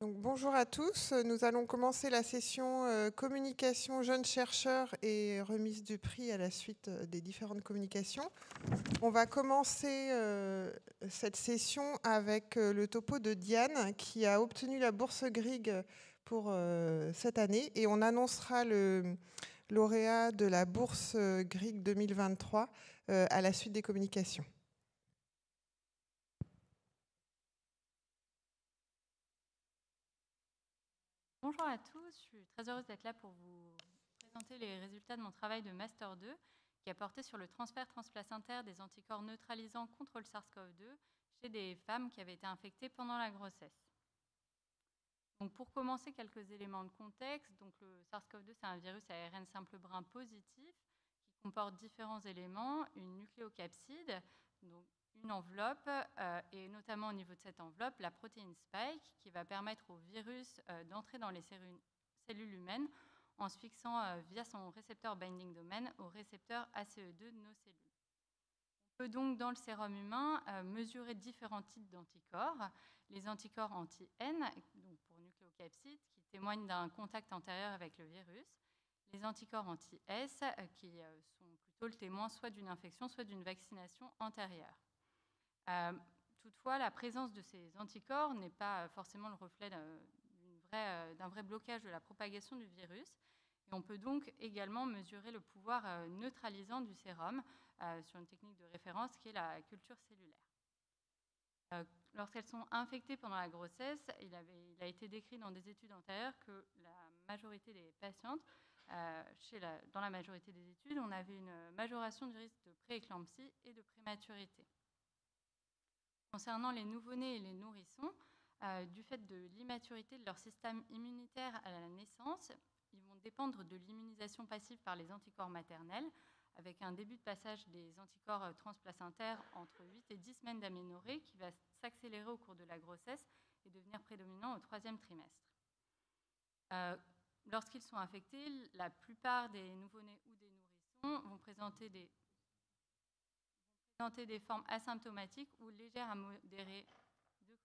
Donc, bonjour à tous. Nous allons commencer la session communication jeunes chercheurs et remise du prix à la suite des différentes communications. On va commencer cette session avec le topo de Diane qui a obtenu la bourse Grigg pour cette année et on annoncera le lauréat de la bourse Grigg 2023 à la suite des communications. Bonjour à tous, je suis très heureuse d'être là pour vous présenter les résultats de mon travail de Master 2 qui a porté sur le transfert transplacentaire des anticorps neutralisants contre le SARS-CoV-2 chez des femmes qui avaient été infectées pendant la grossesse. Donc pour commencer, quelques éléments de contexte. Donc le SARS-CoV-2, c'est un virus à ARN simple brun positif qui comporte différents éléments, une nucléocapside, donc une enveloppe, et notamment au niveau de cette enveloppe, la protéine spike qui va permettre au virus d'entrer dans les cellules humaines en se fixant via son récepteur binding domain au récepteur ACE2 de nos cellules. On peut donc, dans le sérum humain, mesurer différents types d'anticorps. Les anticorps anti-N, donc pour nucléocapsides, qui témoignent d'un contact antérieur avec le virus. Les anticorps anti-S, qui sont plutôt le témoin soit d'une infection, soit d'une vaccination antérieure. Toutefois, la présence de ces anticorps n'est pas forcément le reflet d'un vrai blocage de la propagation du virus. Et on peut donc également mesurer le pouvoir neutralisant du sérum sur une technique de référence qui est la culture cellulaire. Lorsqu'elles sont infectées pendant la grossesse, il a été décrit dans des études antérieures que la majorité des patientes, dans la majorité des études, on avait une majoration du risque de prééclampsie et de prématurité. Concernant les nouveau-nés et les nourrissons, du fait de l'immaturité de leur système immunitaire à la naissance, ils vont dépendre de l'immunisation passive par les anticorps maternels, avec un début de passage des anticorps transplacentaires entre 8 et 10 semaines d'aménorrhée qui va s'accélérer au cours de la grossesse et devenir prédominant au 3e trimestre. Lorsqu'ils sont infectés, la plupart des nouveau-nés ou des nourrissons vont présenter des formes asymptomatiques ou légères à modérées de Covid.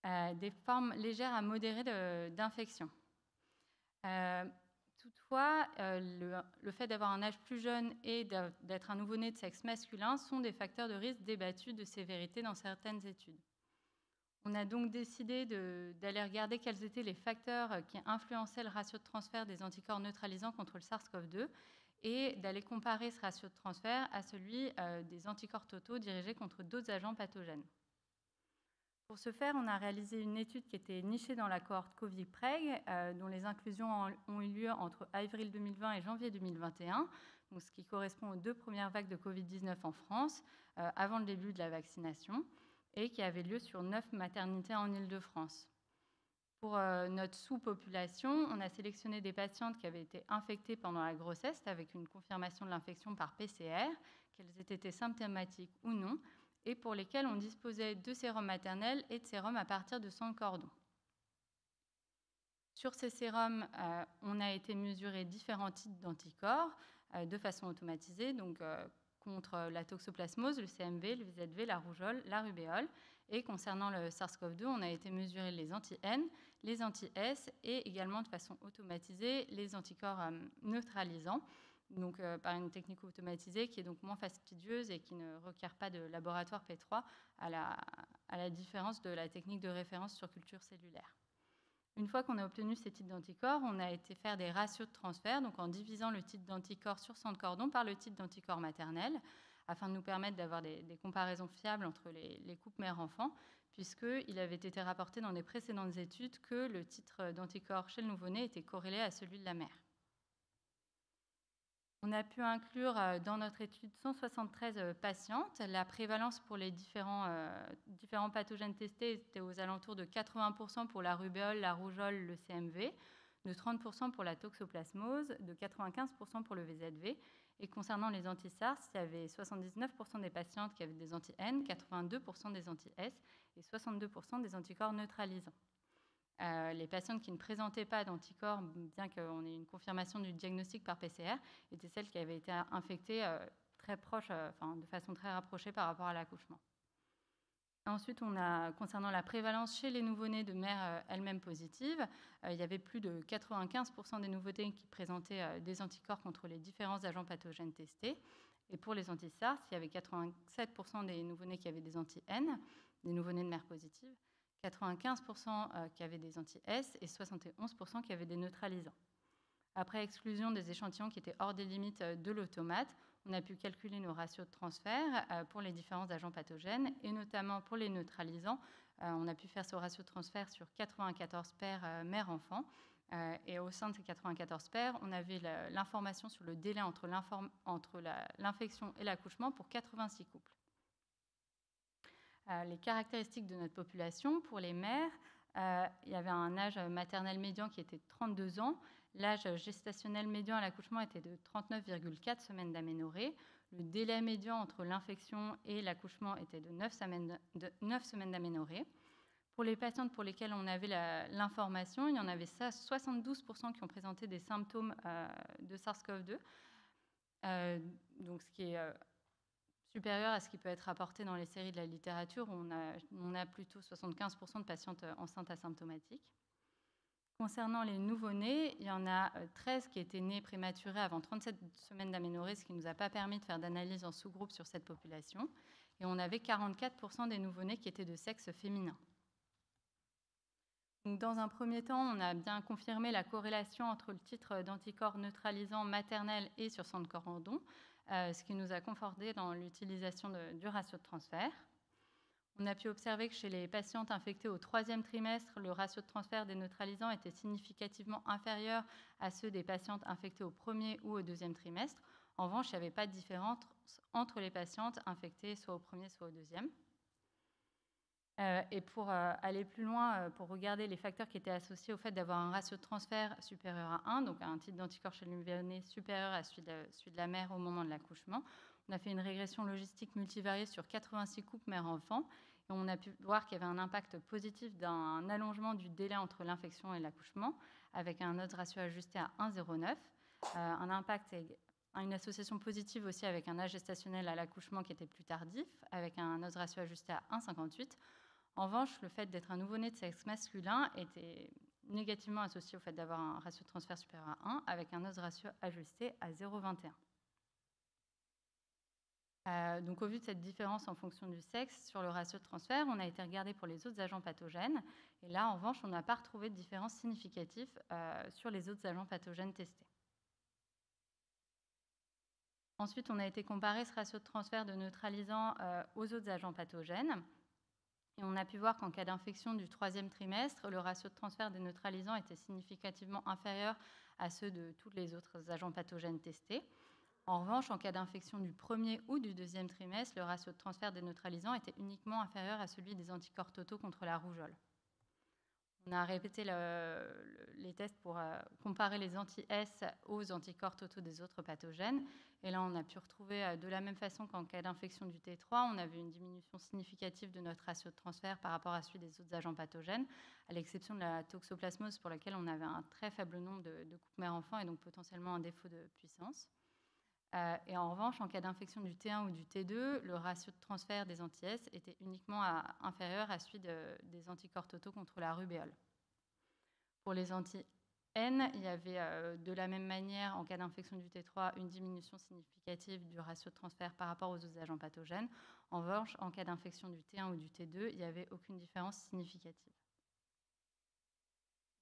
D'accord. Des formes légères à modérées d'infection. Toutefois, le fait d'avoir un âge plus jeune et d'être un nouveau-né de sexe masculin sont des facteurs de risque débattus de sévérité dans certaines études. On a donc décidé d'aller regarder quels étaient les facteurs qui influençaient le ratio de transfert des anticorps neutralisants contre le SARS-CoV-2 et d'aller comparer ce ratio de transfert à celui des anticorps totaux dirigés contre d'autres agents pathogènes. Pour ce faire, on a réalisé une étude qui était nichée dans la cohorte Covid-Preg, dont les inclusions ont eu lieu entre avril 2020 et janvier 2021, donc ce qui correspond aux 2 premières vagues de Covid-19 en France, avant le début de la vaccination, et qui avait lieu sur 9 maternités en Île-de-France. Pour notre sous-population, on a sélectionné des patientes qui avaient été infectées pendant la grossesse avec une confirmation de l'infection par PCR, qu'elles aient été symptomatiques ou non, et pour lesquelles on disposait de sérum maternel et de sérum à partir de sang de cordon. Sur ces sérums, on a été mesurer différents types d'anticorps de façon automatisée, donc contre la toxoplasmose, le CMV, le VZV, la rougeole, la rubéole. Et concernant le SARS-CoV-2, on a été mesurer les anti-N, les anti-S et également de façon automatisée les anticorps neutralisants, donc par une technique automatisée qui est donc moins fastidieuse et qui ne requiert pas de laboratoire P3 à la différence de la technique de référence sur culture cellulaire. Une fois qu'on a obtenu ces types d'anticorps, on a été faire des ratios de transfert, donc en divisant le type d'anticorps sur sang de cordon par le type d'anticorps maternel, afin de nous permettre d'avoir des comparaisons fiables entre les couples mère-enfant, puisqu'il avait été rapporté dans des précédentes études que le titre d'anticorps chez le nouveau-né était corrélé à celui de la mère. On a pu inclure dans notre étude 173 patientes. La prévalence pour les différents pathogènes testés était aux alentours de 80% pour la rubéole, la rougeole, le CMV, de 30% pour la toxoplasmose, de 95% pour le VZV. Et concernant les anti-SARS, il y avait 79% des patientes qui avaient des anti-N, 82% des anti-S et 62% des anticorps neutralisants. Les patientes qui ne présentaient pas d'anticorps, bien qu'on ait une confirmation du diagnostic par PCR, étaient celles qui avaient été infectées très proche, de façon très rapprochée par rapport à l'accouchement. Ensuite, concernant la prévalence chez les nouveau-nés de mères elles-mêmes positives, il y avait plus de 95% des nouveau-nés qui présentaient des anticorps contre les différents agents pathogènes testés. Et pour les anti-SARS, il y avait 87% des nouveau-nés qui avaient des anti-N, des nouveau-nés de mères positives, 95% qui avaient des anti-S et 71% qui avaient des neutralisants. Après exclusion des échantillons qui étaient hors des limites de l'automate, on a pu calculer nos ratios de transfert pour les différents agents pathogènes et notamment pour les neutralisants. On a pu faire ce ratio de transfert sur 94 paires mère-enfant. Et au sein de ces 94 paires, on avait l'information sur le délai entre l'infection et l'accouchement pour 86 couples. Les caractéristiques de notre population, pour les mères, il y avait un âge maternel médian qui était 32 ans. L'âge gestationnel médian à l'accouchement était de 39,4 semaines d'aménorrhée. Le délai médian entre l'infection et l'accouchement était de 9 semaines d'aménorrhée. Pour les patientes pour lesquelles on avait l'information, il y en avait 72% qui ont présenté des symptômes de SARS-CoV-2, donc ce qui est supérieur à ce qui peut être rapporté dans les séries de la littérature, où on a plutôt 75% de patientes enceintes asymptomatiques. Concernant les nouveau-nés, il y en a 13 qui étaient nés prématurés avant 37 semaines d'aménorrhée, ce qui ne nous a pas permis de faire d'analyse en sous-groupe sur cette population. Et on avait 44% des nouveau-nés qui étaient de sexe féminin. Donc, dans un premier temps, on a bien confirmé la corrélation entre le titre d'anticorps neutralisant maternel et sur sang de corps en don, ce qui nous a conforté dans l'utilisation du ratio de transfert. On a pu observer que chez les patientes infectées au 3e trimestre, le ratio de transfert des neutralisants était significativement inférieur à ceux des patientes infectées au 1er ou au 2e trimestre. En revanche, il n'y avait pas de différence entre les patientes infectées soit au 1er, soit au 2e. Et pour aller plus loin, pour regarder les facteurs qui étaient associés au fait d'avoir un ratio de transfert supérieur à 1, donc un titre d'anticorps chez le nouveau-né supérieur à celui de la mère au moment de l'accouchement, on a fait une régression logistique multivariée sur 86 couples mère-enfant et on a pu voir qu'il y avait un impact positif d'un allongement du délai entre l'infection et l'accouchement avec un odds ratio ajusté à 1,09, un impact une association positive aussi avec un âge gestationnel à l'accouchement qui était plus tardif, avec un odds ratio ajusté à 1,58. En revanche, le fait d'être un nouveau-né de sexe masculin était négativement associé au fait d'avoir un ratio de transfert supérieur à 1, avec un odds ratio ajusté à 0,21. Donc, au vu de cette différence en fonction du sexe sur le ratio de transfert, on a été regardé pour les autres agents pathogènes. Et là, en revanche, on n'a pas retrouvé de différence significative sur les autres agents pathogènes testés. Ensuite, on a été comparé ce ratio de transfert de neutralisants aux autres agents pathogènes. Et on a pu voir qu'en cas d'infection du 3e trimestre, le ratio de transfert des neutralisants était significativement inférieur à ceux de tous les autres agents pathogènes testés. En revanche, en cas d'infection du 1er ou du 2e trimestre, le ratio de transfert des neutralisants était uniquement inférieur à celui des anticorps totaux contre la rougeole. On a répété les tests pour comparer les anti-S aux anticorps totaux des autres pathogènes. Et là, on a pu retrouver de la même façon qu'en cas d'infection du T3, on avait une diminution significative de notre ratio de transfert par rapport à celui des autres agents pathogènes, à l'exception de la toxoplasmose pour laquelle on avait un très faible nombre de couples mère-enfant et donc potentiellement un défaut de puissance. Et en revanche, en cas d'infection du T1 ou du T2, le ratio de transfert des anti-S était uniquement inférieur à celui des anticorps totaux contre la rubéole. Pour les anti-N, il y avait de la même manière, en cas d'infection du T3, une diminution significative du ratio de transfert par rapport aux autres agents pathogènes. En revanche, en cas d'infection du T1 ou du T2, il n'y avait aucune différence significative.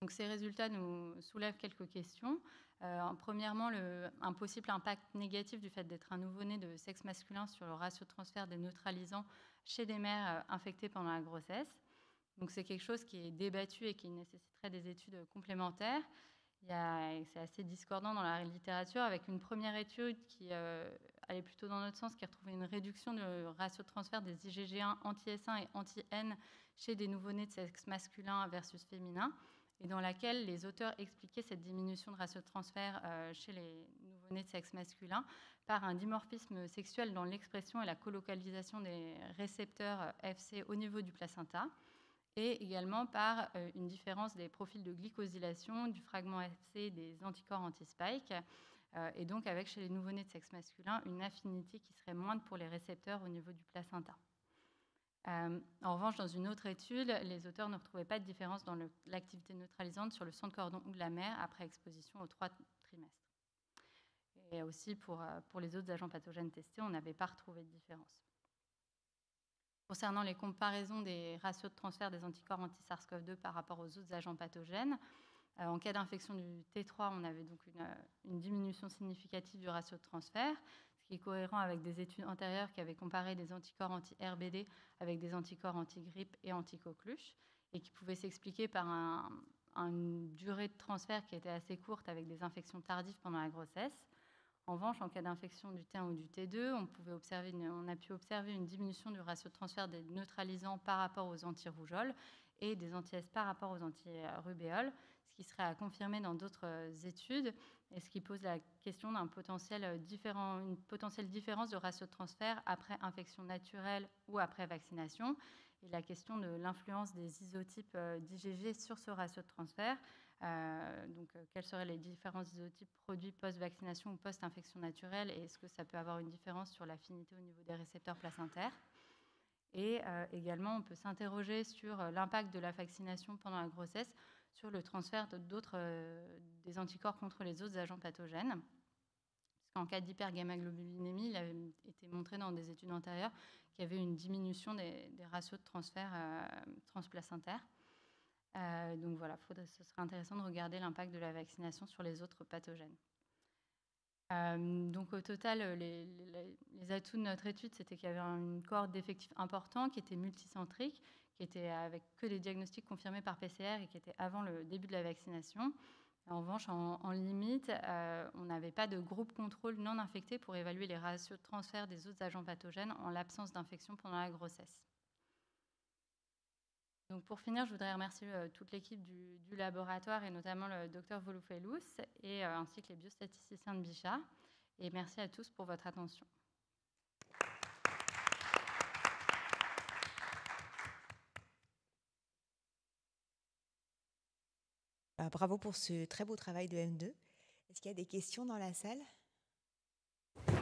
Donc, ces résultats nous soulèvent quelques questions. Premièrement, un possible impact négatif du fait d'être un nouveau-né de sexe masculin sur le ratio de transfert des neutralisants chez des mères infectées pendant la grossesse. Donc, c'est quelque chose qui est débattu et qui nécessiterait des études complémentaires. C'est assez discordant dans la littérature, avec une première étude qui allait plutôt dans notre sens, qui retrouvait une réduction du ratio de transfert des IgG1 anti-S1 et anti-N chez des nouveau-nés de sexe masculin versus féminin, et dans laquelle les auteurs expliquaient cette diminution de ratio de transfert chez les nouveau-nés de sexe masculin par un dimorphisme sexuel dans l'expression et la colocalisation des récepteurs FC au niveau du placenta, et également par une différence des profils de glycosylation du fragment FC des anticorps anti-spike et donc avec chez les nouveau-nés de sexe masculin une affinité qui serait moindre pour les récepteurs au niveau du placenta. En revanche, dans une autre étude, les auteurs ne retrouvaient pas de différence dans l'activité neutralisante sur le sang de cordon ou de la mère après exposition aux 3 trimestres. Et aussi pour les autres agents pathogènes testés, on n'avait pas retrouvé de différence. Concernant les comparaisons des ratios de transfert des anticorps anti-SARS-CoV-2 par rapport aux autres agents pathogènes, en cas d'infection du T3, on avait donc une diminution significative du ratio de transfert, ce qui est cohérent avec des études antérieures qui avaient comparé des anticorps anti-RBD avec des anticorps anti-grippe et anti-coqueluche, et qui pouvaient s'expliquer par une durée de transfert qui était assez courte avec des infections tardives pendant la grossesse. En revanche, en cas d'infection du T1 ou du T2, on a pu observer une diminution du ratio de transfert des neutralisants par rapport aux anti-rougeoles et des anti-S par rapport aux anti-rubéoles, ce qui serait à confirmer dans d'autres études, et ce qui pose la question d'une potentielle différence de ratio de transfert après infection naturelle ou après vaccination, et la question de l'influence des isotypes d'IgG sur ce ratio de transfert. Quels seraient les différents isotypes produits post-vaccination ou post-infection naturelle, et est-ce que ça peut avoir une différence sur l'affinité au niveau des récepteurs placentaires? Et également, on peut s'interroger sur l'impact de la vaccination pendant la grossesse sur le transfert des anticorps contre les autres agents pathogènes. Parce qu'en cas d'hypergammaglobulinémie, il avait été montré dans des études antérieures qu'il y avait une diminution des ratios de transfert transplacentaires. Donc voilà, ce serait intéressant de regarder l'impact de la vaccination sur les autres pathogènes. Donc au total, les atouts de notre étude, c'était qu'il y avait une cohorte d'effectifs important qui était multicentrique, qui était avec que des diagnostics confirmés par PCR et qui était avant le début de la vaccination. En revanche, en limite, on n'avait pas de groupe contrôle non infecté pour évaluer les ratios de transfert des autres agents pathogènes en l'absence d'infection pendant la grossesse. Donc pour finir, je voudrais remercier toute l'équipe du laboratoire et notamment le docteur Volufelous et ainsi que les biostatisticiens de Bichat. Et merci à tous pour votre attention. Bravo pour ce très beau travail de M2. Est-ce qu'il y a des questions dans la salle? Tu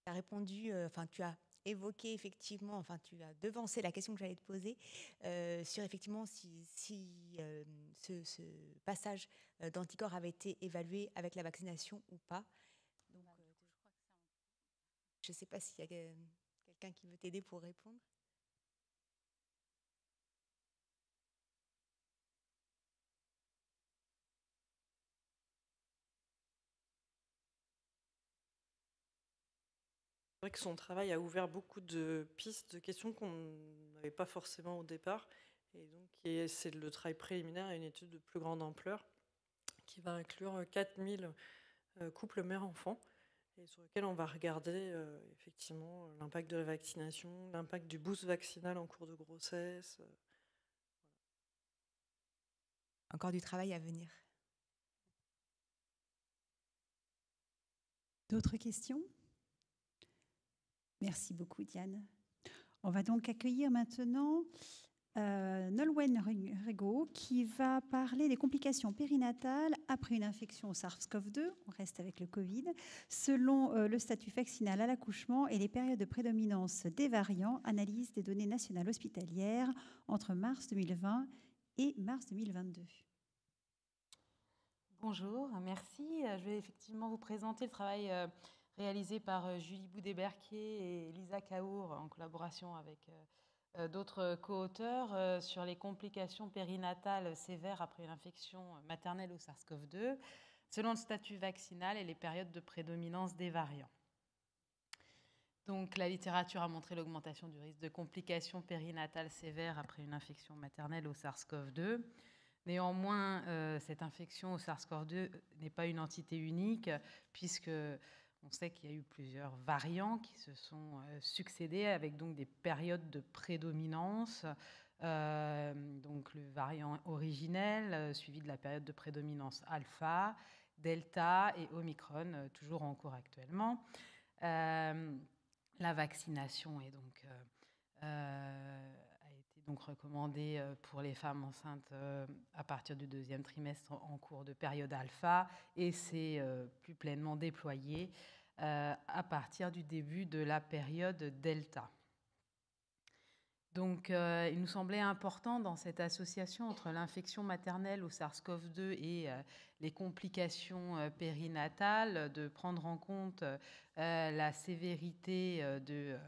as répondu, tu as évoqué effectivement, tu as devancé la question que j'allais te poser sur effectivement si ce passage d'anticorps avait été évalué avec la vaccination ou pas. Donc, je ne sais pas s'il y a quelqu'un qui veut t'aider pour répondre. C'est vrai que son travail a ouvert beaucoup de pistes, de questions qu'on n'avait pas forcément au départ. Et donc, c'est le travail préliminaire à une étude de plus grande ampleur qui va inclure 4000 couples mère-enfant et sur lequel on va regarder effectivement l'impact de la vaccination, l'impact du boost vaccinal en cours de grossesse. Encore du travail à venir. D'autres questions? Merci beaucoup, Diane. On va donc accueillir maintenant Nolwenn Rigaud qui va parler des complications périnatales après une infection au SARS-CoV-2, on reste avec le Covid, selon le statut vaccinal à l'accouchement et les périodes de prédominance des variants, analyse des données nationales hospitalières entre mars 2020 et mars 2022. Bonjour, merci. Je vais effectivement vous présenter le travail réalisé par Julie Boudet-Berquier et Lisa Kaour en collaboration avec d'autres co-auteurs sur les complications périnatales sévères après une infection maternelle au SARS-CoV-2 selon le statut vaccinal et les périodes de prédominance des variants. Donc, la littérature a montré l'augmentation du risque de complications périnatales sévères après une infection maternelle au SARS-CoV-2. Néanmoins, cette infection au SARS-CoV-2 n'est pas une entité unique, puisque on sait qu'il y a eu plusieurs variants qui se sont succédés avec donc des périodes de prédominance. Donc le variant originel, suivi de la période de prédominance alpha, delta et omicron, toujours en cours actuellement. La vaccination est donc, a été donc recommandé pour les femmes enceintes à partir du 2e trimestre en cours de période alpha, et c'est plus pleinement déployé à partir du début de la période delta. Donc, il nous semblait important dans cette association entre l'infection maternelle au SARS-CoV-2 et les complications périnatales de prendre en compte la sévérité de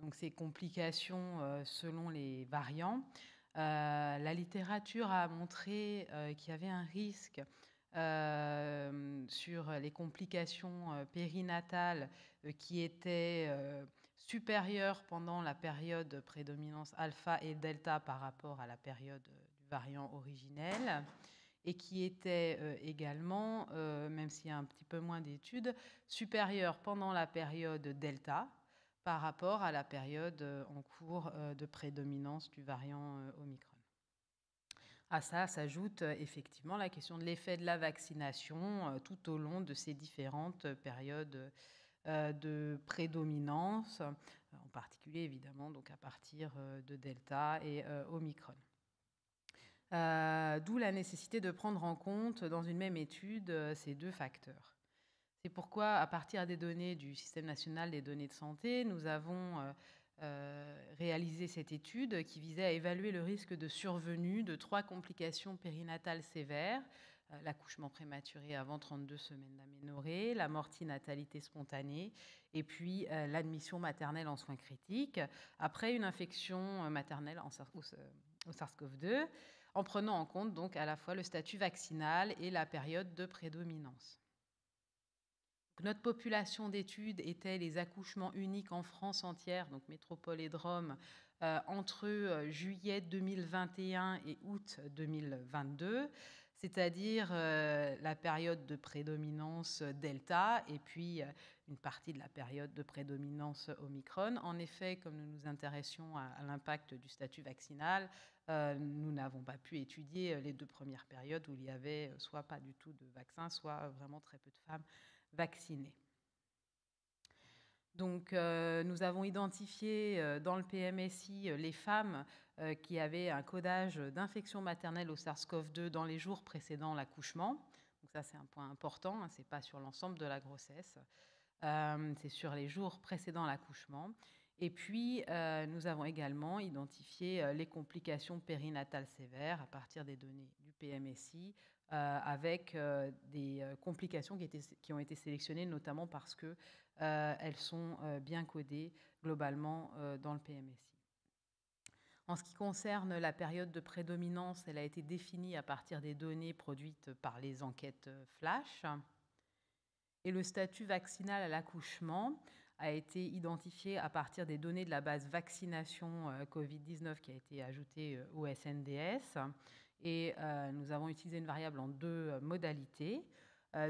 donc ces complications selon les variants. La littérature a montré qu'il y avait un risque sur les complications périnatales qui était supérieur pendant la période de prédominance alpha et delta par rapport à la période du variant originel, et qui était également, même s'il y a un petit peu moins d'études, supérieur pendant la période delta par rapport à la période en cours de prédominance du variant Omicron. À ça s'ajoute effectivement la question de l'effet de la vaccination tout au long de ces différentes périodes de prédominance, en particulier évidemment donc à partir de Delta et Omicron. D'où la nécessité de prendre en compte dans une même étude ces deux facteurs. C'est pourquoi, à partir des données du Système national des données de santé, nous avons réalisé cette étude qui visait à évaluer le risque de survenue de 3 complications périnatales sévères: l'accouchement prématuré avant 32 semaines d'aménorrhée, la mortinatalité spontanée, et puis l'admission maternelle en soins critiques après une infection maternelle au SARS-CoV-2, en prenant en compte donc à la fois le statut vaccinal et la période de prédominance. Notre population d'études était les accouchements uniques en France entière, donc métropole et Drôme, entre juillet 2021 et août 2022, c'est-à-dire la période de prédominance Delta et puis une partie de la période de prédominance Omicron. En effet, comme nous nous intéressions à l'impact du statut vaccinal, nous n'avons pas pu étudier les 2 premières périodes où il y avait soit pas du tout de vaccin, soit vraiment très peu de femmes vaccinés. Donc, nous avons identifié dans le PMSI les femmes qui avaient un codage d'infection maternelle au SARS-CoV-2 dans les jours précédant l'accouchement. Donc ça, c'est un point important, hein, ce n'est pas sur l'ensemble de la grossesse, c'est sur les jours précédant l'accouchement. Et puis, nous avons également identifié les complications périnatales sévères à partir des données du PMSI, avec des complications qui ont été sélectionnées notamment parce qu'elles sont bien codées globalement dans le PMSI. En ce qui concerne la période de prédominance, elle a été définie à partir des données produites par les enquêtes FLASH. Et le statut vaccinal à l'accouchement a été identifié à partir des données de la base vaccination Covid-19 qui a été ajoutée au SNDS. Et nous avons utilisé une variable en 2 modalités.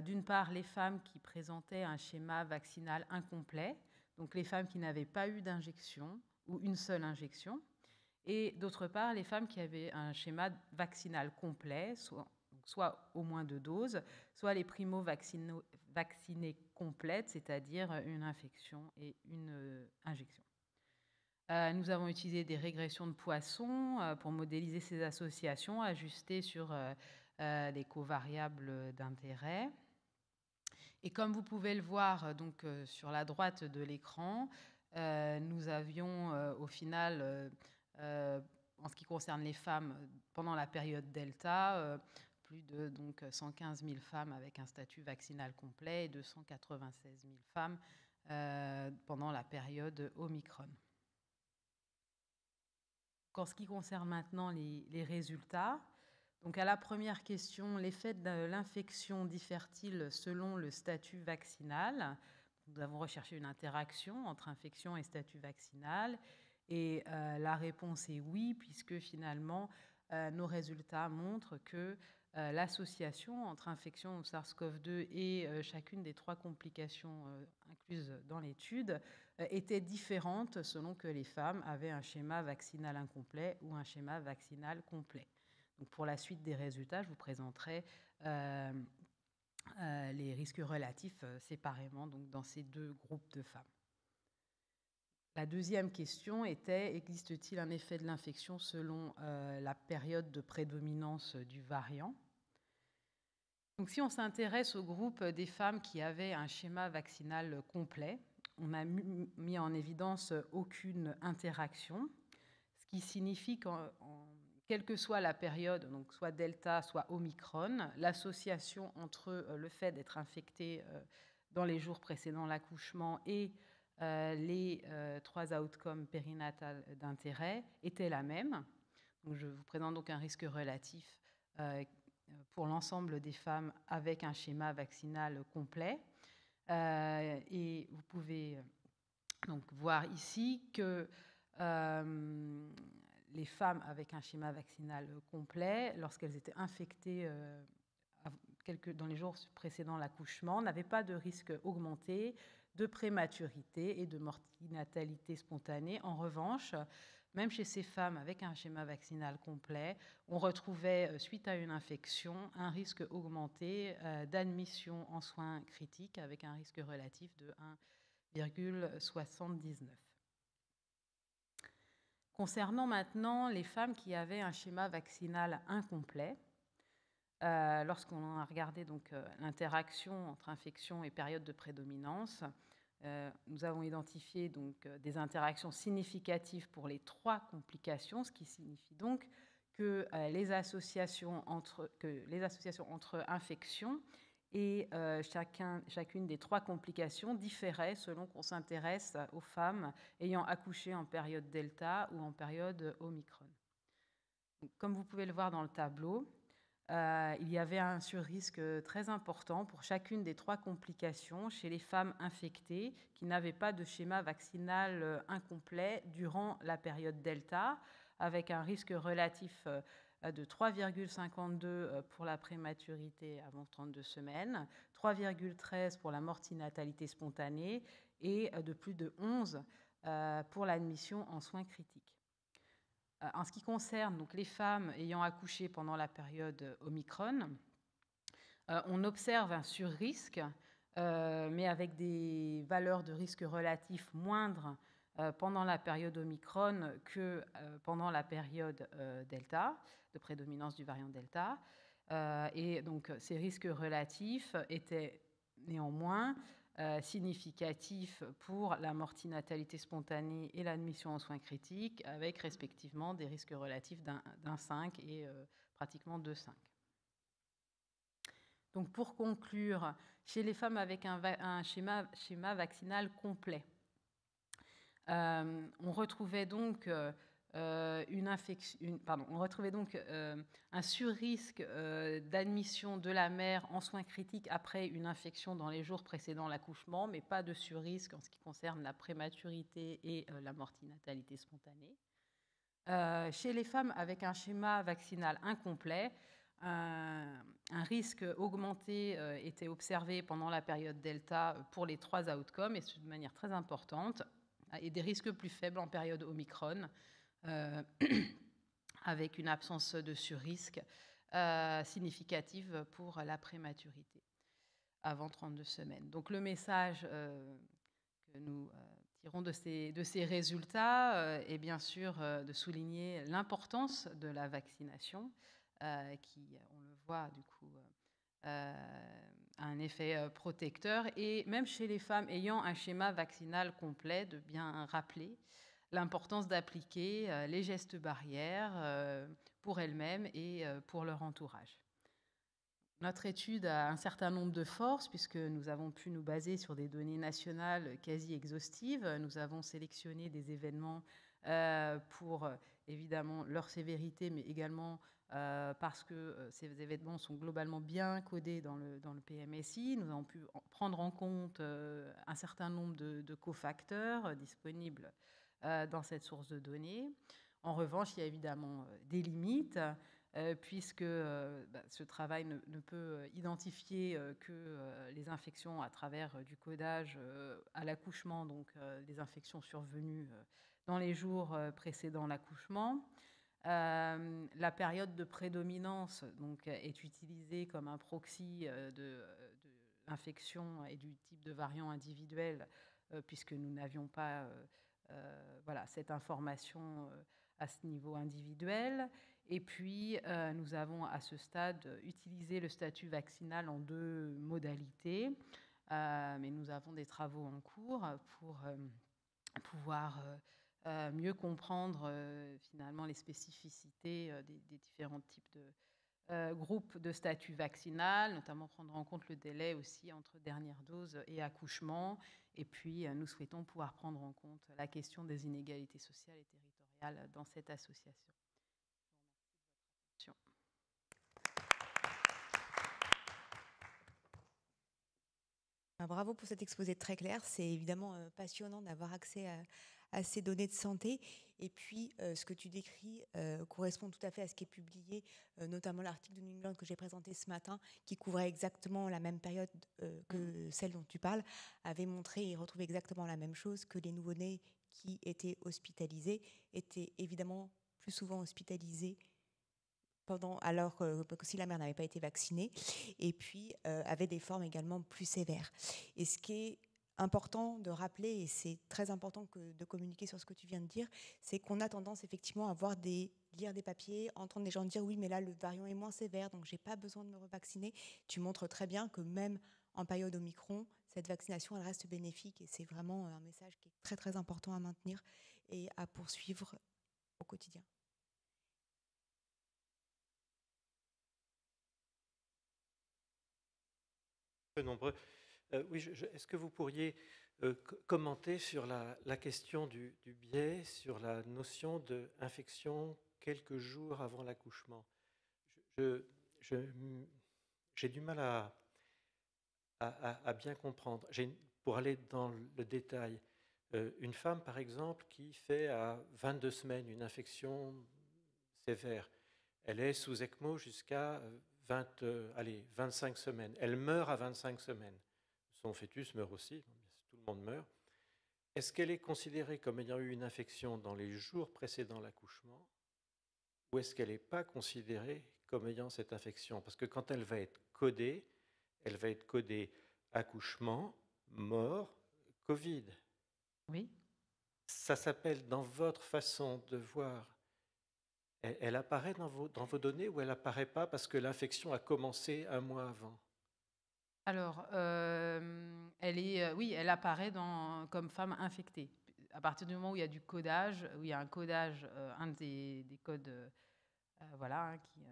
D'une part, les femmes qui présentaient un schéma vaccinal incomplet, donc les femmes qui n'avaient pas eu d'injection ou une seule injection, et d'autre part, les femmes qui avaient un schéma vaccinal complet, soit au moins 2 doses, soit les primo-vaccinées complètes, c'est-à-dire une infection et une injection. Nous avons utilisé des régressions de Poisson pour modéliser ces associations ajustées sur des covariables d'intérêt. Et comme vous pouvez le voir donc, sur la droite de l'écran, nous avions au final, en ce qui concerne les femmes, pendant la période Delta, plus de donc, 115 000 femmes avec un statut vaccinal complet et 296 000 femmes pendant la période Omicron. En ce qui concerne maintenant les résultats, donc à la première question, l'effet de l'infection diffère-t-il selon le statut vaccinal? Nous avons recherché une interaction entre infection et statut vaccinal, et la réponse est oui, puisque finalement nos résultats montrent que l'association entre infection au SARS-CoV-2 et chacune des 3 complications incluses dans l'étude était différente selon que les femmes avaient un schéma vaccinal incomplet ou un schéma vaccinal complet. Donc pour la suite des résultats, je vous présenterai les risques relatifs séparément donc dans ces 2 groupes de femmes. La deuxième question était, existe-t-il un effet de l'infection selon la période de prédominance du variant? Donc, si on s'intéresse au groupe des femmes qui avaient un schéma vaccinal complet, on a mis en évidence aucune interaction, ce qui signifie quelle que soit la période, donc soit Delta, soit Omicron, l'association entre le fait d'être infecté dans les jours précédant l'accouchement et les 3 outcomes périnatales d'intérêt était la même. Donc, je vous présente donc un risque relatif pour l'ensemble des femmes avec un schéma vaccinal complet. Et vous pouvez donc voir ici que les femmes avec un schéma vaccinal complet, lorsqu'elles étaient infectées dans les jours précédant l'accouchement, n'avaient pas de risque augmenté de prématurité et de mortinatalité spontanée. En revanche, même chez ces femmes avec un schéma vaccinal complet, on retrouvait, suite à une infection, un risque augmenté d'admission en soins critiques avec un risque relatif de 1,79. Concernant maintenant les femmes qui avaient un schéma vaccinal incomplet, lorsqu'on a regardé donc l'interaction entre infection et période de prédominance, nous avons identifié donc des interactions significatives pour les 3 complications, ce qui signifie donc que les associations entre infections et chacune des 3 complications différaient selon qu'on s'intéresse aux femmes ayant accouché en période Delta ou en période Omicron. Donc, comme vous pouvez le voir dans le tableau, il y avait un surrisque très important pour chacune des 3 complications chez les femmes infectées qui n'avaient pas de schéma vaccinal incomplet durant la période Delta, avec un risque relatif de 3,52 pour la prématurité avant 32 semaines, 3,13 pour la mortinatalité spontanée et de plus de 11 pour l'admission en soins critiques. En ce qui concerne donc, les femmes ayant accouché pendant la période Omicron, on observe un surrisque, mais avec des valeurs de risque relatif moindres pendant la période Omicron que pendant la période Delta, de prédominance du variant Delta. Et donc, ces risques relatifs étaient néanmoins significatifs pour la mortinatalité spontanée et l'admission en soins critiques, avec respectivement des risques relatifs d'1,5 et pratiquement 2,5. Donc, pour conclure, chez les femmes avec un schéma vaccinal complet, on retrouvait donc un surrisque d'admission de la mère en soins critiques après une infection dans les jours précédant l'accouchement, mais pas de surrisque en ce qui concerne la prématurité et la mortinatalité spontanée. Chez les femmes avec un schéma vaccinal incomplet, un risque augmenté était observé pendant la période Delta pour les 3 outcomes, et de manière très importante, et des risques plus faibles en période Omicron, avec une absence de surrisque significative pour la prématurité avant 32 semaines. Donc le message que nous tirons de ces résultats est bien sûr de souligner l'importance de la vaccination, qui, on le voit du coup, a un effet protecteur, et même chez les femmes ayant un schéma vaccinal complet, de bien rappeler l'importance d'appliquer les gestes barrières pour elles-mêmes et pour leur entourage. Notre étude a un certain nombre de forces, puisque nous avons pu nous baser sur des données nationales quasi exhaustives. Nous avons sélectionné des événements pour, évidemment, leur sévérité, mais également parce que ces événements sont globalement bien codés dans le PMSI. Nous avons pu prendre en compte un certain nombre de cofacteurs disponibles dans cette source de données. En revanche, il y a évidemment des limites, puisque ce travail ne peut identifier que les infections à travers du codage à l'accouchement, donc les infections survenues dans les jours précédant l'accouchement. La période de prédominance donc, est utilisée comme un proxy de l'infection et du type de variant individuel, puisque nous n'avions pas voilà, cette information à ce niveau individuel. Et puis, nous avons à ce stade utilisé le statut vaccinal en 2 modalités, mais nous avons des travaux en cours pour pouvoir mieux comprendre finalement les spécificités des différents types de groupes de statut vaccinal, notamment prendre en compte le délai aussi entre dernière dose et accouchement. Et puis, nous souhaitons pouvoir prendre en compte la question des inégalités sociales et territoriales dans cette association. Je vous remercie de votre attention. Bravo pour cet exposé très clair. C'est évidemment passionnant d'avoir accès à ces données de santé. Et puis, ce que tu décris correspond tout à fait à ce qui est publié, notamment l'article de New England que j'ai présenté ce matin, qui couvrait exactement la même période que celle dont tu parles, avait montré et retrouvé exactement la même chose, que les nouveau-nés qui étaient hospitalisés étaient évidemment plus souvent hospitalisés alors que si la mère n'avait pas été vaccinée, et puis avait des formes également plus sévères. Et ce qui est important de rappeler, et c'est très important de communiquer sur ce que tu viens de dire, c'est qu'on a tendance effectivement à lire des papiers, entendre des gens dire oui, mais là le variant est moins sévère, donc j'ai pas besoin de me revacciner. Tu montres très bien que même en période Omicron, cette vaccination elle reste bénéfique, et c'est vraiment un message qui est très très important à maintenir et à poursuivre au quotidien. Nombreux. Oui, est-ce que vous pourriez commenter sur la question du biais, sur la notion d'infection quelques jours avant l'accouchement? J'ai du mal à bien comprendre. Pour aller dans le détail, une femme, par exemple, qui fait à 22 semaines une infection sévère, elle est sous ECMO jusqu'à 25 semaines. Elle meurt à 25 semaines. Son fœtus meurt aussi, tout le monde meurt. Est-ce qu'elle est considérée comme ayant eu une infection dans les jours précédant l'accouchement, ou est-ce qu'elle n'est pas considérée comme ayant cette infection? Parce que quand elle va être codée accouchement, mort, Covid. Oui. Ça s'appelle, dans votre façon de voir, elle apparaît dans vos données, ou elle n'apparaît pas parce que l'infection a commencé un mois avant? Alors, oui, elle apparaît comme femme infectée. À partir du moment où il y a du codage, où il y a un codage, un des codes voilà, hein, qui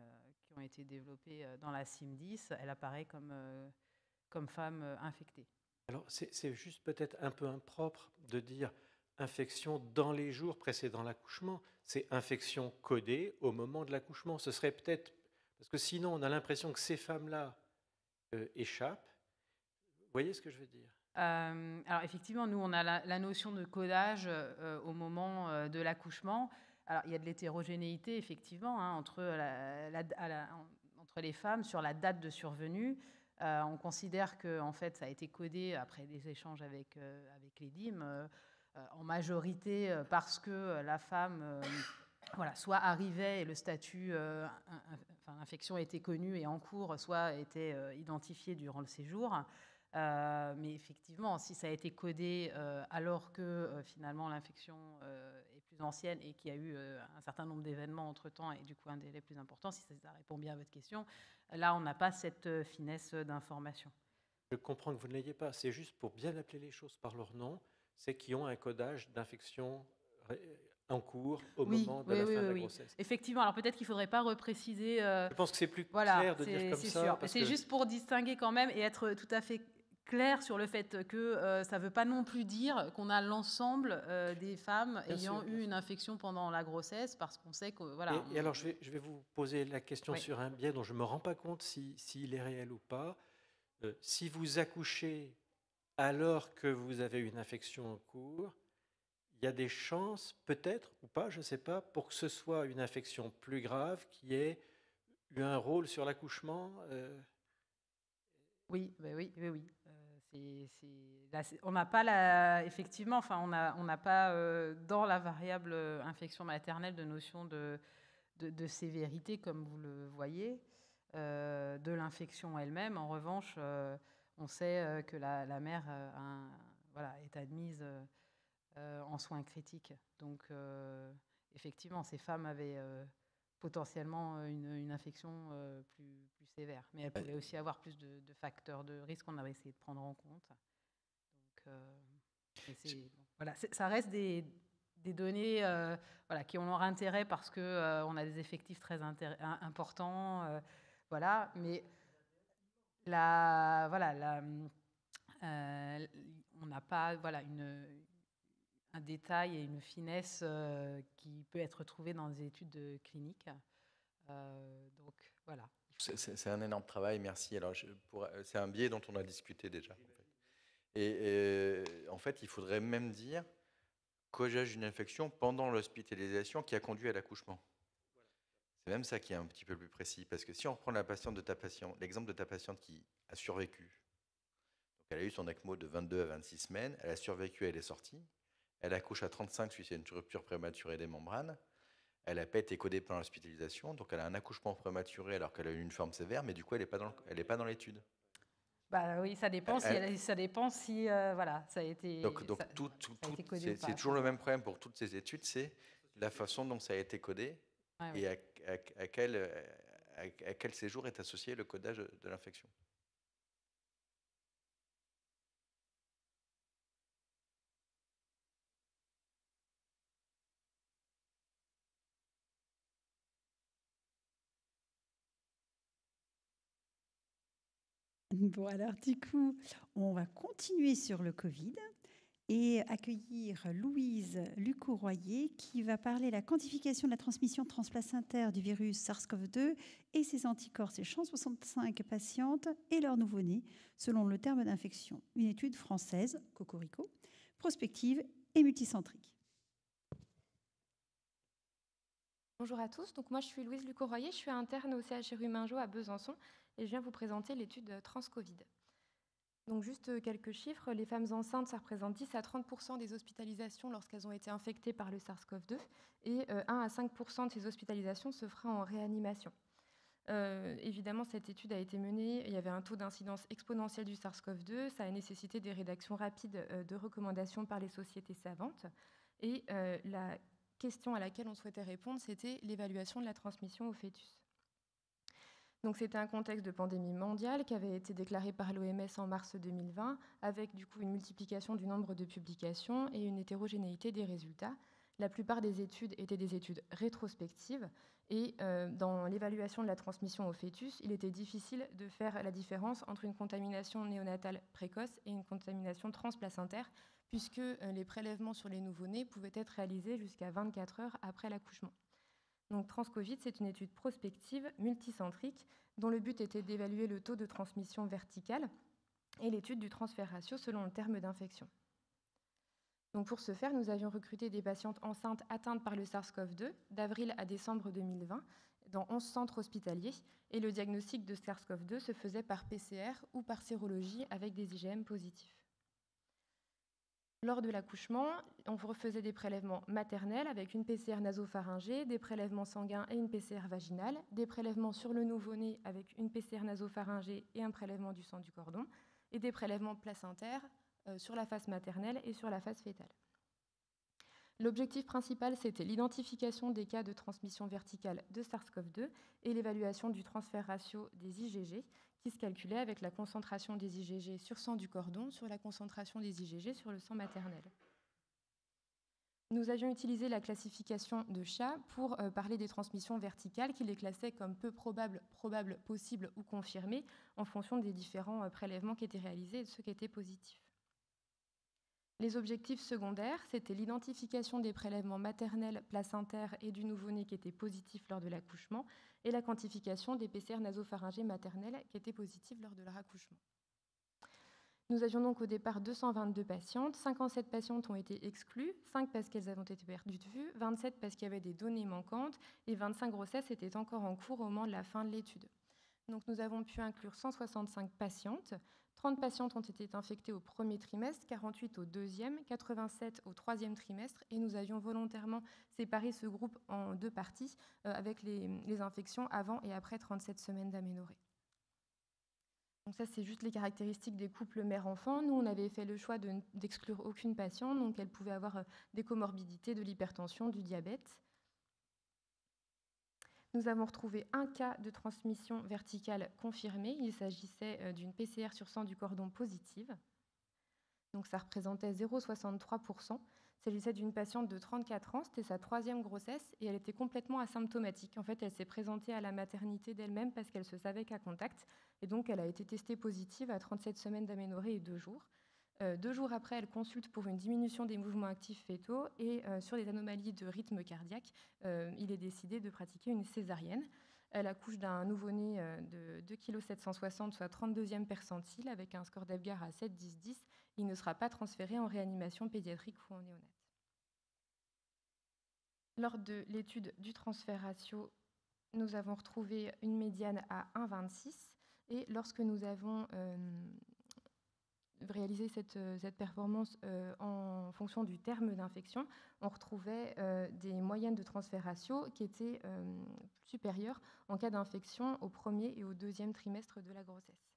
ont été développés dans la CIM-10, elle apparaît comme femme infectée. Alors, c'est juste peut-être un peu impropre de dire infection dans les jours précédant l'accouchement. C'est infection codée au moment de l'accouchement. Ce serait peut-être... Parce que sinon, on a l'impression que ces femmes-là échappent. Vous voyez ce que je veux dire? Alors, effectivement, nous, on a la notion de codage au moment de l'accouchement. Alors, il y a de l'hétérogénéité, effectivement, hein, entre les femmes sur la date de survenue. On considère que en fait, ça a été codé après des échanges avec les DIM, en majorité parce que la femme voilà, soit arrivait et le statut infection était connu et en cours, soit était identifié durant le séjour. Mais effectivement, si ça a été codé alors que finalement l'infection est plus ancienne et qu'il y a eu un certain nombre d'événements entre-temps et du coup un délai plus important, si ça répond bien à votre question, là on n'a pas cette finesse d'information. Je comprends que vous ne l'ayez pas, c'est juste pour bien appeler les choses par leur nom, c'est qu'ils ont un codage d'infection en cours au moment de la fin de la grossesse. Effectivement, alors peut-être qu'il ne faudrait pas repréciser... Je pense que c'est plus clair de dire comme ça. C'est juste pour distinguer quand même et être tout à fait clair sur le fait que ça ne veut pas non plus dire qu'on a l'ensemble des femmes ayant eu une infection pendant la grossesse, parce qu'on sait que... Voilà, et alors, je vais vous poser la question sur un biais dont je ne me rends pas compte s'il est réel ou pas. Si vous accouchez alors que vous avez une infection en cours, il y a des chances, peut-être ou pas, je ne sais pas, pour que ce soit une infection plus grave qui ait eu un rôle sur l'accouchement. Oui. On n'a pas effectivement, enfin, on n'a pas dans la variable infection maternelle de notion de sévérité comme vous le voyez de l'infection elle-même. En revanche, on sait que la mère est admise en soins critiques. Donc, effectivement, ces femmes avaient potentiellement une infection plus sévère. Mais elles pouvaient aussi avoir plus de facteurs de risque qu'on avait essayé de prendre en compte. Donc, voilà, ça reste des données voilà, qui ont leur intérêt parce qu'on a des effectifs très importants. Voilà, mais on n'a pas un détail et une finesse qui peut être trouvé dans des études cliniques. Donc, voilà. C'est un énorme travail, merci. Alors, c'est un biais dont on a discuté déjà. En fait. Et en fait, il faudrait même dire causage d'une infection pendant l'hospitalisation qui a conduit à l'accouchement. C'est même ça qui est un petit peu plus précis. Parce que si on reprend l'exemple de ta patiente qui a survécu, donc elle a eu son ECMO de 22 à 26 semaines, elle a survécu, elle est sortie, elle accouche à 35 suite à une rupture prématurée des membranes, elle n'a pas été codée pendant l'hospitalisation, donc elle a un accouchement prématuré alors qu'elle a eu une forme sévère, mais du coup elle n'est pas dans l'étude. Bah oui, ça dépend. Ça dépend si voilà, ça a été. Donc c'est toujours le même problème pour toutes ces études, c'est la façon dont ça a été codé et à quel séjour est associé le codage de l'infection. Bon, alors du coup, on va continuer sur le Covid et accueillir Louise Lucot-Royer qui va parler de la quantification de la transmission transplacentaire du virus SARS-CoV-2 et ses anticorps chez 165 patientes et leurs nouveau-nés, selon le terme d'infection. Une étude française, cocorico, prospective et multicentrique. Bonjour à tous, donc moi je suis Louise Lucot-Royer, je suis interne au CHRU Mingeot à Besançon et je viens vous présenter l'étude Transcovid. Donc juste quelques chiffres, les femmes enceintes, ça représente 10 à 30% des hospitalisations lorsqu'elles ont été infectées par le SARS-CoV-2 et 1 à 5% de ces hospitalisations se fera en réanimation. Évidemment, cette étude a été menée, il y avait un taux d'incidence exponentiel du SARS-CoV-2, ça a nécessité des rédactions rapides de recommandations par les sociétés savantes et la question à laquelle on souhaitait répondre, c'était l'évaluation de la transmission au fœtus. Donc c'était un contexte de pandémie mondiale qui avait été déclaré par l'OMS en mars 2020, avec du coup une multiplication du nombre de publications et une hétérogénéité des résultats. La plupart des études étaient des études rétrospectives et dans l'évaluation de la transmission au fœtus, il était difficile de faire la différence entre une contamination néonatale précoce et une contamination transplacentaire, puisque les prélèvements sur les nouveau-nés pouvaient être réalisés jusqu'à 24 heures après l'accouchement. Donc Transcovid, c'est une étude prospective multicentrique dont le but était d'évaluer le taux de transmission verticale et l'étude du transfert ratio selon le terme d'infection. Donc pour ce faire, nous avions recruté des patientes enceintes atteintes par le SARS-CoV-2 d'avril à décembre 2020 dans 11 centres hospitaliers et le diagnostic de SARS-CoV-2 se faisait par PCR ou par sérologie avec des IgM positifs. Lors de l'accouchement, on refaisait des prélèvements maternels avec une PCR nasopharyngée, des prélèvements sanguins et une PCR vaginale, des prélèvements sur le nouveau-né avec une PCR nasopharyngée et un prélèvement du sang du cordon, et des prélèvements placentaires sur la face maternelle et sur la face fœtale. L'objectif principal, c'était l'identification des cas de transmission verticale de SARS-CoV-2 et l'évaluation du transfert ratio des IgG, qui se calculait avec la concentration des IgG sur sang du cordon sur la concentration des IgG sur le sang maternel. Nous avions utilisé la classification de Sha pour parler des transmissions verticales, qui les classait comme peu probables, probables, possibles ou confirmées, en fonction des différents prélèvements qui étaient réalisés et de ceux qui étaient positifs. Les objectifs secondaires, c'était l'identification des prélèvements maternels, placentaires et du nouveau-né qui étaient positifs lors de l'accouchement et la quantification des PCR nasopharyngées maternelles qui étaient positives lors de leur accouchement. Nous avions donc au départ 222 patientes, 57 patientes ont été exclues, 5 parce qu'elles avaient été perdues de vue, 27 parce qu'il y avait des données manquantes et 25 grossesses étaient encore en cours au moment de la fin de l'étude. Donc nous avons pu inclure 165 patientes. 30 patientes ont été infectées au premier trimestre, 48 au deuxième, 87 au troisième trimestre, et nous avions volontairement séparé ce groupe en deux parties avec les infections avant et après 37 semaines d'aménorrhée. Donc ça, c'est juste les caractéristiques des couples mère-enfant. Nous, on avait fait le choix d'exclure aucune patiente, donc elle pouvait avoir des comorbidités, de l'hypertension, du diabète. Nous avons retrouvé un cas de transmission verticale confirmé. Il s'agissait d'une PCR sur sang du cordon positive. Donc ça représentait 0,63%. Il s'agissait d'une patiente de 34 ans, c'était sa 3e grossesse et elle était complètement asymptomatique. En fait, elle s'est présentée à la maternité d'elle-même parce qu'elle se savait qu'à contact. Et donc, elle a été testée positive à 37 semaines d'aménorrhée et 2 jours. 2 jours après, elle consulte pour une diminution des mouvements actifs fétaux et sur des anomalies de rythme cardiaque, il est décidé de pratiquer une césarienne. Elle accouche d'un nouveau-né de 2,760 kg, soit 32e percentile, avec un score d'Apgar à 7,10-10. Il ne sera pas transféré en réanimation pédiatrique ou en néonat. Lors de l'étude du transfert ratio, nous avons retrouvé une médiane à 1,26. Et lorsque nous avons réalisé cette performance en fonction du terme d'infection, on retrouvait des moyennes de transfert ratio qui étaient supérieures en cas d'infection au 1er et au 2e trimestre de la grossesse.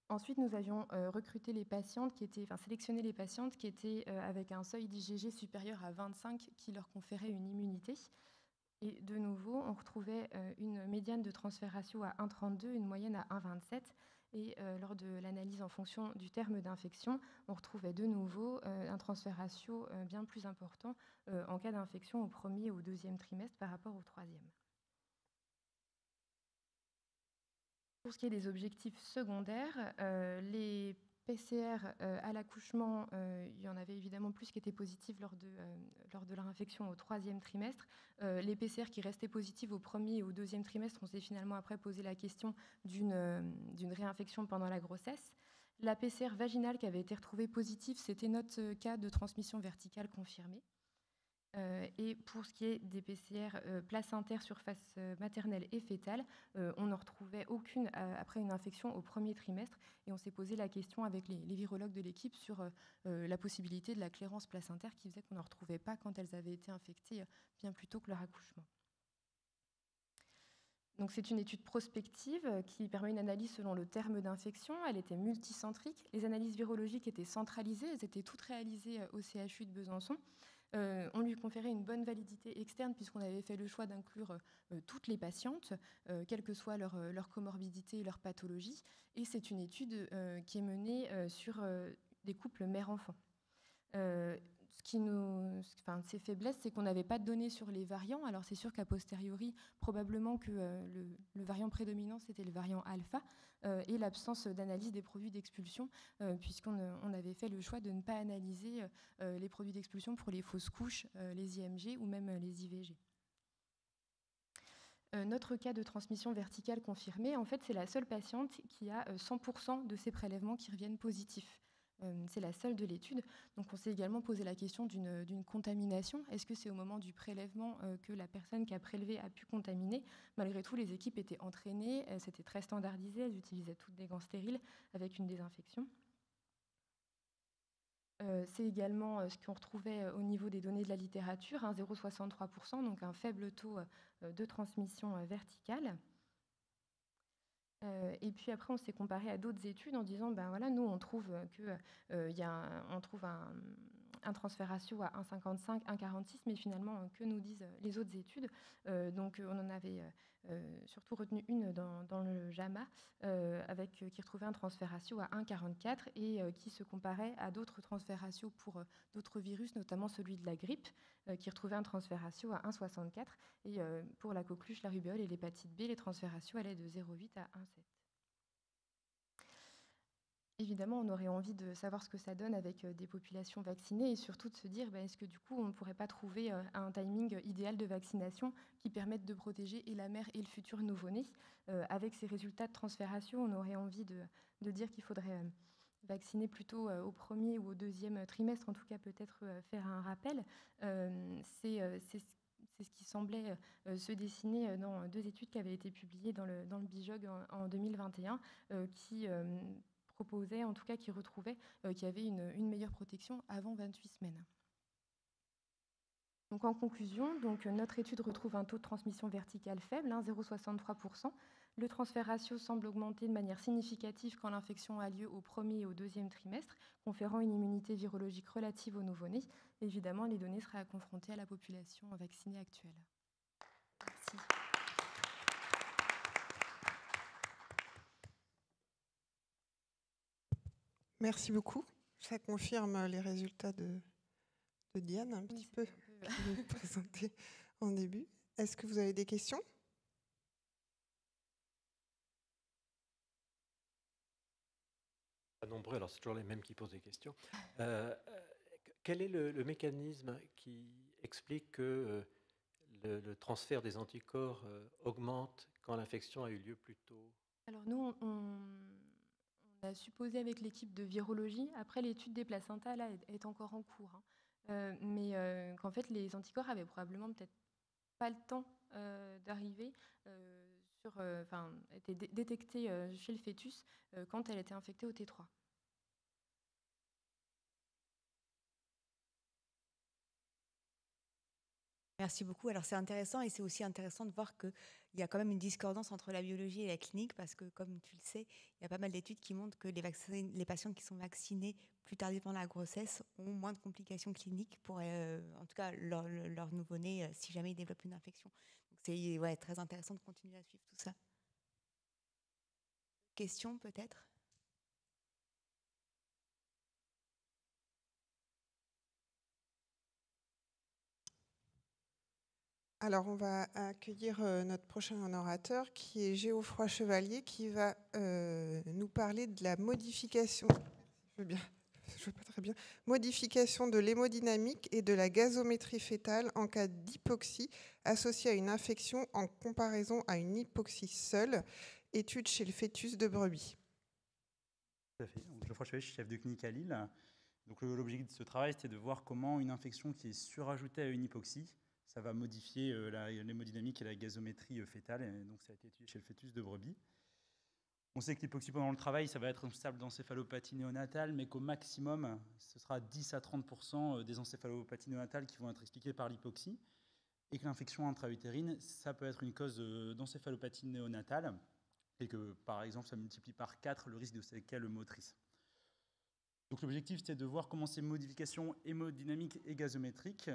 Ensuite, nous avions sélectionné les patientes qui étaient avec un seuil d'IgG supérieur à 25 qui leur conférait une immunité. Et de nouveau, on retrouvait une médiane de transfert ratio à 1,32, une moyenne à 1,27. Et lors de l'analyse en fonction du terme d'infection, on retrouvait de nouveau un transfert ratio bien plus important en cas d'infection au 1er et au 2e trimestre par rapport au 3e. Pour ce qui est des objectifs secondaires, les PCR à l'accouchement, il y en avait évidemment plus qui étaient positifs lors de leur infection au 3e trimestre. Les PCR qui restaient positifs au 1er et au 2e trimestre, on s'est finalement après posé la question d'une réinfection pendant la grossesse. La PCR vaginale qui avait été retrouvée positive, c'était notre cas de transmission verticale confirmée. Et pour ce qui est des PCR placentaires, surface maternelle et fétale, on n'en retrouvait aucune après une infection au 1er trimestre. Et on s'est posé la question avec les virologues de l'équipe sur la possibilité de la clairance placentaire qui faisait qu'on n'en retrouvait pas quand elles avaient été infectées bien plus tôt que leur accouchement. Donc c'est une étude prospective qui permet une analyse selon le terme d'infection. Elle était multicentrique. Les analyses virologiques étaient centralisées. Elles étaient toutes réalisées au CHU de Besançon. On lui conférait une bonne validité externe puisqu'on avait fait le choix d'inclure toutes les patientes, quelle que soit leur comorbidité et leur pathologie. Et c'est une étude qui est menée sur des couples mère-enfant. Ses faiblesses, c'est qu'on n'avait pas de données sur les variants. Alors c'est sûr qu'a posteriori, probablement que le variant prédominant, c'était le variant alpha, et l'absence d'analyse des produits d'expulsion, puisqu'on avait fait le choix de ne pas analyser les produits d'expulsion pour les fausses couches, les IMG ou même les IVG. Notre cas de transmission verticale confirmée, en fait, c'est la seule patiente qui a 100% de ses prélèvements qui reviennent positifs. C'est la seule de l'étude. Donc on s'est également posé la question d'une contamination. Est-ce que c'est au moment du prélèvement que la personne qui a prélevé a pu contaminer? Malgré tout, les équipes étaient entraînées, c'était très standardisé, elles utilisaient toutes des gants stériles avec une désinfection. C'est également ce qu'on retrouvait au niveau des données de la littérature, 0,63%, donc un faible taux de transmission verticale. Et puis après, on s'est comparé à d'autres études en disant, ben voilà, nous, on trouve un transfert ratio à 1,55, 1,46, mais finalement, que nous disent les autres études? Donc, on en avait surtout retenu une dans le JAMA, qui retrouvait un transfert ratio à 1,44 et qui se comparait à d'autres transferts ratios pour d'autres virus, notamment celui de la grippe, qui retrouvait un transfert ratio à 1,64. Et pour la coqueluche, la rubéole et l'hépatite B, les transferts ratios allaient de 0,8 à 1,7. Évidemment, on aurait envie de savoir ce que ça donne avec des populations vaccinées et surtout de se dire, est-ce que du coup, on ne pourrait pas trouver un timing idéal de vaccination qui permette de protéger et la mère et le futur nouveau-né. Avec ces résultats de transfert ratio, on aurait envie de dire qu'il faudrait vacciner plutôt au 1er ou au 2e trimestre, en tout cas peut-être faire un rappel. C'est ce qui semblait se dessiner dans 2 études qui avaient été publiées dans le BIJOG en 2021, qui proposait, en tout cas qui retrouvait qu'il y avait une meilleure protection avant 28 semaines. Donc en conclusion, notre étude retrouve un taux de transmission verticale faible, 0,63%, Le transfert ratio semble augmenter de manière significative quand l'infection a lieu au premier et au deuxième trimestre, conférant une immunité virologique relative aux nouveau-nés. Évidemment, les données seraient à confronter à la population vaccinée actuelle. Merci. Merci beaucoup. Ça confirme les résultats de Diane, un petit peu, que vous présentez en début. Est-ce que vous avez des questions ? Pas nombreux, alors c'est toujours les mêmes qui posent des questions. Quel est le mécanisme qui explique que le transfert des anticorps augmente quand l'infection a eu lieu plus tôt? Alors nous, on a supposé avec l'équipe de virologie, après l'étude des placentas là, est encore en cours, hein, mais qu'en fait les anticorps avaient probablement peut-être pas le temps d'arriver, étaient détectés chez le fœtus quand elle était infectée au T3. Merci beaucoup. Alors c'est intéressant et c'est aussi intéressant de voir qu'il y a quand même une discordance entre la biologie et la clinique parce que comme tu le sais, il y a pas mal d'études qui montrent que les patients qui sont vaccinés plus tardivement dans la grossesse ont moins de complications cliniques pour en tout cas leur nouveau-né si jamais ils développent une infection. Donc c'est très intéressant de continuer à suivre tout ça. Question peut-être ? Alors, on va accueillir notre prochain orateur, qui est Geoffroy Chevalier, qui va nous parler de la modification. Je veux pas très bien. Modification de l'hémodynamique et de la gazométrie fœtale en cas d'hypoxie associée à une infection en comparaison à une hypoxie seule. Étude chez le fœtus de brebis. Tout à fait. Donc, Geoffroy Chevalier, je suis chef de clinique à Lille. Donc, l'objectif de ce travail, c'était de voir comment une infection qui est surajoutée à une hypoxie, ça va modifier l'hémodynamique et la gazométrie fœtale. Et donc, ça a été étudié chez le fœtus de brebis. On sait que l'hypoxie pendant le travail, ça va être instable d'encéphalopathie néonatale, mais qu'au maximum, ce sera 10 à 30% des encéphalopathies néonatales qui vont être expliquées par l'hypoxie. Et que l'infection intra-utérine, ça peut être une cause d'encéphalopathie néonatale. Et que, par exemple, ça multiplie par 4 le risque de séquelles motrices. Donc l'objectif, c'était de voir comment ces modifications hémodynamiques et gazométriques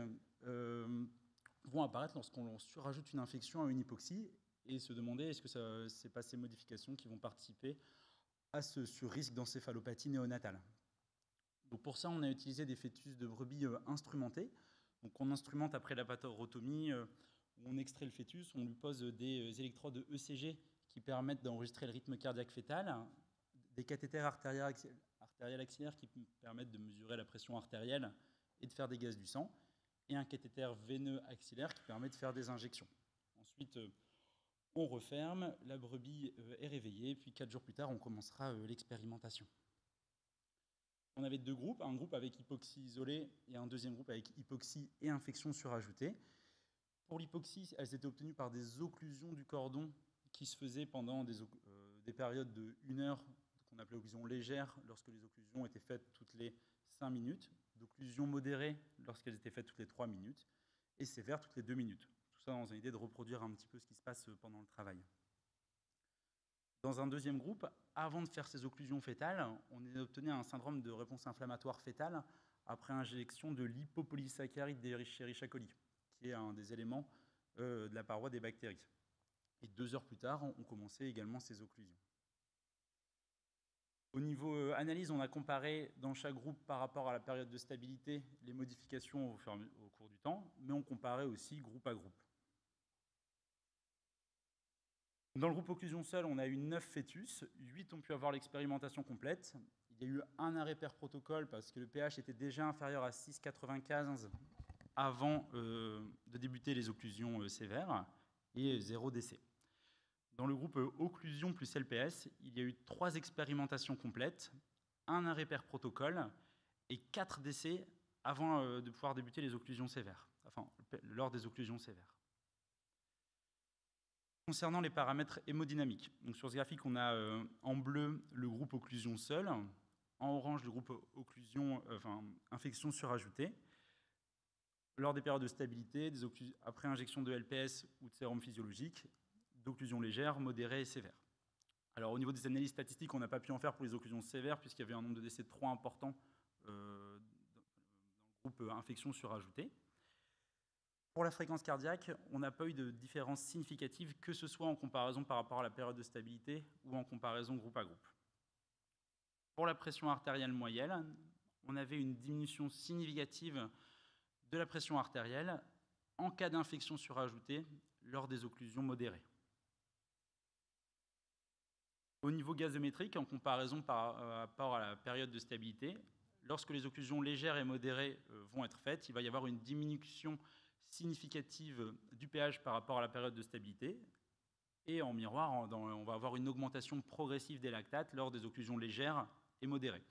vont apparaître lorsqu'on surajoute une infection à une hypoxie et se demander est-ce que ce n'est pas ces modifications qui vont participer à ce risque d'encéphalopathie néonatale. Donc pour ça, on a utilisé des fœtus de brebis instrumentés. Donc on instrumente après la pâtorotomie, où on extrait le fœtus, on lui pose des électrodes ECG qui permettent d'enregistrer le rythme cardiaque fœtal, des cathéters artériels axillaires qui permettent de mesurer la pression artérielle et de faire des gaz du sang, et un cathéter veineux axillaire qui permet de faire des injections. Ensuite, on referme, la brebis est réveillée, puis 4 jours plus tard, on commencera l'expérimentation. On avait 2 groupes, un groupe avec hypoxie isolée et un deuxième groupe avec hypoxie et infection surajoutée. Pour l'hypoxie, elles étaient obtenues par des occlusions du cordon qui se faisaient pendant des périodes de 1 heure, qu'on appelait occlusion légère, lorsque les occlusions étaient faites toutes les 5 minutes, d'occlusion modérée lorsqu'elles étaient faites toutes les 3 minutes, et sévère toutes les 2 minutes. Tout ça dans une idée de reproduire un petit peu ce qui se passe pendant le travail. Dans un deuxième groupe, avant de faire ces occlusions fœtales, on obtenait un syndrome de réponse inflammatoire fœtale après injection de l'hypopolysaccharide d'Escherichia coli, qui est un des éléments de la paroi des bactéries. Et 2 heures plus tard, on commençait également ces occlusions. Au niveau analyse, on a comparé dans chaque groupe par rapport à la période de stabilité les modifications au cours du temps, mais on comparait aussi groupe à groupe. Dans le groupe occlusion seule, on a eu 9 fœtus, 8 ont pu avoir l'expérimentation complète. Il y a eu un arrêt per protocole parce que le pH était déjà inférieur à 6,95 avant de débuter les occlusions sévères, et 0 décès. Dans le groupe occlusion plus LPS, il y a eu 3 expérimentations complètes, un arrêt per protocole et 4 décès avant de pouvoir débuter les occlusions sévères, enfin lors des occlusions sévères. Concernant les paramètres hémodynamiques, donc sur ce graphique, on a en bleu le groupe occlusion seul, en orange le groupe occlusion, infection surajoutée. Lors des périodes de stabilité, après injection de LPS ou de sérum physiologique, d'occlusion légère, modérée et sévère. Alors au niveau des analyses statistiques, on n'a pas pu en faire pour les occlusions sévères puisqu'il y avait un nombre de décès trop important dans le groupe infection surajoutée. Pour la fréquence cardiaque, on n'a pas eu de différence significative, que ce soit en comparaison par rapport à la période de stabilité ou en comparaison groupe à groupe. Pour la pression artérielle moyenne, on avait une diminution significative de la pression artérielle en cas d'infection surajoutée lors des occlusions modérées. Au niveau gazométrique, en comparaison par rapport à la période de stabilité, lorsque les occlusions légères et modérées vont être faites, il va y avoir une diminution significative du pH par rapport à la période de stabilité. Et en miroir, on va avoir une augmentation progressive des lactates lors des occlusions légères et modérées.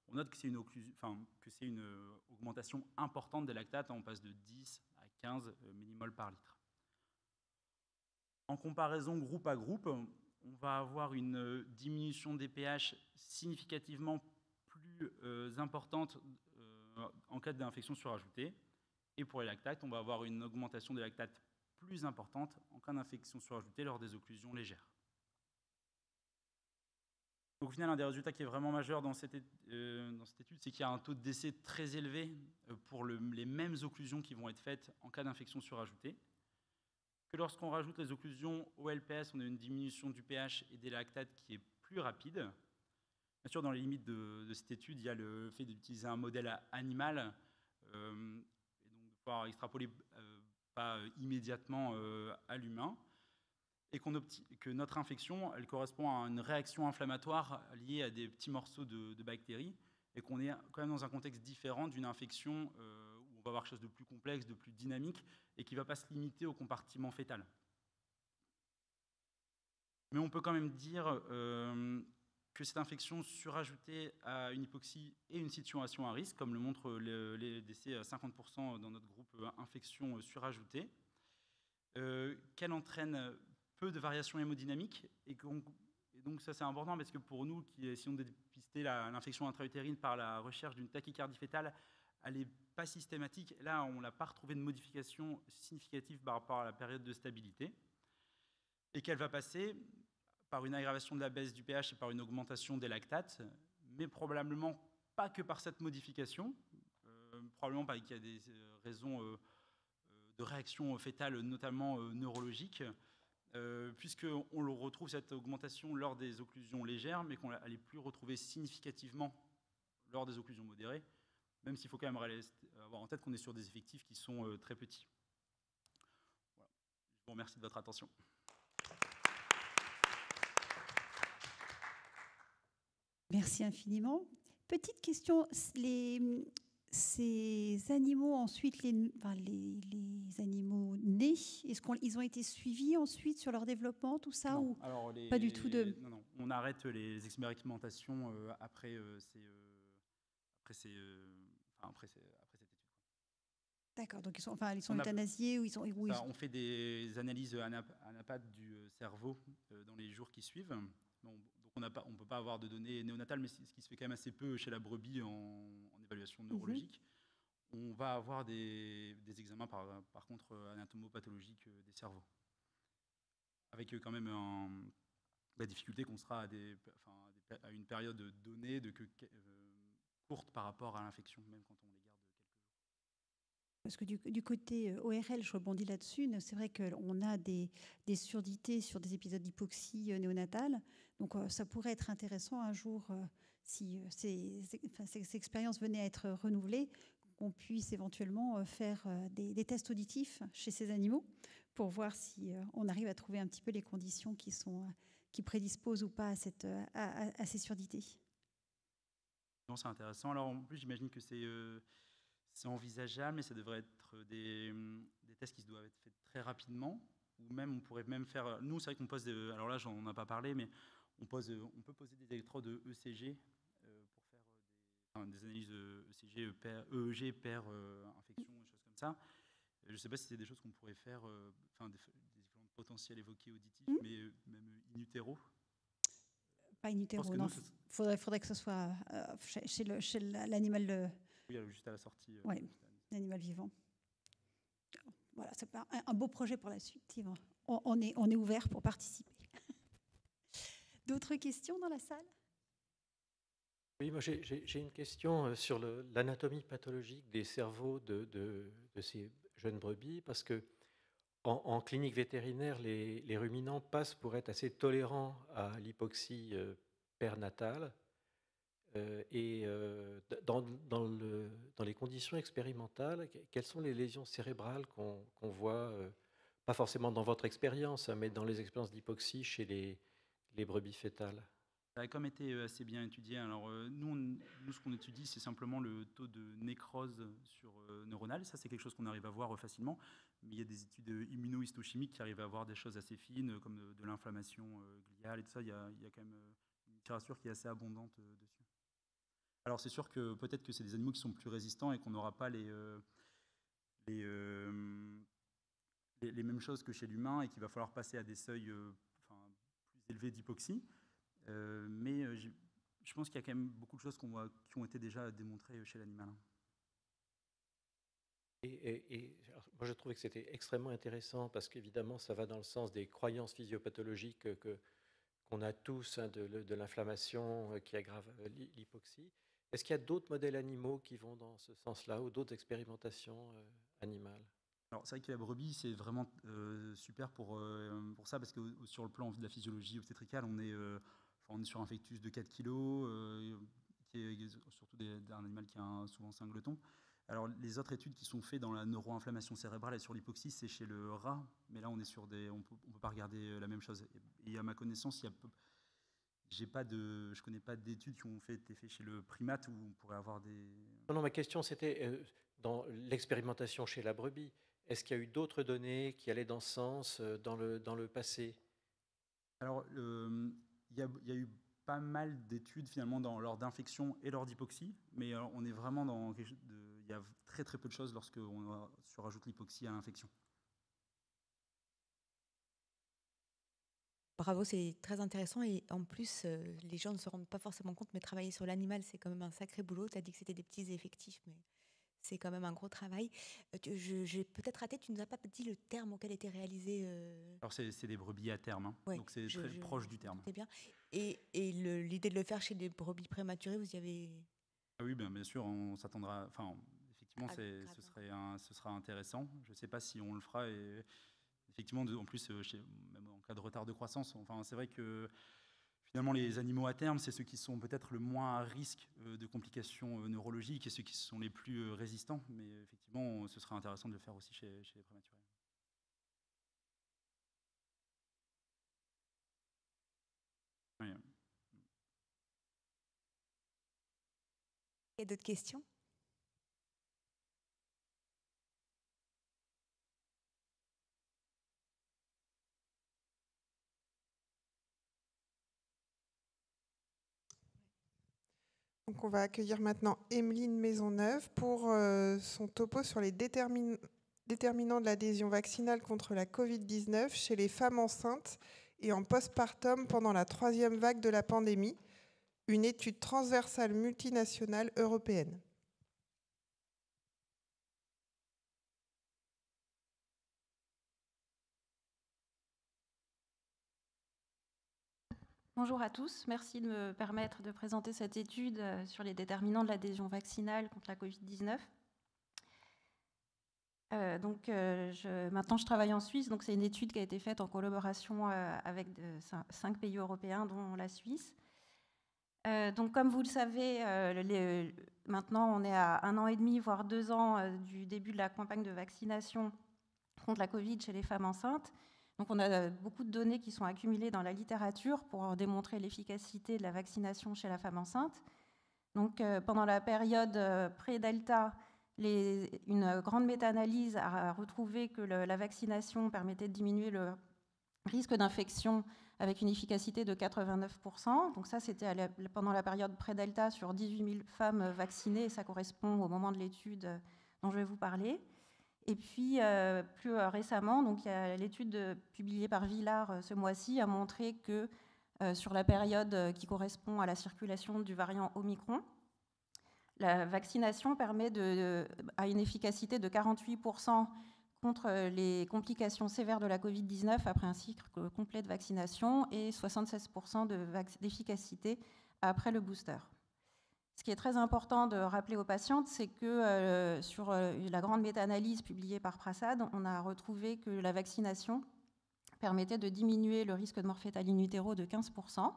On note que c'est une augmentation importante des lactates, on passe de 10 à 15 millimoles par litre. En comparaison groupe à groupe, on va avoir une diminution des pH significativement plus importante en cas d'infection surajoutée. Et pour les lactates, on va avoir une augmentation des lactates plus importante en cas d'infection surajoutée lors des occlusions légères. Donc, au final, un des résultats qui est vraiment majeur dans cette étude, c'est qu'il y a un taux de décès très élevé pour les mêmes occlusions qui vont être faites en cas d'infection surajoutée. Que lorsqu'on rajoute les occlusions au LPS, on a une diminution du pH et des lactates qui est plus rapide. Bien sûr, dans les limites de cette étude, il y a le fait d'utiliser un modèle animal et donc de pouvoir extrapoler pas immédiatement à l'humain, et que notre infection, elle correspond à une réaction inflammatoire liée à des petits morceaux de bactéries, et qu'on est quand même dans un contexte différent d'une infection où on va avoir quelque chose de plus complexe, de plus dynamique, et qui ne va pas se limiter au compartiment fœtal. Mais on peut quand même dire que cette infection surajoutée à une hypoxie est une situation à risque, comme le montrent les décès à 50% dans notre groupe infection surajoutée, qu'elle entraîne peu de variations hémodynamiques, et donc ça c'est important parce que pour nous qui essayons de dépister l'infection intra-utérine par la recherche d'une tachycardie fœtale, elle n'est pas systématique. Là, on n'a pas retrouvé de modification significative par rapport à la période de stabilité, et qu'elle va passer par une aggravation de la baisse du pH et par une augmentation des lactates, mais probablement pas que par cette modification, probablement parce qu'il y a des raisons de réaction fœtale, notamment neurologiques, puisqu'on le retrouve cette augmentation lors des occlusions légères, mais qu'on n'est plus retrouvée significativement lors des occlusions modérées, même s'il faut quand même avoir en tête qu'on est sur des effectifs qui sont très petits. Voilà. Je vous remercie de votre attention. Merci infiniment. Petite question, ces animaux ensuite, les animaux nés, est-ce qu'ils ont été suivis ensuite sur leur développement, tout ça, non, ou alors pas du tout de... Non, on arrête les expérimentations après cette étude. D'accord, donc ils sont euthanasiés ou ils sont... On fait des analyses anapathes du cerveau dans les jours qui suivent. Donc on ne peut pas avoir de données néonatales, mais ce qui se fait quand même assez peu chez la brebis en évaluation neurologique. On va avoir des examens par contre anatomopathologiques des cerveaux, avec quand même la difficulté qu'on sera à une période donnée courte par rapport à l'infection, même quand on les garde quelques jours. Parce que du côté ORL, je rebondis là-dessus, c'est vrai qu'on a des surdités sur des épisodes d'hypoxie néonatale. Donc ça pourrait être intéressant un jour, si ces expériences venaient à être renouvelées, qu'on puisse éventuellement faire des tests auditifs chez ces animaux pour voir si on arrive à trouver un petit peu les conditions qui prédisposent ou pas à ces surdités. Non, c'est intéressant. Alors en plus, j'imagine que c'est envisageable, mais ça devrait être des tests qui doivent être faits très rapidement, ou même on pourrait même faire... Nous, c'est vrai qu'on pose... alors là, j'en ai pas parlé, mais on peut poser des électrodes ECG pour faire des analyses ECG, EEG, pair, infection, des choses comme ça. Je ne sais pas si c'est des choses qu'on pourrait faire, des différents potentiels évoqués auditifs, mais même in utero. Pas in utero, non. Faudrait que ce soit chez l'animal... Oui, juste à la sortie. Oui, l'animal vivant. Voilà, c'est un beau projet pour la suite. on est ouvert pour participer. D'autres questions dans la salle? Oui, moi j'ai une question sur l'anatomie pathologique des cerveaux de ces jeunes brebis, parce que en clinique vétérinaire, les ruminants passent pour être assez tolérants à l'hypoxie pernatale. Et dans les conditions expérimentales, quelles sont les lésions cérébrales qu'on voit, pas forcément dans votre expérience, hein, mais dans les expériences d'hypoxie chez les brebis fétales? Ça a quand même été assez bien étudié. Alors, nous, ce qu'on étudie, c'est simplement le taux de nécrose neuronale. Ça, c'est quelque chose qu'on arrive à voir facilement. Mais il y a des études immunohistochimiques qui arrivent à voir des choses assez fines, comme de l'inflammation gliale et tout ça. Il y a quand même une littérature qui est assez abondante dessus. Alors, c'est sûr que peut-être que c'est des animaux qui sont plus résistants et qu'on n'aura pas les mêmes choses que chez l'humain et qu'il va falloir passer à des seuils plus élevés d'hypoxie. Mais je pense qu'il y a quand même beaucoup de choses qui ont été déjà démontrées chez l'animal. Alors, moi, je trouvais que c'était extrêmement intéressant parce qu'évidemment, ça va dans le sens des croyances physiopathologiques qu'on a tous, hein, de l'inflammation qui aggrave l'hypoxie. Est-ce qu'il y a d'autres modèles animaux qui vont dans ce sens-là ou d'autres expérimentations animales? Alors, c'est vrai que la brebis, c'est vraiment super pour ça, parce que sur le plan de la physiologie obstétricale, on est sur un fœtus de 4 kg, qui est surtout d'un animal qui a souvent singleton. Alors, les autres études qui sont faites dans la neuroinflammation cérébrale et sur l'hypoxie, c'est chez le rat, mais là, on ne peut pas regarder la même chose. Et à ma connaissance, je ne connais pas d'études qui ont été faites chez le primate où on pourrait avoir des... Non, ma question, c'était dans l'expérimentation chez la brebis. Est-ce qu'il y a eu d'autres données qui allaient dans ce sens dans le passé? Alors, il y a eu pas mal d'études finalement lors d'infection et lors d'hypoxie, mais on est vraiment dans quelque chose il y a très très peu de choses lorsqu'on surajoute l'hypoxie à l'infection. Bravo, c'est très intéressant et en plus, les gens ne se rendent pas forcément compte, mais travailler sur l'animal, c'est quand même un sacré boulot. Tu as dit que c'était des petits effectifs, mais c'est quand même un gros travail. J'ai peut-être raté, tu ne nous as pas dit le terme auquel était réalisé. Alors c'est des brebis à terme, hein. Ouais, donc c'est très proche du terme. C'est bien. Et l'idée de le faire chez des brebis prématurées, vous y avez... Ah oui, bien sûr, on s'attendra... Enfin, effectivement, ce sera intéressant. Je ne sais pas si on le fera. Et effectivement, en plus, même en cas de retard de croissance, enfin, c'est vrai que finalement, les animaux à terme, c'est ceux qui sont peut-être le moins à risque de complications neurologiques et ceux qui sont les plus résistants. Mais effectivement, ce sera intéressant de le faire aussi chez les prématurés. Oui. Il y a d'autres questions? Donc on va accueillir maintenant Emeline Maisonneuve pour son topo sur les déterminants de l'adhésion vaccinale contre la Covid-19 chez les femmes enceintes et en postpartum pendant la 3e vague de la pandémie, une étude transversale multinationale européenne. Bonjour à tous, merci de me permettre de présenter cette étude sur les déterminants de l'adhésion vaccinale contre la Covid-19. Maintenant, je travaille en Suisse, donc c'est une étude qui a été faite en collaboration avec 5 pays européens, dont la Suisse. Donc, comme vous le savez, maintenant, on est à 1 an et demi, voire 2 ans du début de la campagne de vaccination contre la Covid chez les femmes enceintes. Donc, on a beaucoup de données qui sont accumulées dans la littérature pour démontrer l'efficacité de la vaccination chez la femme enceinte. Donc, pendant la période pré-Delta, une grande méta-analyse a retrouvé que la vaccination permettait de diminuer le risque d'infection avec une efficacité de 89%. Donc ça, c'était pendant la période pré-Delta sur 18 000 femmes vaccinées, et ça correspond au moment de l'étude dont je vais vous parler. Et puis, plus récemment, donc, il y a l'étude publiée par Villard ce mois-ci a montré que sur la période qui correspond à la circulation du variant Omicron, la vaccination permet à une efficacité de 48% contre les complications sévères de la Covid-19 après un cycle complet de vaccination et 76% d'efficacité après le booster. Ce qui est très important de rappeler aux patientes, c'est que sur la grande méta-analyse publiée par Prasad, on a retrouvé que la vaccination permettait de diminuer le risque de mort fœtale in utero de 15%.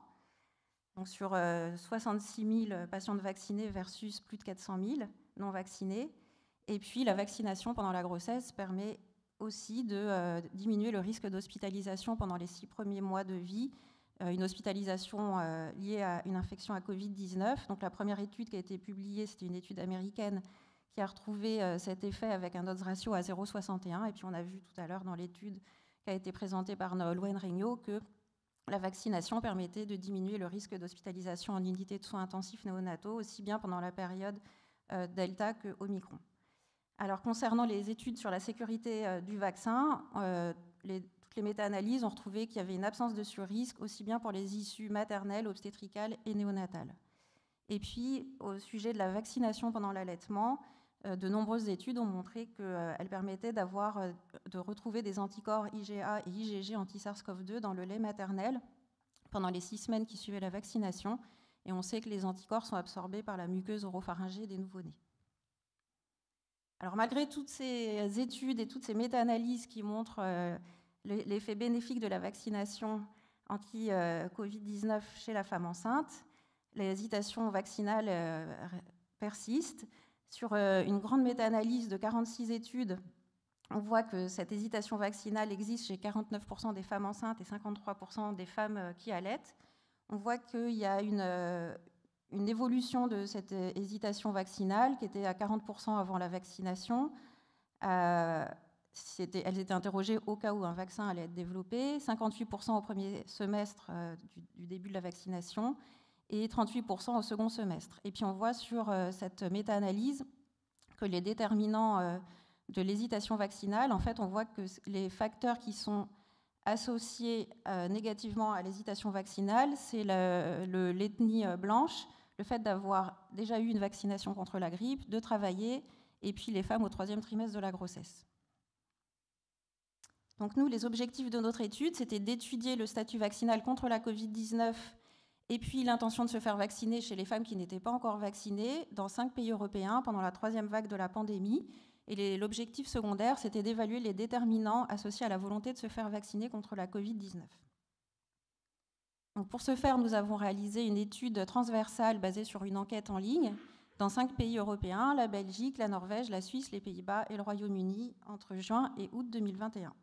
Donc sur 66 000 patientes vaccinées versus plus de 400 000 non vaccinés. Et puis la vaccination pendant la grossesse permet aussi de diminuer le risque d'hospitalisation pendant les 6 premiers mois de vie, une hospitalisation liée à une infection à Covid-19. Donc la première étude qui a été publiée, c'était une étude américaine qui a retrouvé cet effet avec un odds ratio à 0,61. Et puis on a vu tout à l'heure dans l'étude qui a été présentée par Nolwenn Regnault que la vaccination permettait de diminuer le risque d'hospitalisation en unité de soins intensifs néonataux, aussi bien pendant la période Delta que Omicron. Alors, concernant les études sur la sécurité du vaccin, toutes les méta-analyses ont retrouvé qu'il y avait une absence de surrisque, aussi bien pour les issues maternelles, obstétricales et néonatales. Et puis, au sujet de la vaccination pendant l'allaitement, de nombreuses études ont montré qu'elle permettait de retrouver des anticorps IgA et IgG anti-SARS-CoV-2 dans le lait maternel pendant les 6 semaines qui suivaient la vaccination. Et on sait que les anticorps sont absorbés par la muqueuse oropharyngée des nouveau-nés. Alors malgré toutes ces études et toutes ces méta-analyses qui montrent l'effet bénéfique de la vaccination anti-Covid-19 chez la femme enceinte, l'hésitation vaccinale persiste. Sur une grande méta-analyse de 46 études, on voit que cette hésitation vaccinale existe chez 49% des femmes enceintes et 53% des femmes qui allaitent. On voit qu'il y a une évolution de cette hésitation vaccinale qui était à 40% avant la vaccination. Elles étaient interrogées au cas où un vaccin allait être développé, 58% au premier semestre du début de la vaccination et 38% au second semestre. Et puis on voit sur cette méta-analyse que les déterminants de l'hésitation vaccinale, en fait, on voit que les facteurs qui sont associés négativement à l'hésitation vaccinale, c'est l'ethnie blanche, le fait d'avoir déjà eu une vaccination contre la grippe, de travailler, et puis les femmes au 3e trimestre de la grossesse. Donc nous, les objectifs de notre étude, c'était d'étudier le statut vaccinal contre la Covid-19 et puis l'intention de se faire vacciner chez les femmes qui n'étaient pas encore vaccinées dans 5 pays européens pendant la 3e vague de la pandémie. Et l'objectif secondaire, c'était d'évaluer les déterminants associés à la volonté de se faire vacciner contre la Covid-19. Donc pour ce faire, nous avons réalisé une étude transversale basée sur une enquête en ligne dans 5 pays européens, la Belgique, la Norvège, la Suisse, les Pays-Bas et le Royaume-Uni entre juin et août 2021.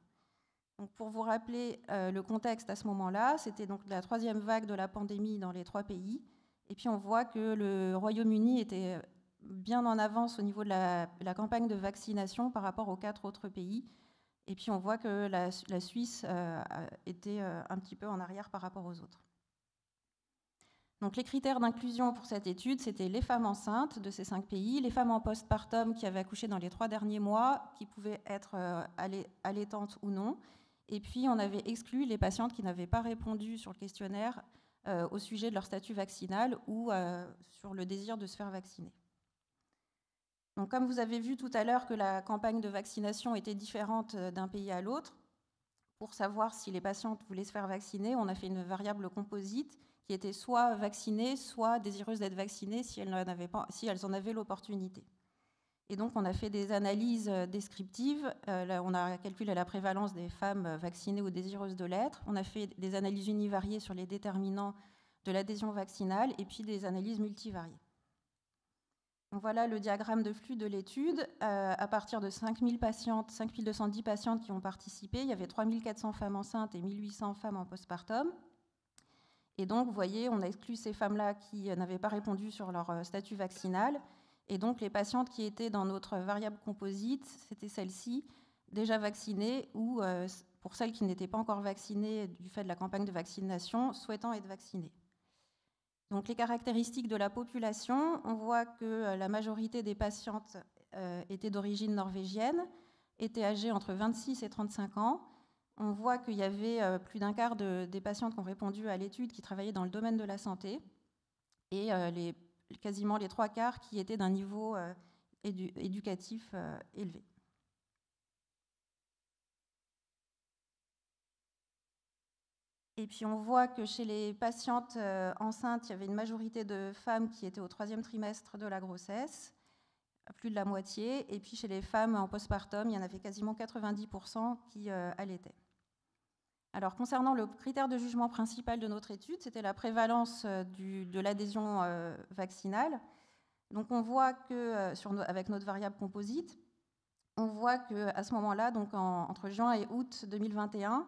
Donc pour vous rappeler le contexte à ce moment-là, c'était donc la 3e vague de la pandémie dans les 3 pays. Et puis on voit que le Royaume-Uni était bien en avance au niveau de la campagne de vaccination par rapport aux 4 autres pays. Et puis on voit que la Suisse était un petit peu en arrière par rapport aux autres. Donc les critères d'inclusion pour cette étude, c'était les femmes enceintes de ces 5 pays, les femmes en postpartum qui avaient accouché dans les 3 derniers mois, qui pouvaient être allaitantes ou non. Et puis, on avait exclu les patientes qui n'avaient pas répondu sur le questionnaire au sujet de leur statut vaccinal ou sur le désir de se faire vacciner. Donc, comme vous avez vu tout à l'heure que la campagne de vaccination était différente d'un pays à l'autre, pour savoir si les patientes voulaient se faire vacciner, on a fait une variable composite qui était soit vaccinées, soit désireuses d'être vaccinées si elles en avaient l'opportunité. Et donc, on a fait des analyses descriptives. Là, on a calculé la prévalence des femmes vaccinées ou désireuses de l'être. On a fait des analyses univariées sur les déterminants de l'adhésion vaccinale et puis des analyses multivariées. Donc, voilà le diagramme de flux de l'étude. À partir de 5210 patientes qui ont participé, il y avait 3400 femmes enceintes et 1800 femmes en postpartum. Et donc, vous voyez, on a exclu ces femmes-là qui n'avaient pas répondu sur leur statut vaccinal. Et donc, les patientes qui étaient dans notre variable composite, c'était celles-ci, déjà vaccinées ou, pour celles qui n'étaient pas encore vaccinées du fait de la campagne de vaccination, souhaitant être vaccinées. Donc, les caractéristiques de la population, on voit que la majorité des patientes étaient d'origine norvégienne, étaient âgées entre 26 et 35 ans. On voit qu'il y avait plus d'un quart des patientes qui ont répondu à l'étude qui travaillaient dans le domaine de la santé et quasiment les 3 quarts qui étaient d'un niveau éducatif élevé. Et puis on voit que chez les patientes enceintes, il y avait une majorité de femmes qui étaient au 3e trimestre de la grossesse, plus de la moitié. Et puis chez les femmes en postpartum, il y en avait quasiment 90% qui allaitaient. Alors concernant le critère de jugement principal de notre étude, c'était la prévalence de l'adhésion vaccinale. Donc on voit que, avec notre variable composite, on voit qu'à ce moment-là, donc entre juin et août 2021,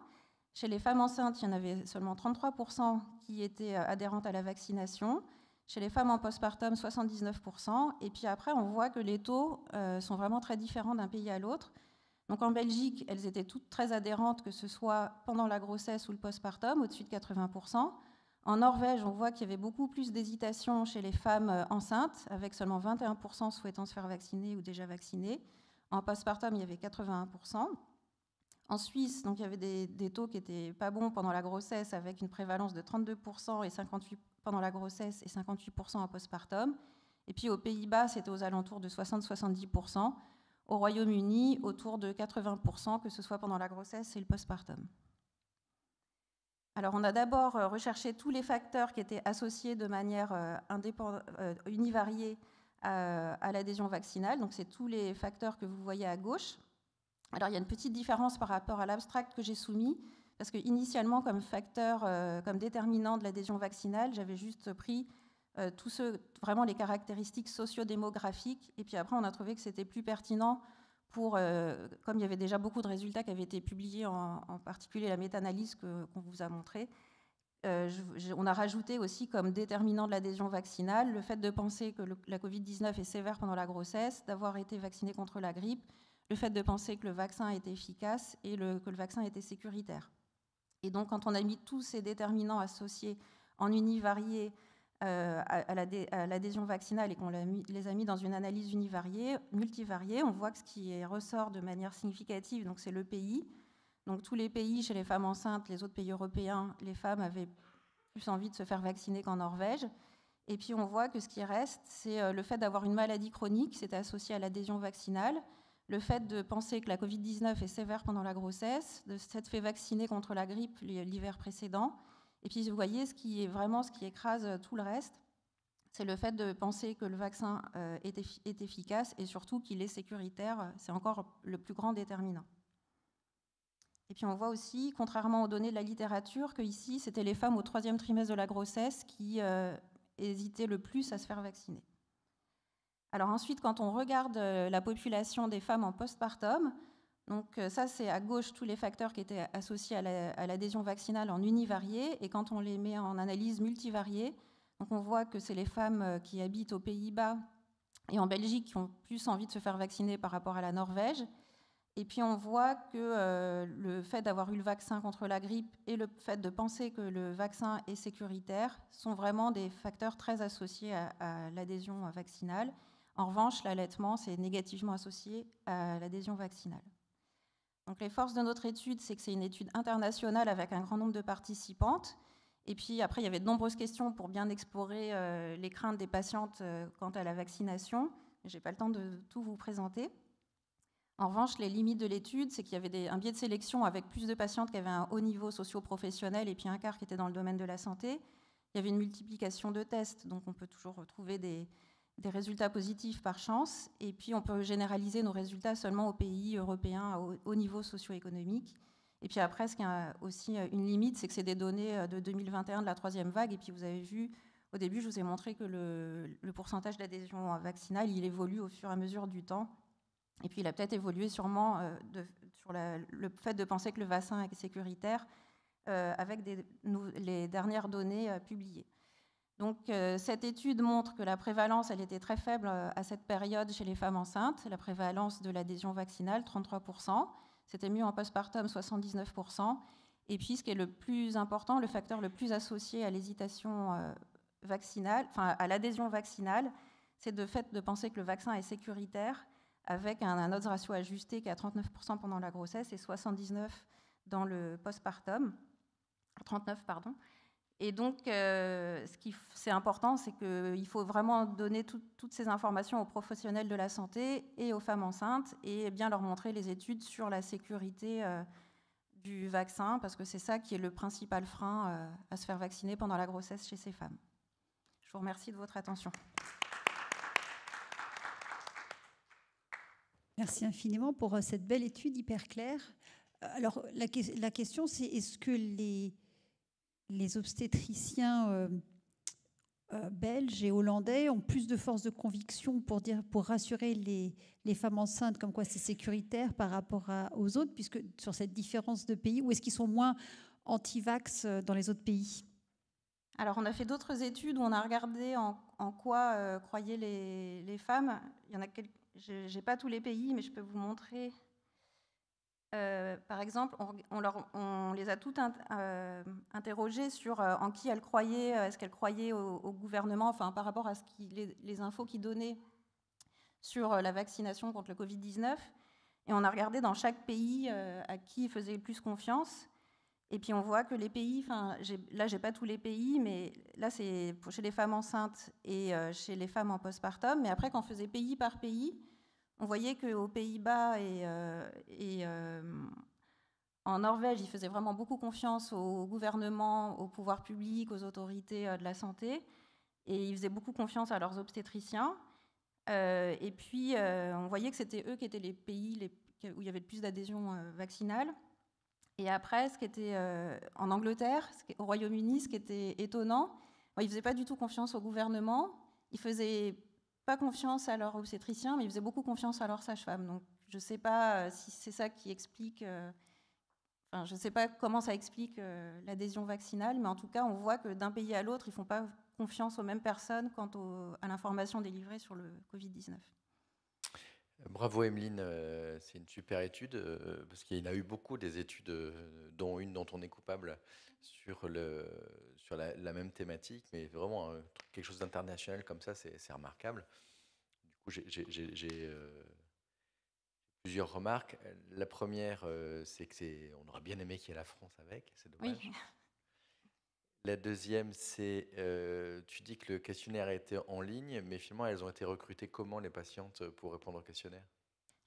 chez les femmes enceintes, il y en avait seulement 33% qui étaient adhérentes à la vaccination. Chez les femmes en postpartum, 79%. Et puis après, on voit que les taux sont vraiment très différents d'un pays à l'autre. Donc en Belgique, elles étaient toutes très adhérentes, que ce soit pendant la grossesse ou le postpartum, au-dessus de 80%. En Norvège, on voit qu'il y avait beaucoup plus d'hésitation chez les femmes enceintes, avec seulement 21% souhaitant se faire vacciner ou déjà vaccinées. En postpartum, il y avait 81%. En Suisse, donc, il y avait des taux qui n'étaient pas bons pendant la grossesse, avec une prévalence de 32% et 58% pendant la grossesse et 58% en postpartum. Et puis aux Pays-Bas, c'était aux alentours de 60-70%. Au Royaume-Uni, autour de 80%, que ce soit pendant la grossesse et le postpartum. Alors, on a d'abord recherché tous les facteurs qui étaient associés de manière univariée à l'adhésion vaccinale. Donc, c'est tous les facteurs que vous voyez à gauche. Alors, il y a une petite différence par rapport à l'abstract que j'ai soumis, parce qu'initialement, comme facteur, comme déterminant de l'adhésion vaccinale, j'avais juste pris vraiment les caractéristiques sociodémographiques, et puis après, on a trouvé que c'était plus pertinent pour, comme il y avait déjà beaucoup de résultats qui avaient été publiés, en particulier la méta-analyse qu'on vous a montrée, on a rajouté aussi comme déterminant de l'adhésion vaccinale le fait de penser que la Covid-19 est sévère pendant la grossesse, d'avoir été vacciné contre la grippe, le fait de penser que le vaccin était efficace et que le vaccin était sécuritaire. Et donc, quand on a mis tous ces déterminants associés en univariés à l'adhésion vaccinale et qu'on les a mis dans une analyse multivariée, on voit que ce qui ressort de manière significative, donc c'est le pays. Donc tous les pays, chez les femmes enceintes, les autres pays européens, les femmes avaient plus envie de se faire vacciner qu'en Norvège. Et puis on voit que ce qui reste, c'est le fait d'avoir une maladie chronique, c'est associé à l'adhésion vaccinale, le fait de penser que la Covid-19 est sévère pendant la grossesse, de s'être fait vacciner contre la grippe l'hiver précédent. Et puis vous voyez, ce qui écrase tout le reste, c'est le fait de penser que le vaccin est efficace et surtout qu'il est sécuritaire. C'est encore le plus grand déterminant. Et puis on voit aussi, contrairement aux données de la littérature, que ici, c'était les femmes au 3e trimestre de la grossesse qui hésitaient le plus à se faire vacciner. Alors ensuite, quand on regarde la population des femmes en postpartum, donc ça c'est à gauche tous les facteurs qui étaient associés à l'adhésion vaccinale en univarié, et quand on les met en analyse multivariée, donc on voit que c'est les femmes qui habitent aux Pays-Bas et en Belgique qui ont plus envie de se faire vacciner par rapport à la Norvège. Et puis on voit que le fait d'avoir eu le vaccin contre la grippe et le fait de penser que le vaccin est sécuritaire sont vraiment des facteurs très associés à l'adhésion vaccinale. En revanche, l'allaitement, c'est négativement associé à l'adhésion vaccinale. Donc les forces de notre étude, c'est que c'est une étude internationale avec un grand nombre de participantes. Et puis après, il y avait de nombreuses questions pour bien explorer les craintes des patientes quant à la vaccination. Je n'ai pas le temps de tout vous présenter. En revanche, les limites de l'étude, c'est qu'il y avait un biais de sélection avec plus de patientes qui avaient un haut niveau socio-professionnel et puis un quart qui était dans le domaine de la santé. Il y avait une multiplication de tests, donc on peut toujours retrouver des résultats positifs par chance. Et puis on peut généraliser nos résultats seulement aux pays européens au niveau socio-économique. Et puis après, ce qui a aussi une limite, c'est que c'est des données de 2021 de la 3e vague. Et puis vous avez vu, au début, je vous ai montré que le pourcentage d'adhésion vaccinale, il évolue au fur et à mesure du temps. Et puis il a peut-être évolué sûrement sur le fait de penser que le vaccin est sécuritaire avec les dernières données publiées. Donc cette étude montre que la prévalence, elle était très faible à cette période chez les femmes enceintes. La prévalence de l'adhésion vaccinale, 33%. C'était mieux en postpartum, 79%. Et puis ce qui est le plus important, le facteur le plus associé à l'hésitation vaccinale, enfin à l'adhésion vaccinale, c'est le fait de penser que le vaccin est sécuritaire, avec un odds ratio ajusté qui est à 39% pendant la grossesse et 79% dans le postpartum. 39, pardon. Et donc, ce qui c'est important, c'est qu'il faut vraiment donner toutes ces informations aux professionnels de la santé et aux femmes enceintes et bien leur montrer les études sur la sécurité du vaccin, parce que c'est ça qui est le principal frein à se faire vacciner pendant la grossesse chez ces femmes. Je vous remercie de votre attention. Merci infiniment pour cette belle étude hyper claire. Alors, la question, c'est est-ce que les obstétriciens belges et hollandais ont plus de force de conviction pour rassurer les femmes enceintes, comme quoi c'est sécuritaire par rapport aux autres, puisque sur cette différence de pays, ou est-ce qu'ils sont moins anti-vax dans les autres pays? Alors, on a fait d'autres études où on a regardé en quoi croyaient les femmes. Il y en a quelques. Je n'ai pas tous les pays, mais je peux vous montrer. Par exemple, on les a toutes interrogées sur en qui elles croyaient, est-ce qu'elles croyaient au gouvernement, enfin par rapport à les infos qu'ils donnaient sur la vaccination contre le Covid-19. Et on a regardé dans chaque pays à qui ils faisaient le plus confiance. Et puis on voit que les pays, là j'ai pas tous les pays, mais là c'est chez les femmes enceintes et chez les femmes en postpartum. Mais après, quand on faisait pays par pays, on voyait qu'aux Pays-Bas et en Norvège, ils faisaient vraiment beaucoup confiance au gouvernement, au pouvoir public, aux autorités de la santé. Et ils faisaient beaucoup confiance à leurs obstétriciens. Et puis, on voyait que c'était eux qui étaient les pays où il y avait le plus d'adhésion vaccinale. Et après, ce qui était en Angleterre, au Royaume-Uni, ce qui était étonnant, ils ne faisaient pas du tout confiance au gouvernement. Ils faisaient pas confiance à leurs obstétriciens, mais ils faisaient beaucoup confiance à leurs sages-femmes. Donc, je ne sais pas si c'est ça qui explique... je ne sais pas comment ça explique l'adhésion vaccinale, mais en tout cas, on voit que d'un pays à l'autre, ils ne font pas confiance aux mêmes personnes quant à l'information délivrée sur le Covid-19. Bravo Emeline, c'est une super étude, parce qu'il y en a eu beaucoup des études, dont une dont on est coupable, sur la même thématique, mais vraiment quelque chose d'international comme ça, c'est remarquable. Du coup, j'ai plusieurs remarques. La première, c'est qu'on aurait bien aimé qu'il y ait la France avec, c'est dommage. Oui. La deuxième, c'est, tu dis que le questionnaire a été en ligne, mais finalement, elles ont été recrutées comment, les patientes, pour répondre au questionnaire?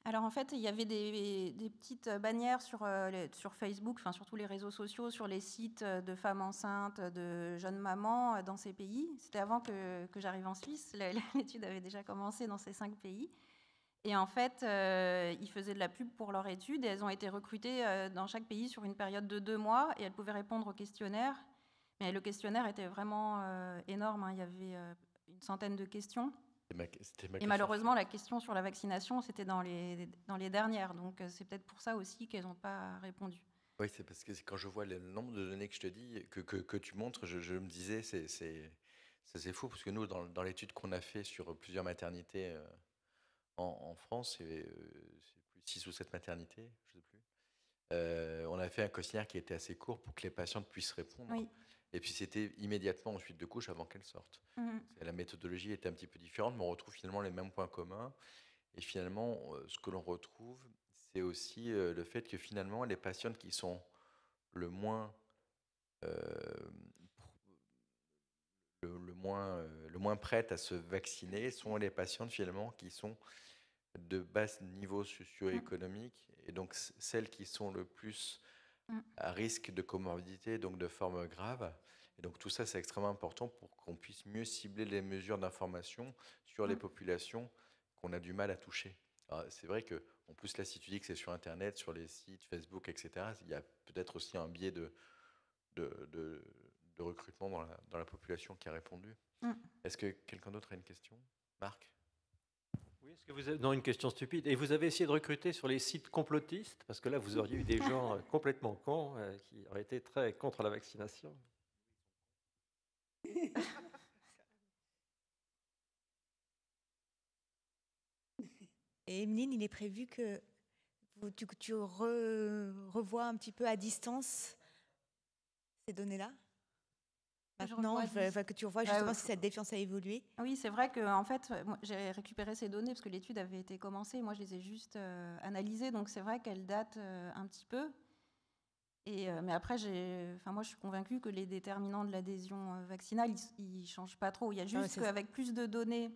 Alors en fait, il y avait des petites bannières sur Facebook, enfin sur tous les réseaux sociaux, sur les sites de femmes enceintes, de jeunes mamans dans ces pays. C'était avant que j'arrive en Suisse. L'étude avait déjà commencé dans ces 5 pays. Et en fait, ils faisaient de la pub pour leur étude et elles ont été recrutées dans chaque pays sur une période de 2 mois et elles pouvaient répondre au questionnaire. Mais le questionnaire était vraiment énorme, hein. Il y avait une centaine de questions. Et malheureusement, la question sur la vaccination, c'était dans les dernières. Donc, c'est peut-être pour ça aussi qu'elles n'ont pas répondu. Oui, c'est parce que quand je vois le nombre de données que je te dis, que tu montres, je me disais, c'est fou, parce que nous, dans l'étude qu'on a fait sur plusieurs maternités en France, c'est plus 6 ou 7 maternités, je ne sais plus. On a fait un questionnaire qui était assez court pour que les patientes puissent répondre. Oui. Et puis c'était immédiatement en suite de couche avant qu'elles sortent. La méthodologie était un petit peu différente, mais on retrouve finalement les mêmes points communs. Et finalement, ce que l'on retrouve, c'est aussi le fait que finalement, les patientes qui sont le moins prêtes à se vacciner sont les patientes finalement qui sont de bas niveau socio-économique, et donc celles qui sont le plus à risque de comorbidité, donc de formes graves. Et donc tout ça, c'est extrêmement important pour qu'on puisse mieux cibler les mesures d'information sur les populations qu'on a du mal à toucher. C'est vrai que, en plus là, si tu dis que c'est sur Internet, sur les sites Facebook, etc., il y a peut-être aussi un biais de recrutement dans la population qui a répondu. Est-ce que quelqu'un d'autre a une question? Marc? Oui, est-ce que vous avez... Non, une question stupide. Et vous avez essayé de recruter sur les sites complotistes? Parce que là, vous auriez eu des gens complètement cons qui auraient été très contre la vaccination. Et Emeline, il est prévu que tu revois un petit peu à distance ces données-là? Maintenant, que tu revois justement si cette défiance a évolué. Oui, c'est vrai que en fait, j'ai récupéré ces données parce que l'étude avait été commencée. Moi, je les ai juste analysées, donc c'est vrai qu'elles datent un petit peu. Mais après, moi, je suis convaincue que les déterminants de l'adhésion vaccinale, ils ne changent pas trop. Il y a juste qu'avec plus de données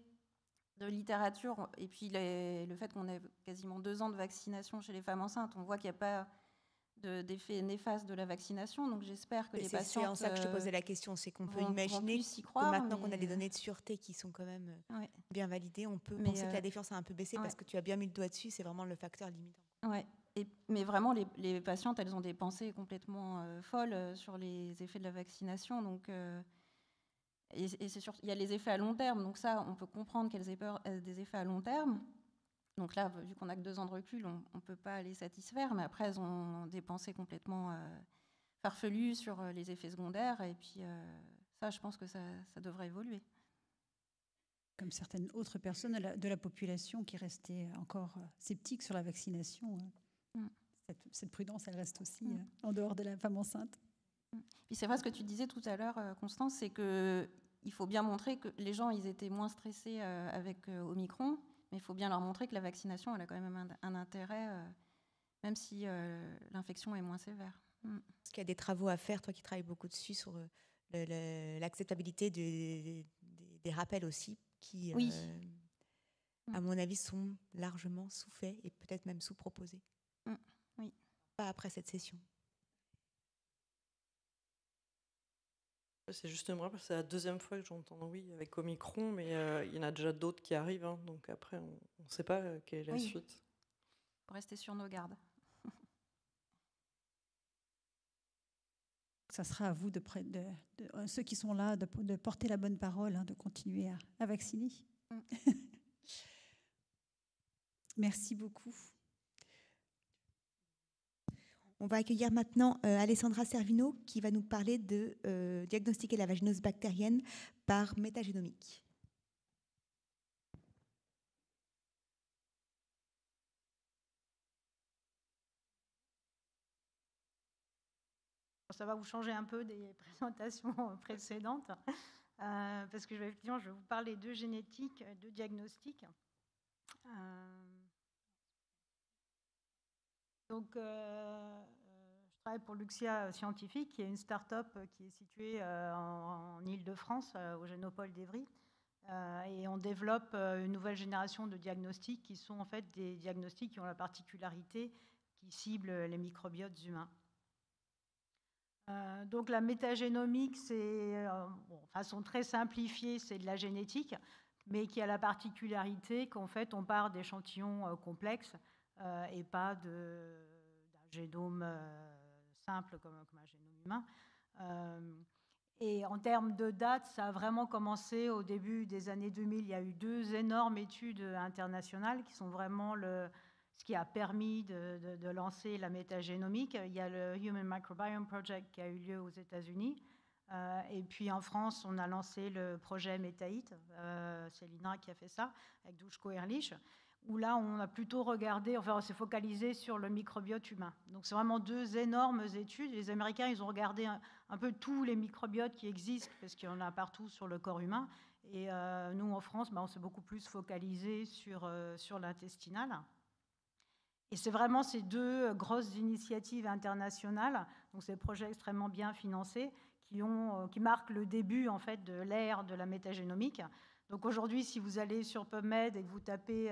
de littérature et puis le fait qu'on ait quasiment 2 ans de vaccination chez les femmes enceintes, on voit qu'il n'y a pas d'effets néfastes de la vaccination. Donc j'espère que les C'est patients. en ça que je te posais la question, c'est qu'on peut vont imaginer plus y croire, que maintenant qu'on a mais- des données de sûreté qui sont quand même Ouais. bien validées, on peut Mais, penser que la défiance a un peu baissé ouais. parce que tu as bien mis le doigt dessus, c'est vraiment le facteur limitant. Ouais. Mais vraiment, les patientes, elles ont des pensées complètement folles sur les effets de la vaccination. Donc, et c'est sûr, il y a les effets à long terme. Donc ça, on peut comprendre qu'elles aient peur des effets à long terme. Donc là, vu qu'on n'a que 2 ans de recul, on ne peut pas les satisfaire. Mais après, elles ont des pensées complètement farfelues sur les effets secondaires. Et puis ça, je pense que ça devrait évoluer. Comme certaines autres personnes de la population qui restaient encore sceptiques sur la vaccination. Cette prudence, elle reste aussi en dehors de la femme enceinte. Puis c'est vrai ce que tu disais tout à l'heure, Constance, c'est qu'il faut bien montrer que les gens, ils étaient moins stressés avec Omicron, mais il faut bien leur montrer que la vaccination, elle a quand même un intérêt, même si l'infection est moins sévère. Est-ce qu'il y a des travaux à faire, toi qui travailles beaucoup dessus, sur l'acceptabilité des rappels aussi, qui, Oui. À mon avis, sont largement sous-faits et peut-être même sous-proposés. Oui. Pas après cette session. C'est justement parce que c'est la 2e fois que j'entends oui avec Omicron, mais il y en a déjà d'autres qui arrivent, hein, donc après on ne sait pas quelle est la suite. Il faut rester sur nos gardes. Ça sera à vous, ceux qui sont là, de porter la bonne parole, hein, de continuer à vacciner. Merci beaucoup. On va accueillir maintenant Alessandra Servino qui va nous parler de diagnostiquer la vaginose bactérienne par métagénomique. Ça va vous changer un peu des présentations précédentes, parce que effectivement, je vais vous parler de génétique, de diagnostic. Donc, je travaille pour Luxia Scientifique, qui est une start-up qui est située en Île-de-France, au Génopole d'Evry. Et on développe une nouvelle génération de diagnostics qui sont en fait des diagnostics qui ont la particularité qui ciblent les microbiotes humains. Donc la métagénomique, c'est, façon très simplifiée, c'est de la génétique, mais qui a la particularité qu'en fait on part d'échantillons complexes et pas d'un génome simple comme un génome humain. Et en termes de date, ça a vraiment commencé au début des années 2000. Il y a eu 2 énormes études internationales qui sont vraiment ce qui a permis de lancer la métagénomique. Il y a le Human Microbiome Project qui a eu lieu aux États-Unis. Et puis en France, on a lancé le projet Métaït. C'est l'INRA qui a fait ça, avec Duško Erlich, où là, on a plutôt regardé, enfin, on s'est focalisé sur le microbiote humain. Donc c'est vraiment 2 énormes études. Les Américains, ils ont regardé un peu tous les microbiotes qui existent, parce qu'il y en a partout sur le corps humain. Et nous, en France, on s'est beaucoup plus focalisé sur l'intestinal. Et c'est vraiment ces 2 grosses initiatives internationales, donc ces projets extrêmement bien financés, qui marquent le début en fait de l'ère de la métagénomique. Donc aujourd'hui, si vous allez sur PubMed et que vous tapez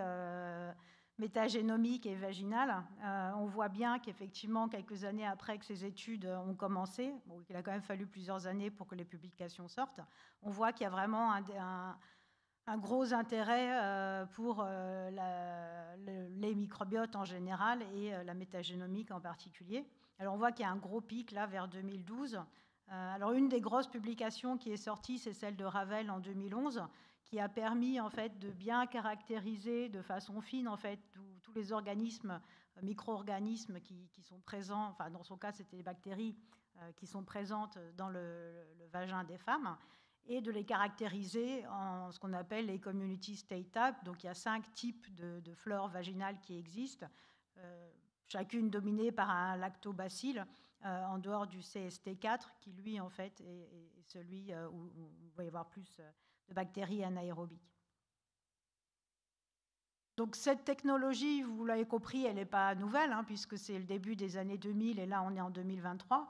métagénomique et vaginale, on voit bien qu'effectivement, quelques années après que ces études ont commencé, il a quand même fallu plusieurs années pour que les publications sortent, on voit qu'il y a vraiment un gros intérêt pour les microbiotes en général et la métagénomique en particulier. Alors on voit qu'il y a un gros pic là vers 2012. Alors une des grosses publications qui est sortie, c'est celle de Ravel en 2011, qui a permis en fait de bien caractériser de façon fine en fait tous les organismes, micro-organismes qui sont présents. Enfin dans son cas c'était les bactéries qui sont présentes dans le vagin des femmes, et de les caractériser en ce qu'on appelle les community state types. Donc il y a 5 types de flore vaginale qui existent, chacune dominée par un lactobacille, en dehors du CST4, qui lui en fait est celui où il va y avoir plus de bactéries anaérobiques. Donc cette technologie, vous l'avez compris, elle n'est pas nouvelle, puisque c'est le début des années 2000 et là on est en 2023.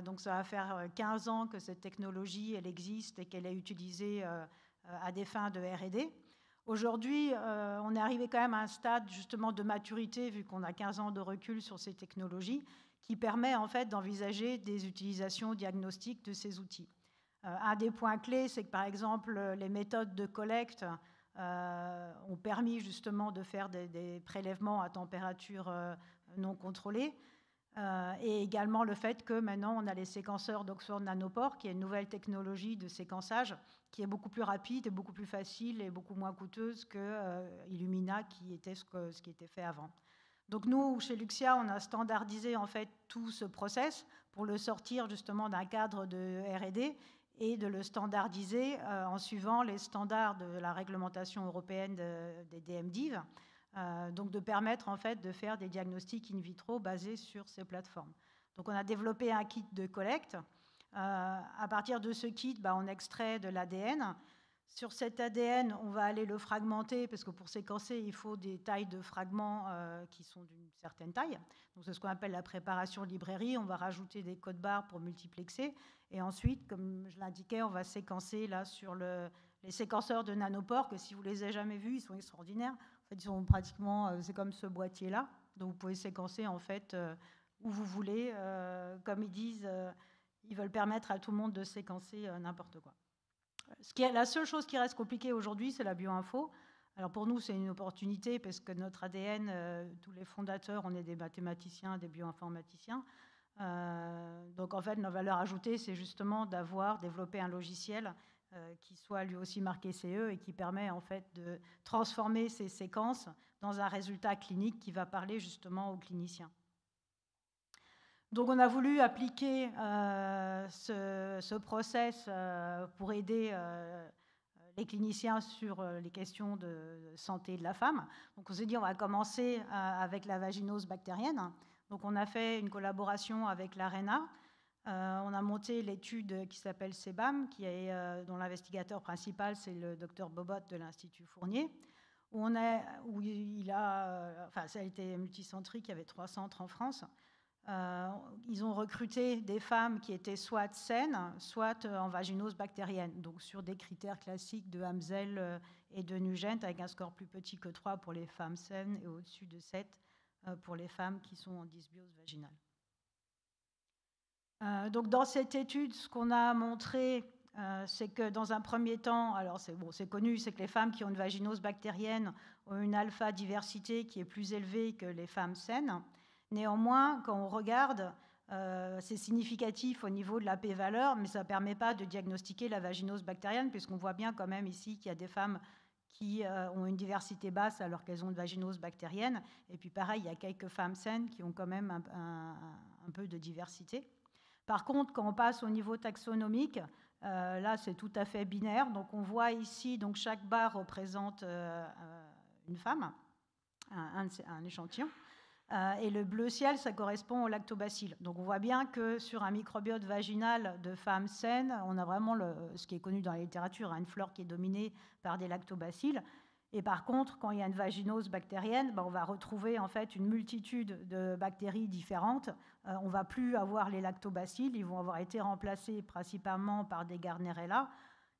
Donc ça va faire 15 ans que cette technologie elle existe et qu'elle est utilisée à des fins de R&D. Aujourd'hui, on est arrivé quand même à un stade justement de maturité, vu qu'on a 15 ans de recul sur ces technologies, qui permet en fait d'envisager des utilisations diagnostiques de ces outils. Un des points clés, c'est que par exemple, les méthodes de collecte ont permis justement de faire des prélèvements à température non contrôlée, et également le fait que maintenant on a les séquenceurs d'Oxford Nanopore, qui est une nouvelle technologie de séquençage qui est beaucoup plus rapide et beaucoup plus facile et beaucoup moins coûteuse que Illumina, qui était ce qui était fait avant. Donc nous, chez Luxia, on a standardisé en fait tout ce process pour le sortir justement d'un cadre de R&D et de le standardiser en suivant les standards de la réglementation européenne des DMDIV, donc de permettre en fait de faire des diagnostics in vitro basés sur ces plateformes. Donc on a développé un kit de collecte. À partir de ce kit, on extrait de l'ADN. Sur cet ADN, on va aller le fragmenter, parce que pour séquencer, il faut des tailles de fragments qui sont d'une certaine taille. Donc c'est ce qu'on appelle la préparation librairie. On va rajouter des codes barres pour multiplexer. Et ensuite, comme je l'indiquais, on va séquencer là sur les séquenceurs de Nanopore, que si vous les avez jamais vus, ils sont extraordinaires. En fait, ils sont pratiquement, c'est comme ce boîtier-là. Donc vous pouvez séquencer en fait où vous voulez. Comme ils disent, ils veulent permettre à tout le monde de séquencer n'importe quoi. La seule chose qui reste compliquée aujourd'hui, c'est la bioinfo. Alors pour nous, c'est une opportunité parce que notre ADN, tous les fondateurs, on est des mathématiciens, des bioinformaticiens. Donc en fait, notre valeur ajoutée, c'est justement d'avoir développé un logiciel qui soit lui aussi marqué CE et qui permet en fait de transformer ces séquences dans un résultat clinique qui va parler justement aux cliniciens. Donc on a voulu appliquer ce process pour aider les cliniciens sur les questions de santé de la femme. Donc on s'est dit on va commencer avec la vaginose bactérienne. Donc on a fait une collaboration avec l'ARENA. On a monté l'étude qui s'appelle CEBAM, dont l'investigateur principal c'est le docteur Bobot de l'Institut Fournier. Ça a été multicentrique, il y avait 3 centres en France. Ils ont recruté des femmes qui étaient soit saines, soit en vaginose bactérienne, donc sur des critères classiques de Hamzel et de Nugent, avec un score plus petit que 3 pour les femmes saines et au-dessus de 7 pour les femmes qui sont en dysbiose vaginale. Donc dans cette étude, ce qu'on a montré, c'est que dans un premier temps, alors c'est connu, c'est que les femmes qui ont une vaginose bactérienne ont une alpha-diversité qui est plus élevée que les femmes saines. Néanmoins, quand on regarde, c'est significatif au niveau de la p-valeur, mais ça ne permet pas de diagnostiquer la vaginose bactérienne, puisqu'on voit bien quand même ici qu'il y a des femmes qui ont une diversité basse alors qu'elles ont une vaginose bactérienne. Et puis pareil, il y a quelques femmes saines qui ont quand même un peu de diversité. Par contre, quand on passe au niveau taxonomique, là c'est tout à fait binaire. Donc on voit ici, donc chaque barre représente une femme, un échantillon. Et le bleu ciel, ça correspond au lactobacille. Donc on voit bien que sur un microbiote vaginal de femmes saines, on a vraiment ce qui est connu dans la littérature, une flore qui est dominée par des lactobacilles. Et par contre, quand il y a une vaginose bactérienne, on va retrouver en fait une multitude de bactéries différentes. On ne va plus avoir les lactobacilles, ils vont avoir été remplacés principalement par des Gardnerella,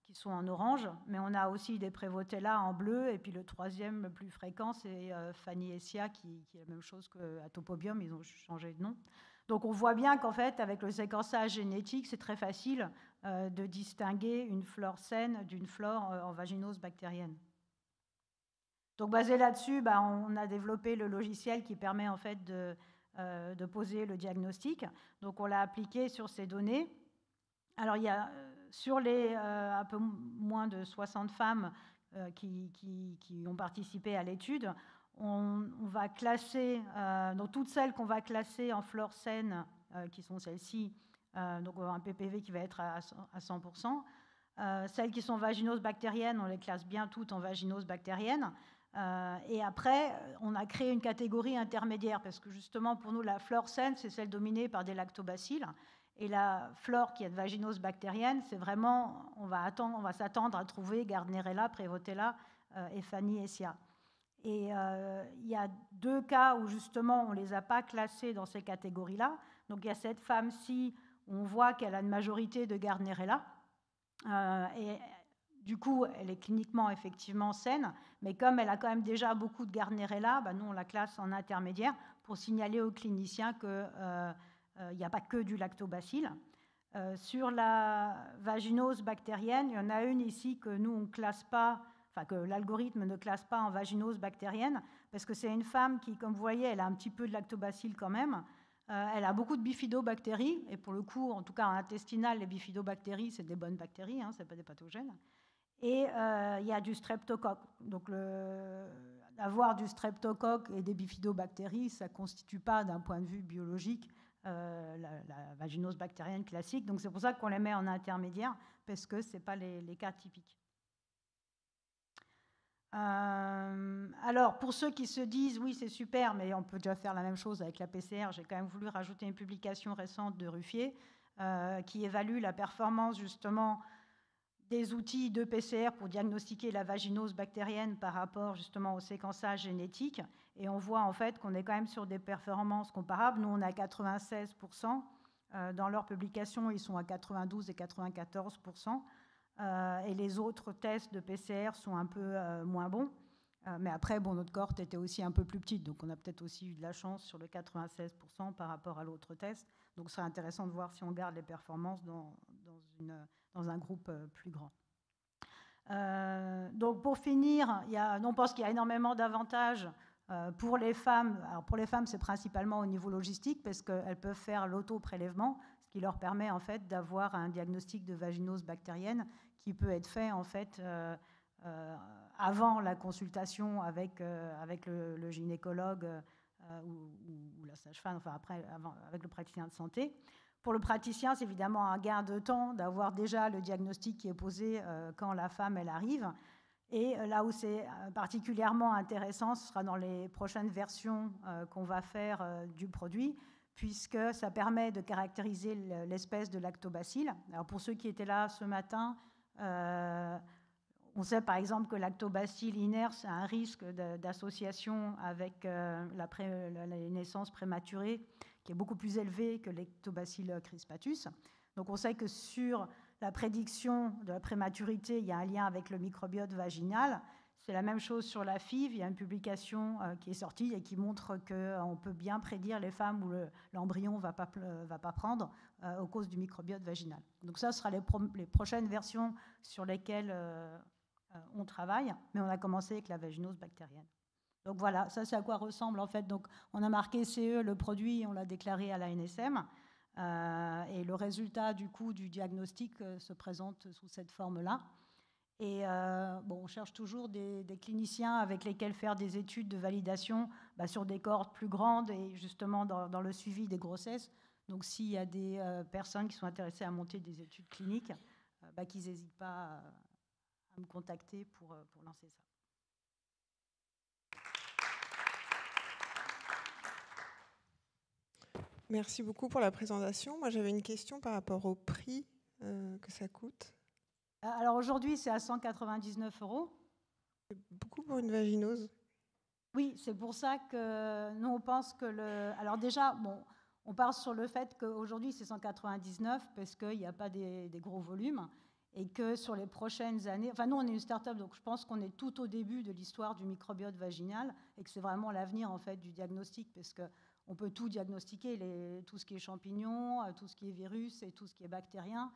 qui sont en orange, mais on a aussi des Prevotella en bleu, et puis le troisième le plus fréquent, c'est Fanniesia, qui est la même chose qu'Atopobium, ils ont changé de nom. Donc on voit bien qu'en fait, avec le séquençage génétique, c'est très facile de distinguer une flore saine d'une flore en vaginose bactérienne. Donc basé là-dessus, on a développé le logiciel qui permet en fait de poser le diagnostic. Donc on l'a appliqué sur ces données. Alors il y a sur les un peu moins de 60 femmes qui ont participé à l'étude, on va classer, donc toutes celles qu'on va classer en flore saine, qui sont celles-ci, donc on va avoir un PPV qui va être à 100%. Celles qui sont vaginoses bactériennes, on les classe bien toutes en vaginose bactérienne. Et après, on a créé une catégorie intermédiaire, parce que justement, pour nous, la flore saine, c'est celle dominée par des lactobacilles. Et la flore qui est de vaginose bactérienne, c'est vraiment, on va s'attendre à trouver Gardnerella, Prevotella et Fanniesia. Et il y a 2 cas où justement on ne les a pas classés dans ces catégories-là. Donc il y a cette femme-ci, où on voit qu'elle a une majorité de Gardnerella. Et Du coup, elle est cliniquement effectivement saine, mais comme elle a quand même déjà beaucoup de Gardnerella, nous, on la classe en intermédiaire pour signaler aux cliniciens qu'il n'y a pas que du lactobacille. Sur la vaginose bactérienne, il y en a une ici que nous, on classe pas, enfin que l'algorithme ne classe pas en vaginose bactérienne, parce que c'est une femme qui, comme vous voyez, elle a un petit peu de lactobacille quand même. Elle a beaucoup de bifidobactéries, et pour le coup, en tout cas en intestinal, les bifidobactéries, c'est des bonnes bactéries, ce n'est pas des pathogènes. Et il y a du streptocoque. Donc, avoir du streptocoque et des bifidobactéries, ça ne constitue pas, d'un point de vue biologique, la vaginose bactérienne classique. Donc, c'est pour ça qu'on les met en intermédiaire, parce que ce n'est pas les cas typiques. Alors, pour ceux qui se disent, oui, c'est super, mais on peut déjà faire la même chose avec la PCR, j'ai quand même voulu rajouter une publication récente de Ruffier qui évalue la performance, justement, des outils de PCR pour diagnostiquer la vaginose bactérienne par rapport justement au séquençage génétique. Et on voit en fait qu'on est quand même sur des performances comparables. Nous, on est à 96%. Dans leur publication, ils sont à 92 et 94%. Et les autres tests de PCR sont un peu moins bons. Mais après, notre cohorte était aussi un peu plus petite. Donc, on a peut-être aussi eu de la chance sur le 96% par rapport à l'autre test. Donc, ce serait intéressant de voir si on garde les performances dans un groupe plus grand. Donc pour finir, on pense qu'il y a énormément d'avantages pour les femmes. Alors pour les femmes, c'est principalement au niveau logistique parce qu'elles peuvent faire l'auto-prélèvement, ce qui leur permet en fait d'avoir un diagnostic de vaginose bactérienne qui peut être fait en fait avant la consultation avec le gynécologue ou la sage-femme, enfin après avec le praticien de santé. Pour le praticien, c'est évidemment un gain de temps d'avoir déjà le diagnostic qui est posé quand la femme elle arrive. Et là où c'est particulièrement intéressant, ce sera dans les prochaines versions qu'on va faire du produit, puisque ça permet de caractériser l'espèce de lactobacille. Alors pour ceux qui étaient là ce matin, on sait par exemple que lactobacille iners a un risque d'association avec la naissance prématurée qui est beaucoup plus élevé que Lactobacillus crispatus. Donc on sait que sur la prédiction de la prématurité, il y a un lien avec le microbiote vaginal. C'est la même chose sur la FIV. Il y a une publication qui est sortie et qui montre qu'on peut bien prédire les femmes où l'embryon ne va pas prendre aux causes du microbiote vaginal. Donc ça sera les prochaines versions sur lesquelles on travaille, mais on a commencé avec la vaginose bactérienne. Donc voilà, ça c'est à quoi ressemble en fait. Donc on a marqué CE le produit, on l'a déclaré à l'ANSM et le résultat du coup du diagnostic se présente sous cette forme-là. Et on cherche toujours des cliniciens avec lesquels faire des études de validation sur des cohortes plus grandes et justement dans le suivi des grossesses. Donc s'il y a des personnes qui sont intéressées à monter des études cliniques, qu'ils n'hésitent pas à me contacter pour lancer ça. Merci beaucoup pour la présentation. Moi, j'avais une question par rapport au prix que ça coûte. Alors aujourd'hui, c'est à 199 €. C'est beaucoup pour une vaginose. Oui, c'est pour ça que nous, on pense que Alors déjà, on part sur le fait qu'aujourd'hui, c'est 199 parce qu'il n'y a pas des gros volumes et que sur les prochaines années... Enfin, nous, on est une start-up, donc je pense qu'on est tout au début de l'histoire du microbiote vaginal et que c'est vraiment l'avenir, en fait, du diagnostic parce que on peut tout diagnostiquer, tout ce qui est champignons, tout ce qui est virus et tout ce qui est bactérien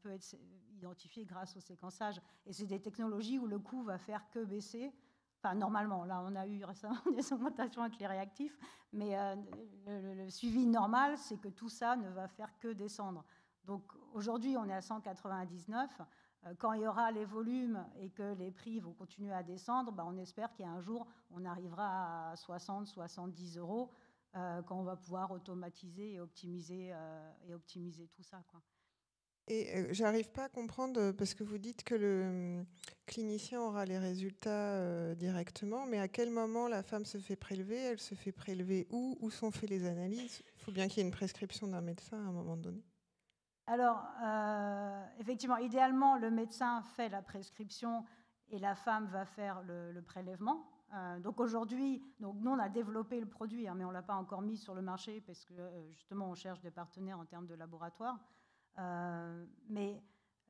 peut être identifié grâce au séquençage. Et c'est des technologies où le coût va faire que baisser. Enfin, normalement, là, on a eu récemment des augmentations avec les réactifs, mais le suivi normal, c'est que tout ça ne va faire que descendre. Donc aujourd'hui, on est à 199. Quand il y aura les volumes et que les prix vont continuer à descendre, on espère qu'un jour, on arrivera à 60, 70 €. Quand on va pouvoir automatiser et optimiser tout ça, quoi. Et j'arrive pas à comprendre, parce que vous dites que le clinicien aura les résultats directement, mais à quel moment la femme se fait prélever? Elle se fait prélever où sont faites les analyses? Il faut bien qu'il y ait une prescription d'un médecin à un moment donné. Alors, effectivement, idéalement, le médecin fait la prescription et la femme va faire le prélèvement. Donc aujourd'hui, nous on a développé le produit, mais on ne l'a pas encore mis sur le marché parce que justement on cherche des partenaires en termes de laboratoire. Mais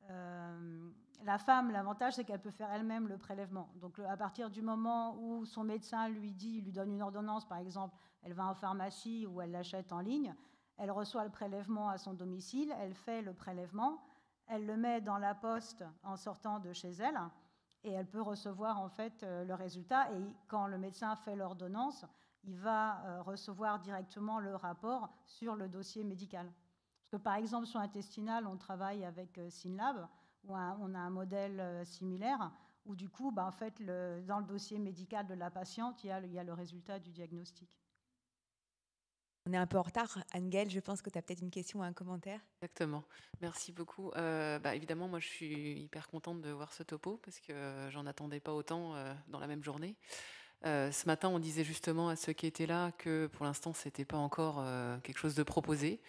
La femme, l'avantage, c'est qu'elle peut faire elle-même le prélèvement. Donc, à partir du moment où son médecin lui donne une ordonnance, par exemple, elle va en pharmacie ou elle l'achète en ligne, elle reçoit le prélèvement à son domicile, elle fait le prélèvement, elle le met dans la poste en sortant de chez elle, et elle peut recevoir en fait le résultat. Et quand le médecin fait l'ordonnance, il va recevoir directement le rapport sur le dossier médical. Parce que par exemple, sur l'intestinal, on travaille avec Synlab, où on a un modèle similaire, où du coup, en fait, dans le dossier médical de la patiente, il y a le résultat du diagnostic. On est un peu en retard. Anne-Gaëlle, je pense que tu as peut-être une question ou un commentaire. Exactement. Merci beaucoup. Évidemment, moi, je suis hyper contente de voir ce topo parce que j'en attendais pas autant dans la même journée. Ce matin, on disait justement à ceux qui étaient là que pour l'instant, c'était pas encore quelque chose de proposé.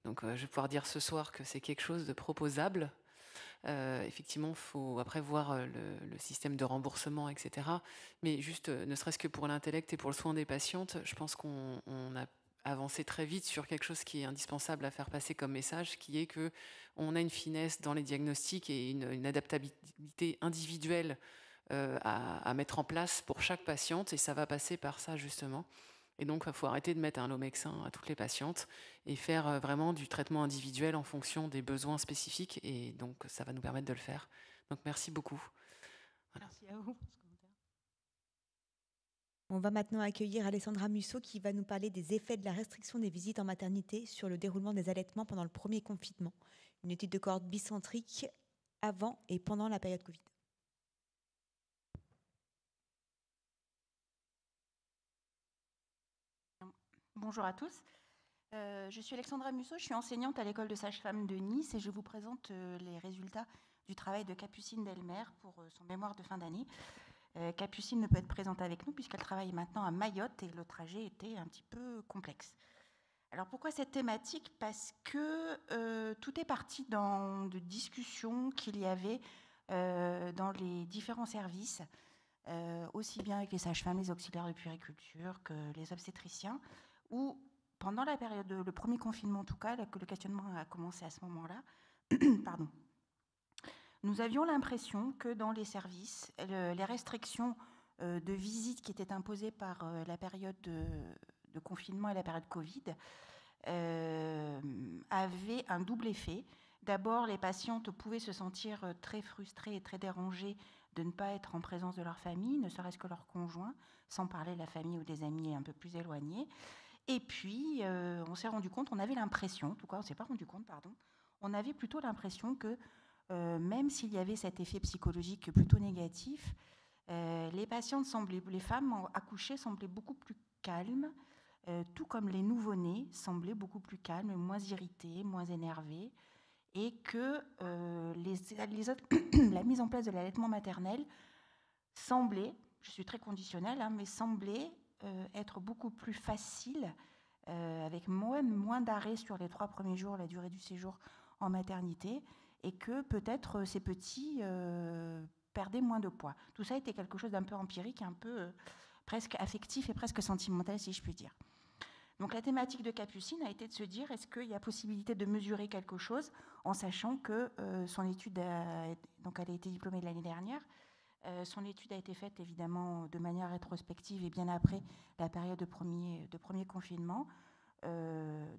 Donc, je vais pouvoir dire ce soir que c'est quelque chose de proposable. Effectivement, il faut après voir le système de remboursement, etc. Mais juste, ne serait-ce que pour l'intellect et pour le soin des patientes, je pense qu'on a avancé très vite sur quelque chose qui est indispensable à faire passer comme message, qui est que on a une finesse dans les diagnostics et une adaptabilité individuelle à mettre en place pour chaque patiente, et ça va passer par ça justement. Et donc, il faut arrêter de mettre un Lomexin à toutes les patientes et faire vraiment du traitement individuel en fonction des besoins spécifiques. Et donc, ça va nous permettre de le faire. Donc, merci beaucoup. Voilà. Merci à vous. On va maintenant accueillir Alessandra Musso qui va nous parler des effets de la restriction des visites en maternité sur le déroulement des allaitements pendant le premier confinement. Une étude de cohorte bicentrique avant et pendant la période Covid. Bonjour à tous. Je suis Alexandra Musso, je suis enseignante à l'école de sage-femme de Nice et je vous présente les résultats du travail de Capucine Delmer pour son mémoire de fin d'année. Capucine ne peut être présente avec nous puisqu'elle travaille maintenant à Mayotte et le trajet était un petit peu complexe. Alors pourquoi cette thématique ? Parce que tout est parti de discussions qu'il y avait dans les différents services, aussi bien avec les sages-femmes, les auxiliaires de puériculture que les obstétriciens, où pendant la période, le premier confinement en tout cas, que le questionnement a commencé à ce moment-là, pardon. Nous avions l'impression que dans les services, les restrictions de visite qui étaient imposées par la période de confinement et la période Covid avaient un double effet. D'abord, les patientes pouvaient se sentir très frustrées et très dérangées de ne pas être en présence de leur famille, ne serait-ce que leur conjoint, sans parler de la famille ou des amis un peu plus éloignés. Et puis, on s'est rendu compte, on avait l'impression, en tout cas, on ne s'est pas rendu compte, pardon, on avait plutôt l'impression que même s'il y avait cet effet psychologique plutôt négatif, les patientes les femmes accouchées semblaient beaucoup plus calmes, tout comme les nouveau-nés semblaient beaucoup plus calmes, moins irrités, moins énervés, et que la mise en place de l'allaitement maternel semblait, je suis très conditionnelle, mais semblait être beaucoup plus facile, avec moins d'arrêts sur les 3 premiers jours, la durée du séjour en maternité, et que peut-être ces petits perdaient moins de poids. Tout ça était quelque chose d'un peu empirique, un peu presque affectif et presque sentimental, si je puis dire. Donc la thématique de Capucine a été de se dire, est-ce qu'il y a possibilité de mesurer quelque chose, en sachant que son étude, donc elle a été diplômée l'année dernière, son étude a été faite évidemment de manière rétrospective et bien après la période de premier confinement.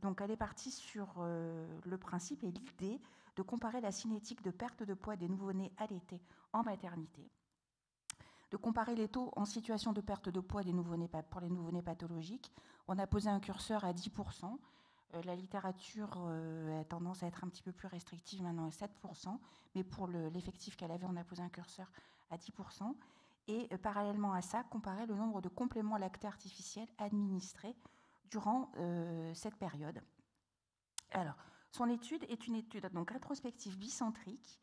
Donc elle est partie sur le principe et l'idée de comparer la cinétique de perte de poids des nouveau-nés allaités en maternité, de comparer les taux en situation de perte de poids pour les nouveau-nés pathologiques. On a posé un curseur à 10%. La littérature a tendance à être un petit peu plus restrictive maintenant à 7%, mais pour l'effectif qu'elle avait, on a posé un curseur à 10%. Et parallèlement à ça, comparer le nombre de compléments lactés artificiels administrés durant cette période. Alors, son étude est une étude donc rétrospective bicentrique.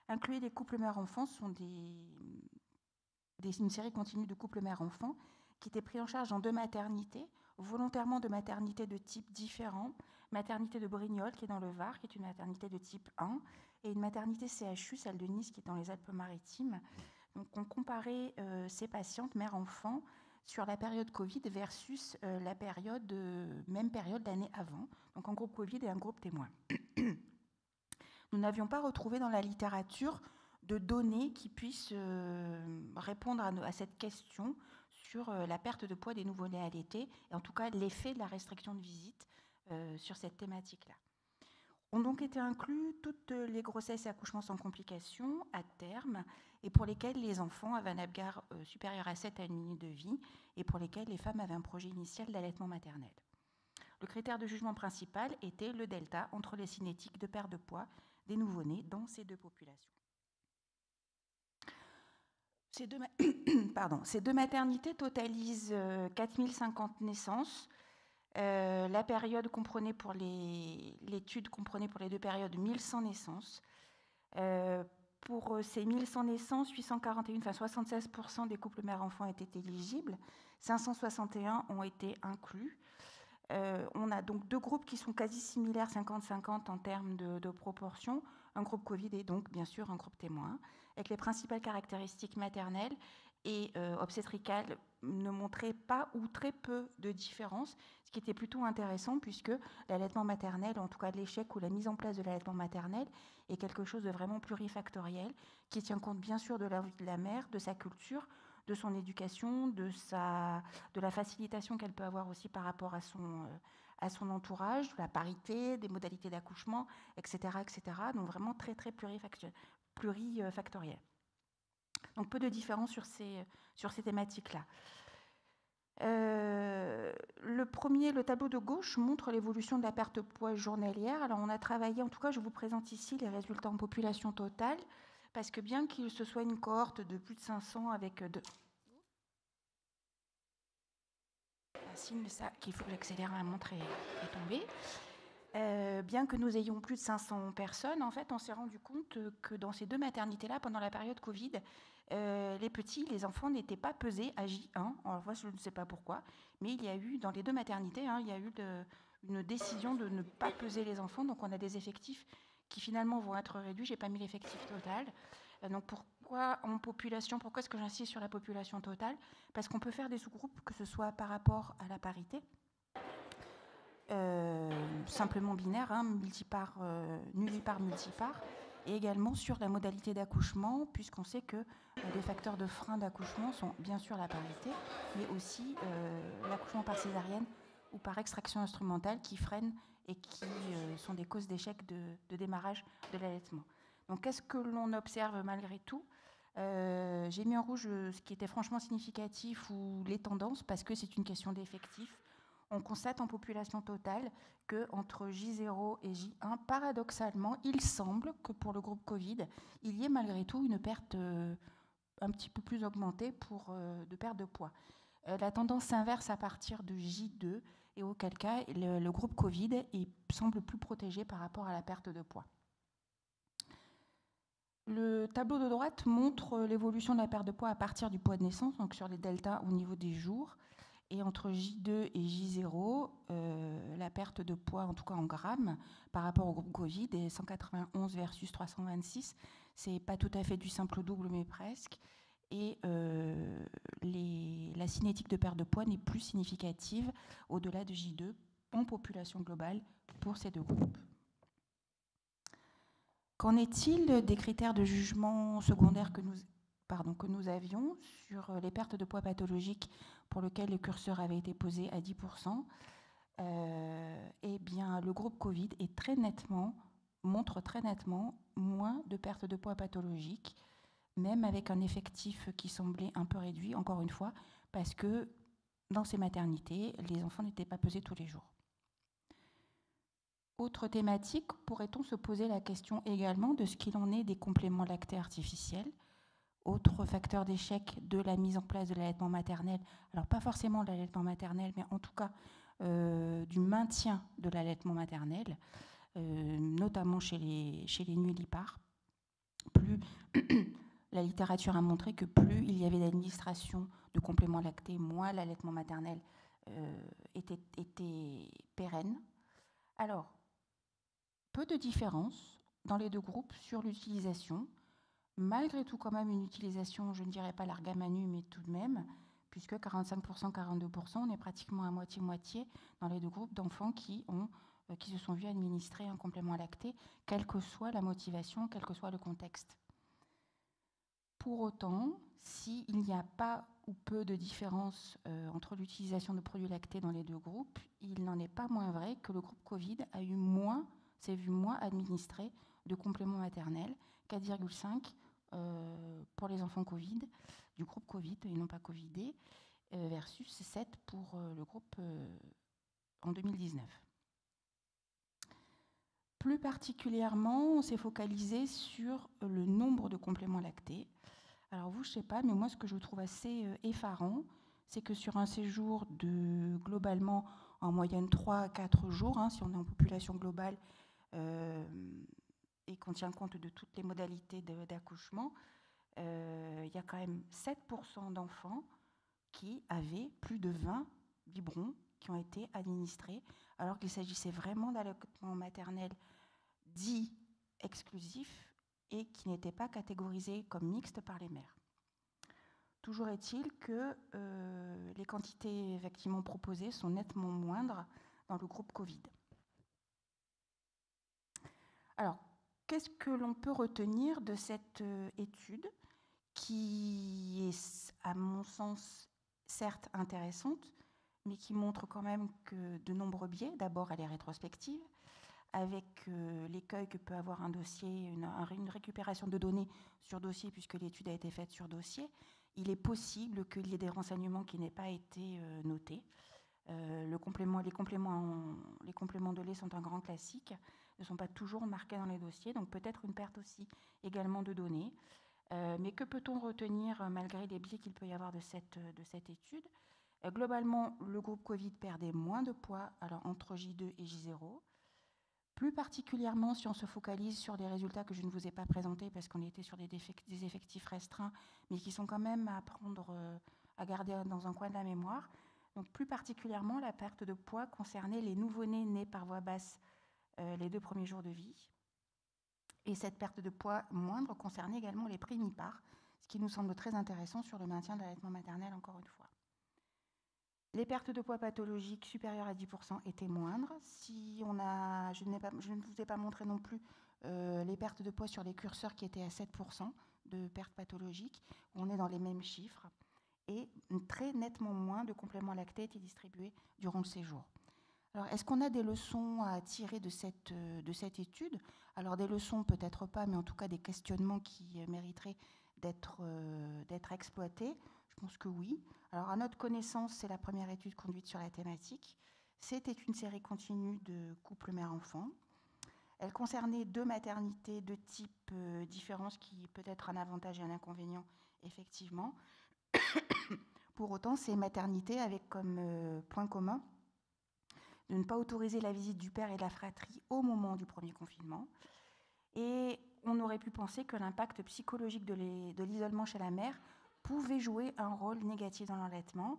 Incluait des couples mère-enfant, sont une série continue de couples mère-enfant qui étaient pris en charge dans 2 maternités, volontairement de maternités de type différent. Maternité de Brignoles, qui est dans le Var, qui est une maternité de type 1, et une maternité CHU, celle de Nice, qui est dans les Alpes-Maritimes. Donc, on comparait ces patientes mère-enfant sur la période Covid versus la même période d'année avant, donc un groupe Covid et un groupe témoin. nous n'avions pas retrouvé dans la littérature de données qui puissent répondre à cette question sur la perte de poids des nouveau-nés allaités, et en tout cas l'effet de la restriction de visite sur cette thématique-là. Ont donc été inclus toutes les grossesses et accouchements sans complications à terme, et pour lesquels les enfants avaient un APGAR supérieur à 7 à une minute de vie, et pour lesquels les femmes avaient un projet initial d'allaitement maternel. Le critère de jugement principal était le delta entre les cinétiques de perte de poids des nouveau-nés dans ces deux populations. Ces deux maternités totalisent 4050 naissances. La période comprenait pour l'étude comprenait pour les deux périodes 1100 naissances. Pour ces 1100 naissances, 841, enfin 76% des couples mère-enfant étaient éligibles, 561 ont été inclus. On a donc deux groupes qui sont quasi similaires, 50-50 en termes de proportion. Un groupe Covid et donc bien sûr un groupe témoin, avec les principales caractéristiques maternelles et obstétricales ne montraient pas ou très peu de différence, ce qui était plutôt intéressant puisque l'allaitement maternel, en tout cas l'échec ou la mise en place de l'allaitement maternel, est quelque chose de vraiment plurifactoriel, qui tient compte bien sûr de la vie de la mère, de sa culture, de son éducation, de la facilitation qu'elle peut avoir aussi par rapport à son entourage, de la parité, des modalités d'accouchement, etc., etc. Donc vraiment très, très plurifactoriel. Donc peu de différence sur ces thématiques-là. Le tableau de gauche montre l'évolution de la perte de poids journalière. Alors on a travaillé, en tout cas je vous présente ici les résultats en population totale, parce que bien qu'il se soit une cohorte de plus de 500 avec deux... Un signe qu'il faut que j'accélère, ma montre est tombée. Bien que nous ayons plus de 500 personnes, en fait, on s'est rendu compte que dans ces deux maternités-là, pendant la période Covid, les enfants n'étaient pas pesés à J1. Alors, moi, je ne sais pas pourquoi, mais il y a eu, dans les deux maternités, il y a eu une décision de ne pas peser les enfants. Donc, on a des effectifs qui finalement vont être réduits. Je n'ai pas mis l'effectif total. Donc, pourquoi est-ce que j'insiste sur la population totale? Parce qu'on peut faire des sous-groupes, que ce soit par rapport à la parité, simplement binaire, multipart, nullipart, multipart, et également sur la modalité d'accouchement, puisqu'on sait que des facteurs de frein d'accouchement sont bien sûr la parité, mais aussi l'accouchement par césarienne ou par extraction instrumentale qui freinent et qui sont des causes d'échec de démarrage de l'allaitement. Donc qu'est-ce que l'on observe malgré tout? J'ai mis en rouge ce qui était franchement significatif ou les tendances, parce que c'est une question d'effectif. On constate en population totale qu'entre J0 et J1, paradoxalement, il semble que pour le groupe Covid, il y ait malgré tout une perte un petit peu plus augmentée de perte de poids. La tendance s'inverse à partir de J2, et auquel cas, le groupe Covid semble plus protégé par rapport à la perte de poids. Le tableau de droite montre l'évolution de la perte de poids à partir du poids de naissance, donc sur les deltas au niveau des jours. Et entre J2 et J0, la perte de poids, en tout cas en grammes, par rapport au groupe Covid, est 191 versus 326. C'est pas tout à fait du simple au double, mais presque. Et la cinétique de perte de poids n'est plus significative au-delà de J2 en population globale pour ces deux groupes. Qu'en est-il des critères de jugement secondaires que nous avions sur les pertes de poids pathologiques pour lesquelles le curseur avait été posé à 10%? Eh bien, le groupe Covid montre très nettement moins de pertes de poids pathologiques, même avec un effectif qui semblait un peu réduit, encore une fois, parce que dans ces maternités, les enfants n'étaient pas pesés tous les jours. Autre thématique, pourrait-on se poser la question également de ce qu'il en est des compléments lactés artificiels? Autre facteur d'échec de la mise en place de l'allaitement maternel, alors pas forcément de l'allaitement maternel, mais en tout cas du maintien de l'allaitement maternel, notamment chez les nullipares. La littérature a montré que plus il y avait d'administration de compléments lactés, moins l'allaitement maternel était pérenne. Alors, peu de différence dans les deux groupes sur l'utilisation. Malgré tout, quand même, une utilisation, je ne dirais pas larga manu, mais tout de même, puisque 45%, 42%, on est pratiquement à moitié-moitié dans les deux groupes d'enfants qui ont qui se sont vus administrer un complément lacté, quelle que soit la motivation, quel que soit le contexte. Pour autant, s'il n'y a pas ou peu de différence entre l'utilisation de produits lactés dans les deux groupes, il n'en est pas moins vrai que le groupe Covid s'est vu moins administrer de compléments maternels, 4,5 pour les enfants Covid, du groupe Covid et non pas Covidés, versus 7 pour le groupe en 2019. Plus particulièrement, on s'est focalisé sur le nombre de compléments lactés. Alors vous, je ne sais pas, mais moi, ce que je trouve assez effarant, c'est que sur un séjour de, globalement, en moyenne 3 à 4 jours, si on est en population globale et qu'on tient compte de toutes les modalités d'accouchement, il y a quand même 7% d'enfants qui avaient plus de 20 biberons qui ont été administrés, alors qu'il s'agissait vraiment d'allaitement maternel dit exclusif et qui n'était pas catégorisé comme mixte par les mères. Toujours est-il que les quantités effectivement proposées sont nettement moindres dans le groupe Covid. Alors, qu'est-ce que l'on peut retenir de cette étude qui est, à mon sens, certes intéressante, mais qui montre quand même que de nombreux biais. D'abord, elle est rétrospective, avec l'écueil que peut avoir un dossier, une récupération de données sur dossier, puisque l'étude a été faite sur dossier. Il est possible qu'il y ait des renseignements qui n'aient pas été notés. Les compléments de lait sont un grand classique, ne sont pas toujours marqués dans les dossiers, donc peut-être une perte aussi également de données. Mais que peut-on retenir malgré les biais qu'il peut y avoir de cette étude ? Globalement, le groupe Covid perdait moins de poids alors entre J2 et J0. Plus particulièrement, si on se focalise sur des résultats que je ne vous ai pas présentés parce qu'on était sur des effectifs restreints, mais qui sont quand même à prendre, à garder dans un coin de la mémoire. Donc, plus particulièrement, la perte de poids concernait les nouveau-nés nés par voie basse les 2 premiers jours de vie. Et cette perte de poids moindre concernait également les primipares, ce qui nous semble très intéressant sur le maintien de l'allaitement maternel, encore une fois. Les pertes de poids pathologiques supérieures à 10% étaient moindres. Je ne vous ai pas montré non plus les pertes de poids sur les curseurs qui étaient à 7% de pertes pathologiques. On est dans les mêmes chiffres. Et très nettement moins de compléments lactés étaient distribués durant le séjour. Alors, est-ce qu'on a des leçons à tirer de cette étude ? Alors, des leçons, peut-être pas, mais en tout cas des questionnements qui mériteraient d'être exploités. Je pense que oui. Alors, à notre connaissance, c'est la première étude conduite sur la thématique. C'était une série continue de couples mère-enfant. Elle concernait 2 maternités de types différents, ce qui peut être un avantage et un inconvénient, effectivement. Pour autant, ces maternités avaient comme point commun de ne pas autoriser la visite du père et de la fratrie au moment du premier confinement. Et on aurait pu penser que l'impact psychologique de l'isolement chez la mère pouvait jouer un rôle négatif dans l'allaitement.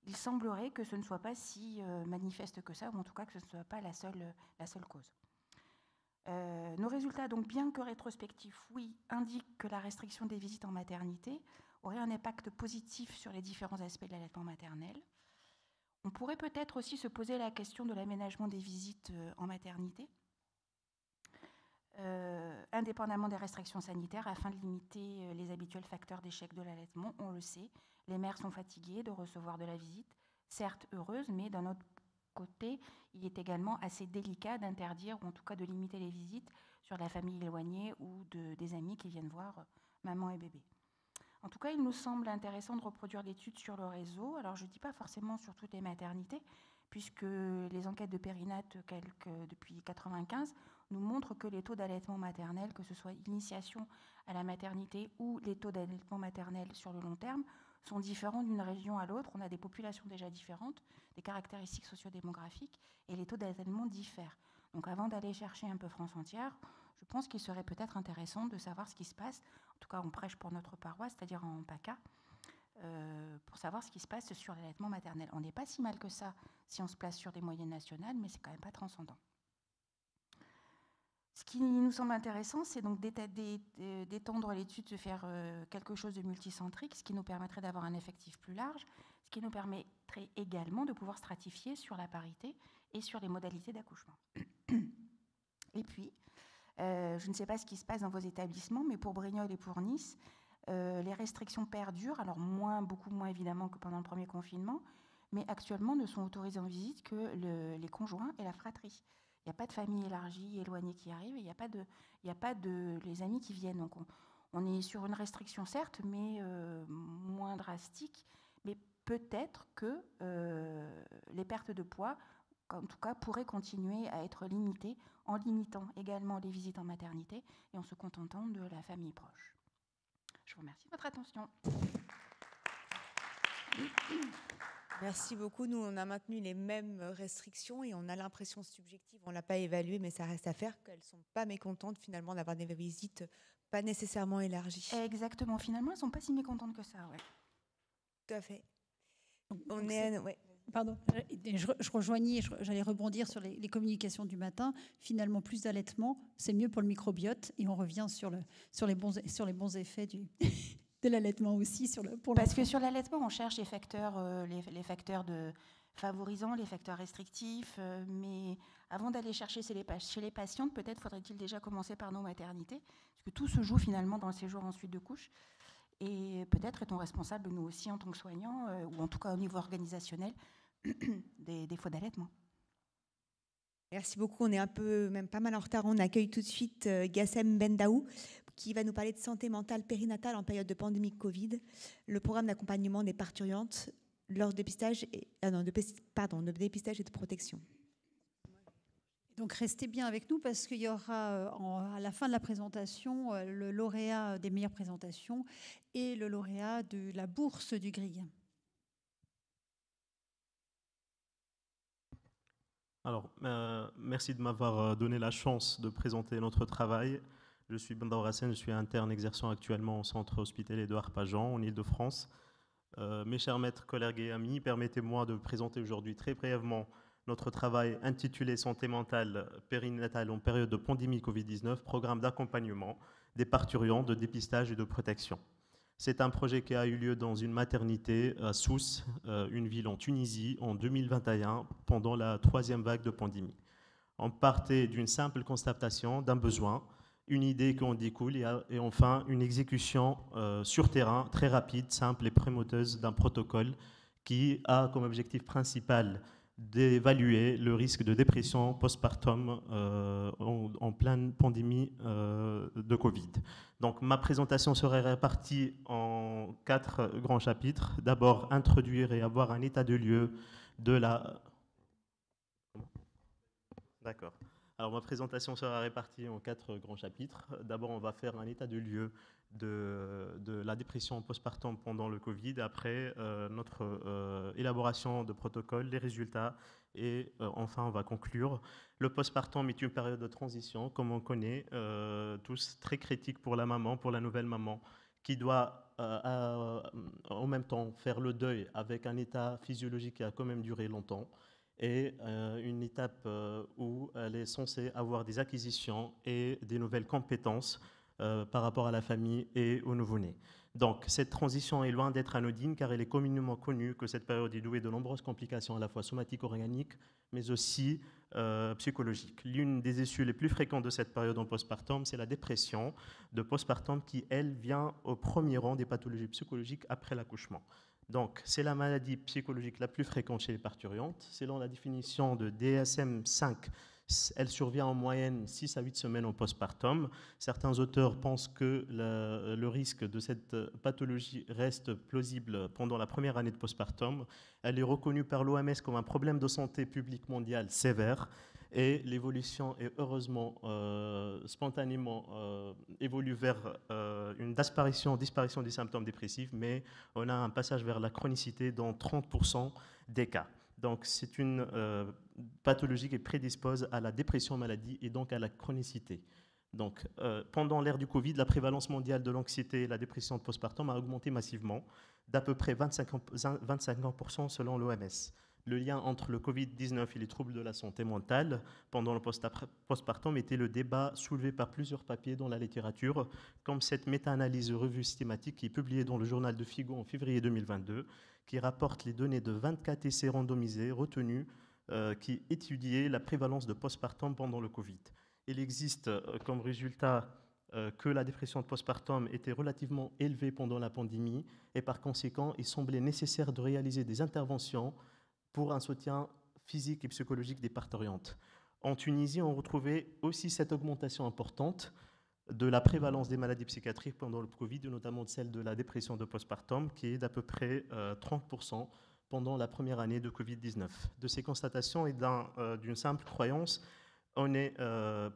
Il semblerait que ce ne soit pas si manifeste que ça, ou en tout cas que ce ne soit pas la seule cause. Nos résultats, donc bien que rétrospectifs, oui, indiquent que la restriction des visites en maternité aurait un impact positif sur les différents aspects de l'allaitement maternel. On pourrait peut-être aussi se poser la question de l'aménagement des visites en maternité, indépendamment des restrictions sanitaires, afin de limiter les habituels facteurs d'échec de l'allaitement. On le sait, les mères sont fatiguées de recevoir de la visite, certes heureuses, mais d'un autre côté, il est également assez délicat d'interdire, ou en tout cas de limiter les visites sur la famille éloignée ou des amis qui viennent voir maman et bébé. En tout cas, il nous semble intéressant de reproduire l'étude sur le réseau. Alors, je ne dis pas forcément sur toutes les maternités, puisque les enquêtes de Périnat, depuis 1995, nous montrent que les taux d'allaitement maternel, que ce soit initiation à la maternité ou les taux d'allaitement maternel sur le long terme, sont différents d'une région à l'autre. On a des populations déjà différentes, des caractéristiques sociodémographiques, et les taux d'allaitement diffèrent. Donc, avant d'aller chercher un peu France entière, je pense qu'il serait peut-être intéressant de savoir ce qui se passe. En tout cas, on prêche pour notre paroisse, c'est-à-dire en PACA, pour savoir ce qui se passe sur l'allaitement maternel. On n'est pas si mal que ça si on se place sur des moyennes nationales, mais c'est quand même pas transcendant. Ce qui nous semble intéressant, c'est donc d'étendre l'étude, de faire quelque chose de multicentrique, ce qui nous permettrait d'avoir un effectif plus large, ce qui nous permettrait également de pouvoir stratifier sur la parité et sur les modalités d'accouchement. Et puis, je ne sais pas ce qui se passe dans vos établissements, mais pour Brignoles et pour Nice, les restrictions perdurent, alors beaucoup moins évidemment que pendant le premier confinement, mais actuellement ne sont autorisés en visite que les conjoints et la fratrie. Il n'y a pas de famille élargie, éloignée qui arrive, et il n'y a pas de les amis qui viennent. Donc on est sur une restriction certes, mais moins drastique, mais peut-être que les pertes de poids, en tout cas, pourraient continuer à être limitées en limitant également les visites en maternité et en se contentant de la famille proche. Je vous remercie de votre attention. Merci beaucoup. Nous, on a maintenu les mêmes restrictions et on a l'impression subjective, on ne l'a pas évaluée, mais ça reste à faire, qu'elles ne sont pas mécontentes finalement d'avoir des visites pas nécessairement élargies. Exactement. Finalement, elles ne sont pas si mécontentes que ça. Ouais. Tout à fait. Pardon, je rejoignais, j'allais rebondir sur les communications du matin. Finalement, plus d'allaitement, c'est mieux pour le microbiote et on revient sur les bons effets de l'allaitement aussi. Parce que sur l'allaitement, on cherche les facteurs favorisants, les facteurs restrictifs, mais avant d'aller chercher chez les patientes, peut-être faudrait-il déjà commencer par nos maternités, parce que tout se joue finalement dans le séjour en suite de couche. Et peut-être est-on responsable, nous aussi, en tant que soignants, ou en tout cas au niveau organisationnel, des défauts d'allaitement. Merci beaucoup. On est même pas mal en retard. On accueille tout de suite Gassem Bendaou, qui va nous parler de santé mentale périnatale en période de pandémie Covid, le programme d'accompagnement des parturientes, leur dépistage de dépistage et de protection. Donc restez bien avec nous parce qu'il y aura à la fin de la présentation le lauréat des meilleures présentations et le lauréat de la bourse du GRIG. Alors, merci de m'avoir donné la chance de présenter notre travail. Je suis Bendaour Hassen, je suis interne exerçant actuellement au centre hospitalier de Harpajan, en Île-de-France. Mes chers maîtres, collègues et amis, permettez-moi de présenter aujourd'hui très brièvement notre travail intitulé Santé mentale périnatale en période de pandémie Covid-19, programme d'accompagnement des parturients, de dépistage et de protection. C'est un projet qui a eu lieu dans une maternité à Sousse, une ville en Tunisie, en 2021, pendant la 3e vague de pandémie. On partait d'une simple constatation d'un besoin, une idée qui en découle et enfin une exécution sur terrain très rapide, simple et prémoteuse d'un protocole qui a comme objectif principal d'évaluer le risque de dépression postpartum en pleine pandémie de Covid. Donc ma présentation serait répartie en 4 grands chapitres. D'abord, introduire et avoir un état de lieu de la... D'accord. Alors ma présentation sera répartie en 4 grands chapitres. D'abord, on va faire un état de lieu de la dépression postpartum pendant le Covid, après notre élaboration de protocole, les résultats, et enfin on va conclure. Le postpartum est une période de transition, comme on connaît tous, très critique pour la maman, pour la nouvelle maman, qui doit en même temps faire le deuil avec un état physiologique qui a quand même duré longtemps, et une étape où elle est censée avoir des acquisitions et des nouvelles compétences par rapport à la famille et au nouveau-né. Donc cette transition est loin d'être anodine car il est communément connu que cette période est douée de nombreuses complications à la fois somatiques, organiques, mais aussi psychologiques. L'une des issues les plus fréquentes de cette période en postpartum, c'est la dépression de postpartum qui, elle, vient au premier rang des pathologies psychologiques après l'accouchement. Donc, c'est la maladie psychologique la plus fréquente chez les parturientes. Selon la définition de DSM-5, elle survient en moyenne 6 à 8 semaines au postpartum. Certains auteurs pensent que le risque de cette pathologie reste plausible pendant la première année de postpartum. Elle est reconnue par l'OMS comme un problème de santé publique mondiale sévère. Et l'évolution est heureusement spontanément évolue vers une disparition des symptômes dépressifs, mais on a un passage vers la chronicité dans 30% des cas. Donc c'est une pathologie qui prédispose à la dépression maladie et donc à la chronicité. Donc pendant l'ère du Covid, la prévalence mondiale de l'anxiété et la dépression postpartum a augmenté massivement, d'à peu près 25% selon l'OMS. Le lien entre le Covid-19 et les troubles de la santé mentale pendant le postpartum était le débat soulevé par plusieurs papiers dans la littérature, comme cette méta-analyse revue systématique qui est publiée dans le journal de Figo en février 2022, qui rapporte les données de 24 essais randomisés retenus qui étudiait la prévalence de postpartum pendant le Covid. Il existe comme résultat que la dépression de postpartum était relativement élevée pendant la pandémie et par conséquent, il semblait nécessaire de réaliser des interventions pour un soutien physique et psychologique des parturientes. En Tunisie, on retrouvait aussi cette augmentation importante de la prévalence des maladies psychiatriques pendant le Covid, notamment celle de la dépression de postpartum, qui est d'à peu près 30% pendant la première année de Covid-19. De ces constatations et d'une simple croyance, on est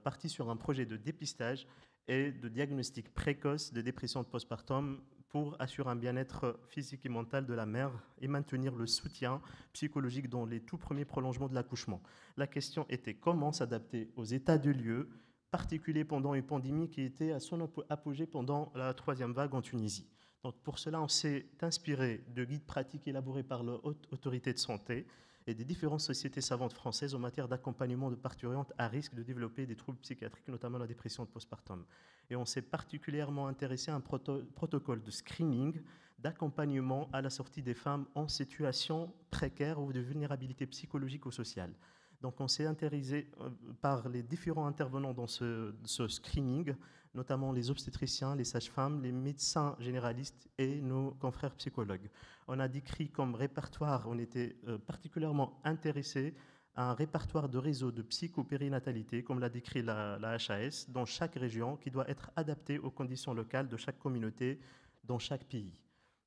parti sur un projet de dépistage et de diagnostic précoce de dépression de postpartum pour assurer un bien-être physique et mental de la mère et maintenir le soutien psychologique dans les tout premiers prolongements de l'accouchement. La question était comment s'adapter aux états de lieu particuliers pendant une pandémie qui était à son apogée pendant la troisième vague en Tunisie. Donc pour cela, on s'est inspiré de guides pratiques élaborés par l'autorité de santé et des différentes sociétés savantes françaises en matière d'accompagnement de parturientes à risque de développer des troubles psychiatriques, notamment la dépression de postpartum. Et on s'est particulièrement intéressé à un protocole de screening, d'accompagnement à la sortie des femmes en situation précaire ou de vulnérabilité psychologique ou sociale. Donc on s'est intéressé par les différents intervenants dans ce screening, notamment les obstétriciens, les sages-femmes, les médecins généralistes et nos confrères psychologues. On a décrit comme répertoire, on était particulièrement intéressé à un répertoire de réseau de psychopérinatalité, comme l'a décrit la HAS, dans chaque région, qui doit être adapté aux conditions locales de chaque communauté dans chaque pays.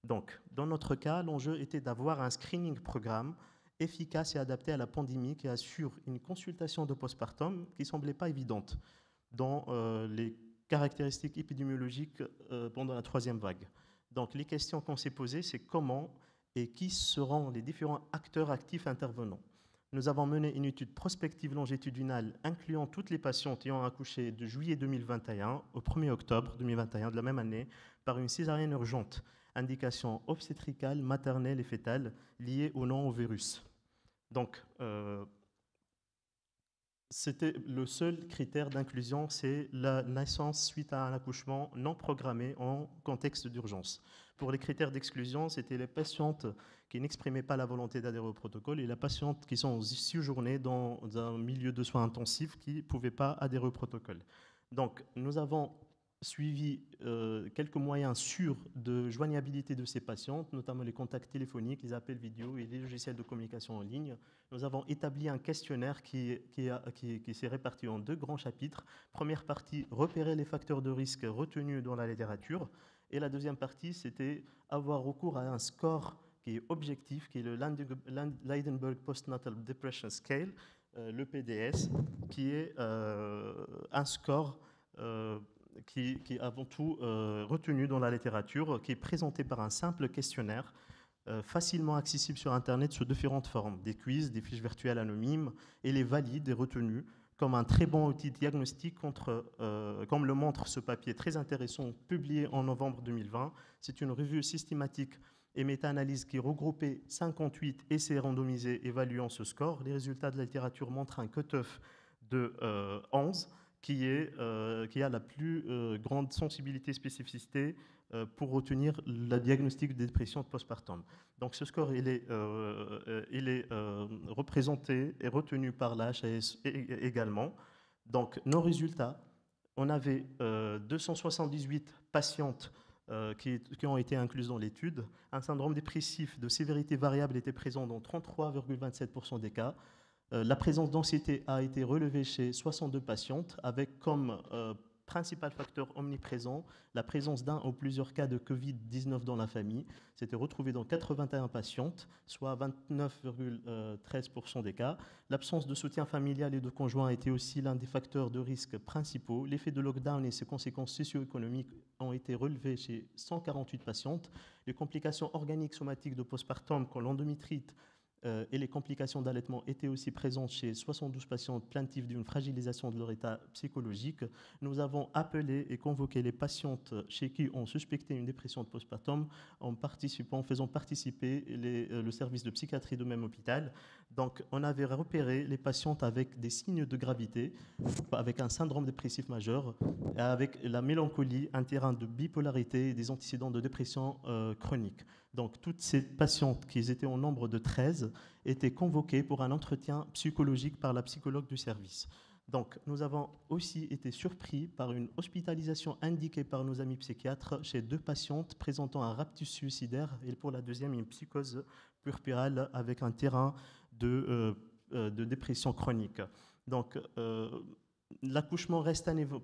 Donc, dans notre cas, l'enjeu était d'avoir un screening programme efficace et adapté à la pandémie qui assure une consultation de postpartum qui ne semblait pas évidente dans les caractéristiques épidémiologiques pendant la troisième vague. Donc les questions qu'on s'est posées, c'est comment et qui seront les différents acteurs actifs intervenants. Nous avons mené une étude prospective longitudinale incluant toutes les patientes ayant accouché de juillet 2021 au 1er octobre 2021 de la même année par une césarienne urgente, indication obstétricale, maternelle et fétale liée ou non au virus. Donc, c'était le seul critère d'inclusion, c'est la naissance suite à un accouchement non programmé en contexte d'urgence. Pour les critères d'exclusion, c'était les patientes qui n'exprimaient pas la volonté d'adhérer au protocole et les patientes qui sont séjournées dans un milieu de soins intensifs qui ne pouvaient pas adhérer au protocole. Donc, nous avons suivi quelques moyens sûrs de joignabilité de ces patientes, notamment les contacts téléphoniques, les appels vidéo et les logiciels de communication en ligne. Nous avons établi un questionnaire qui s'est réparti en 2 grands chapitres. Première partie, repérer les facteurs de risque retenus dans la littérature. Et la deuxième partie, c'était avoir recours à un score qui est objectif, qui est le Leidenberg Postnatal Depression Scale, le PDS, qui est un score qui est avant tout retenu dans la littérature, qui est présenté par un simple questionnaire facilement accessible sur Internet sous différentes formes, des quiz, des fiches virtuelles anonymes, et les valide et retenus comme un très bon outil diagnostique comme le montre ce papier très intéressant publié en novembre 2020. C'est une revue systématique et méta-analyse qui regroupait 58 essais randomisés évaluant ce score. Les résultats de la littérature montrent un cutoff de 11, qui a la plus grande sensibilité et spécificité pour retenir le diagnostic de dépression de postpartum. Donc ce score, il est représenté et retenu par la HAS également. Donc nos résultats, on avait 278 patientes qui ont été incluses dans l'étude. Un syndrome dépressif de sévérité variable était présent dans 33,27% des cas. La présence d'anxiété a été relevée chez 62 patientes avec comme principal facteur omniprésent la présence d'un ou plusieurs cas de Covid-19 dans la famille. C'était retrouvé dans 81 patientes, soit 29,13% des cas. L'absence de soutien familial et de conjoint était aussi l'un des facteurs de risque principaux. L'effet de lockdown et ses conséquences socio-économiques ont été relevés chez 148 patientes. Les complications organiques somatiques de postpartum comme l'endométrite et les complications d'allaitement étaient aussi présentes chez 72 patientes plaintives d'une fragilisation de leur état psychologique. Nous avons appelé et convoqué les patientes chez qui on suspectait une dépression de postpartum en faisant participer le service de psychiatrie du même hôpital. Donc, on avait repéré les patientes avec des signes de gravité, avec un syndrome dépressif majeur, avec la mélancolie, un terrain de bipolarité et des antécédents de dépression chronique. Donc, toutes ces patientes, qui étaient au nombre de 13, étaient convoquées pour un entretien psychologique par la psychologue du service. Donc, nous avons aussi été surpris par une hospitalisation indiquée par nos amis psychiatres chez 2 patientes présentant un raptus suicidaire et pour la deuxième, une psychose puerpérale avec un terrain de dépression chronique. Donc,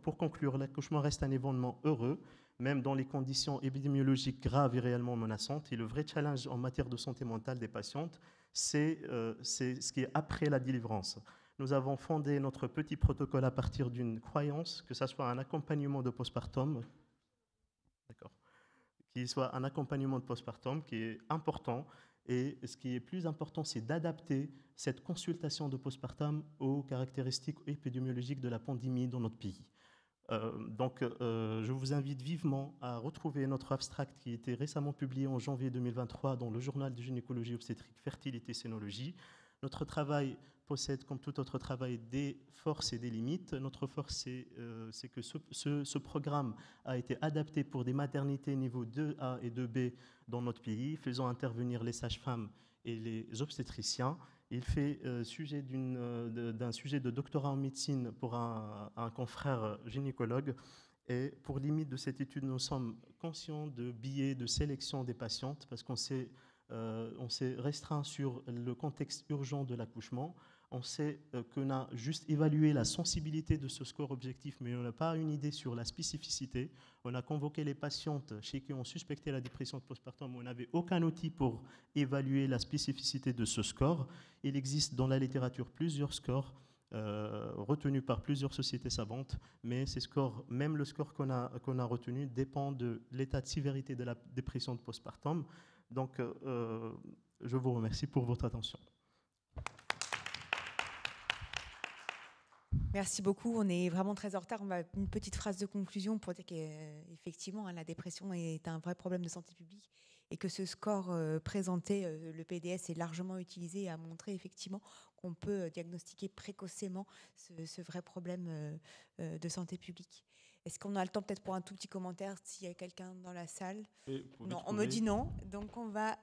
pour conclure, l'accouchement reste un événement heureux, même dans les conditions épidémiologiques graves et réellement menaçantes. Et le vrai challenge en matière de santé mentale des patientes, c'est ce qui est après la délivrance. Nous avons fondé notre petit protocole à partir d'une croyance, que ce soit un accompagnement de postpartum, qui soit un accompagnement de postpartum qui est important. Et ce qui est plus important, c'est d'adapter cette consultation de postpartum aux caractéristiques épidémiologiques de la pandémie dans notre pays. Je vous invite vivement à retrouver notre abstract qui a été récemment publié en janvier 2023 dans le journal de gynécologie obstétrique Fertilité Sénologie. Notre travail possède, comme tout autre travail, des forces et des limites. Notre force, c'est que ce programme a été adapté pour des maternités niveau 2A et 2B dans notre pays, faisant intervenir les sages-femmes et les obstétriciens. Il fait sujet d'un sujet de doctorat en médecine pour un confrère gynécologue. Et pour limite de cette étude, nous sommes conscients de biais de sélection des patientes parce qu'on s'est restreint sur le contexte urgent de l'accouchement. On sait qu'on a juste évalué la sensibilité de ce score objectif, mais on n'a pas une idée sur la spécificité. On a convoqué les patientes chez qui on suspectait la dépression postpartum, on n'avait aucun outil pour évaluer la spécificité de ce score. Il existe dans la littérature plusieurs scores retenus par plusieurs sociétés savantes, mais ces scores, même le score qu'on a retenu, dépend de l'état de sévérité de la dépression postpartum. Donc, je vous remercie pour votre attention. Merci beaucoup. On est vraiment très en retard. On va une petite phrase de conclusion pour dire qu'effectivement, la dépression est un vrai problème de santé publique et que ce score présenté, le PDS, est largement utilisé et a montré effectivement qu'on peut diagnostiquer précocement ce vrai problème de santé publique. Est-ce qu'on a le temps peut-être pour un tout petit commentaire s'il y a quelqu'un dans la salle? Non, on me dit non. Donc on va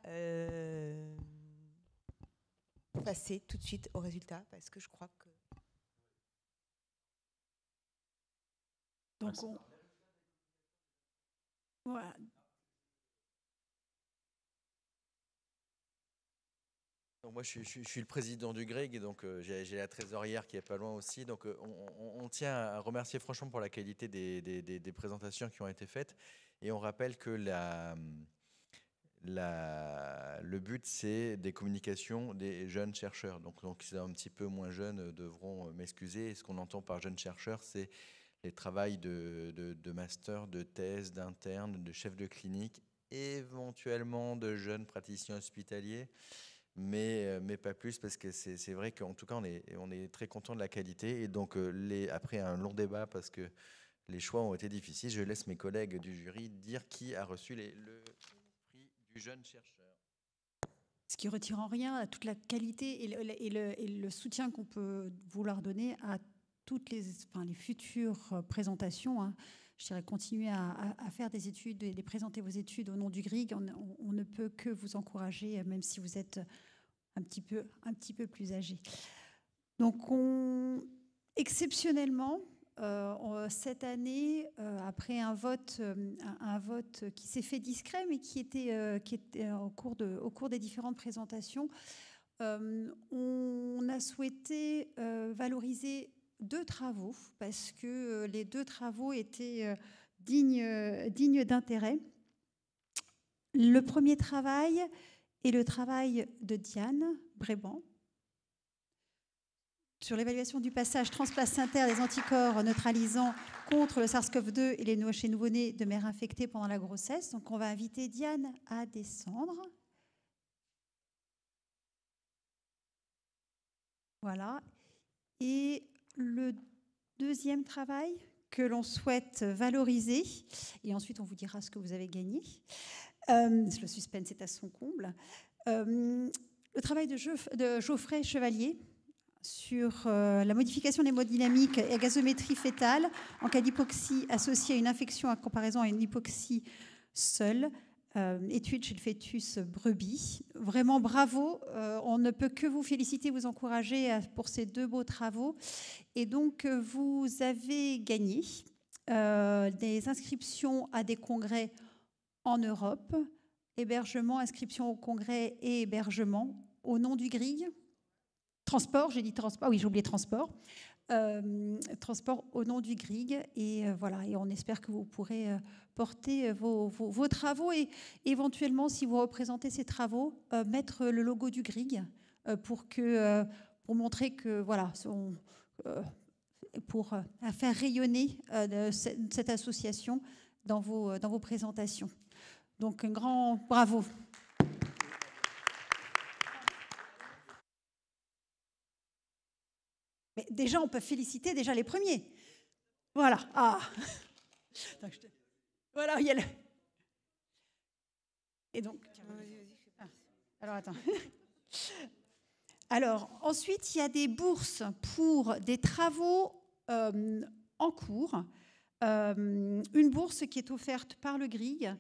passer tout de suite au résultat parce que je crois que... Donc voilà. Donc moi, je suis le président du GREG, et donc j'ai la trésorière qui est pas loin aussi. Donc on tient à remercier franchement pour la qualité des présentations qui ont été faites. Et on rappelle que le but, c'est des communications des jeunes chercheurs. Donc c'est un petit peu moins jeunes devront m'excuser. Et ce qu'on entend par jeunes chercheurs, c'est les travails de master, de thèse, d'interne, de chef de clinique, éventuellement de jeunes praticiens hospitaliers, mais pas plus, parce que c'est vrai qu'en tout cas, on est très content de la qualité. Et donc, après un long débat, parce que les choix ont été difficiles, je laisse mes collègues du jury dire qui a reçu le prix du jeune chercheur. Ce qui retire en rien à toute la qualité et le soutien qu'on peut vouloir donner à toutes les futures présentations, hein. Je dirais continuer à faire des études et présenter vos études au nom du GRIG. On ne peut que vous encourager, même si vous êtes un petit peu plus âgé. Donc, exceptionnellement, cette année, après un vote qui s'est fait discret, mais qui était au cours des différentes présentations, on a souhaité valoriser 2 travaux, parce que les 2 travaux étaient dignes d'intérêt. Le premier travail est le travail de Diane Bréban sur l'évaluation du passage transplacentaire des anticorps neutralisants contre le SARS-CoV-2 et les chez nouveau-nés de mères infectées pendant la grossesse. Donc on va inviter Diane à descendre. Voilà. Et le deuxième travail que l'on souhaite valoriser, et ensuite on vous dira ce que vous avez gagné, le suspense est à son comble, le travail de Geoffrey Chevalier sur la modification de l'hémodynamique et la gazométrie fœtale en cas d'hypoxie associée à une infection à comparaison à une hypoxie seule. étude chez le fœtus brebis. Vraiment bravo, on ne peut que vous féliciter, vous encourager pour ces 2 beaux travaux. Et donc vous avez gagné des inscriptions à des congrès en Europe, hébergement, inscription au congrès et hébergement au nom du GRIG. Transport, j'ai dit transport, oui j'ai oublié transport. Transport au nom du GRIG, et voilà, et on espère que vous pourrez porter vos travaux, et éventuellement, si vous représentez ces travaux, mettre le logo du GRIG pour montrer que voilà, pour faire rayonner cette association dans vos présentations. Donc un grand bravo. Mais déjà, on peut féliciter déjà les premiers. Voilà. Ah. Voilà, il y a le... Et donc... Ah. Alors, attends. Alors, ensuite, il y a des bourses pour des travaux en cours. Une bourse qui est offerte par le GRIG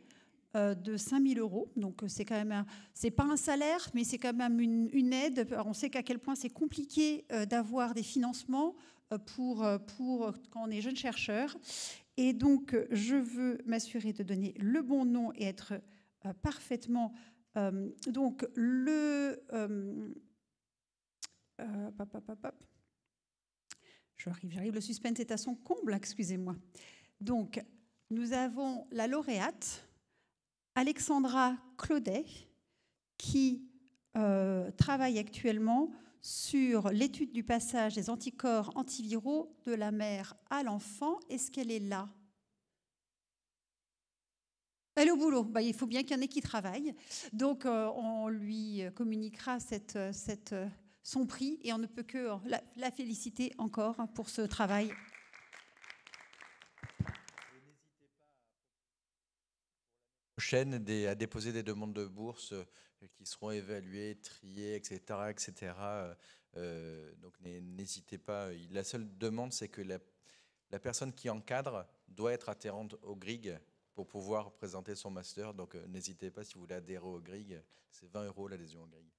de 5 000 €. Donc, c'est quand même, c'est pas un salaire, mais c'est quand même une aide. Alors, on sait qu'à quel point c'est compliqué d'avoir des financements pour quand on est jeune chercheur. Et donc, je veux m'assurer de donner le bon nom et être parfaitement... donc, J'arrive, le suspense est à son comble, excusez-moi. Donc, nous avons la lauréate, Alexandra Claudet, qui travaille actuellement sur l'étude du passage des anticorps antiviraux de la mère à l'enfant. Est-ce qu'elle est là? Elle est au boulot. Bah, il faut bien qu'il y en ait qui travaillent. Donc, on lui communiquera son prix, et on ne peut que la féliciter encore pour ce travail. Prochaine à déposer des demandes de bourse qui seront évaluées, triées, etc. etc. Donc n'hésitez pas. La seule demande, c'est que la personne qui encadre doit être adhérente au GRIG pour pouvoir présenter son master. Donc n'hésitez pas, si vous voulez adhérer au GRIG, c'est 20 € l'adhésion au GRIG.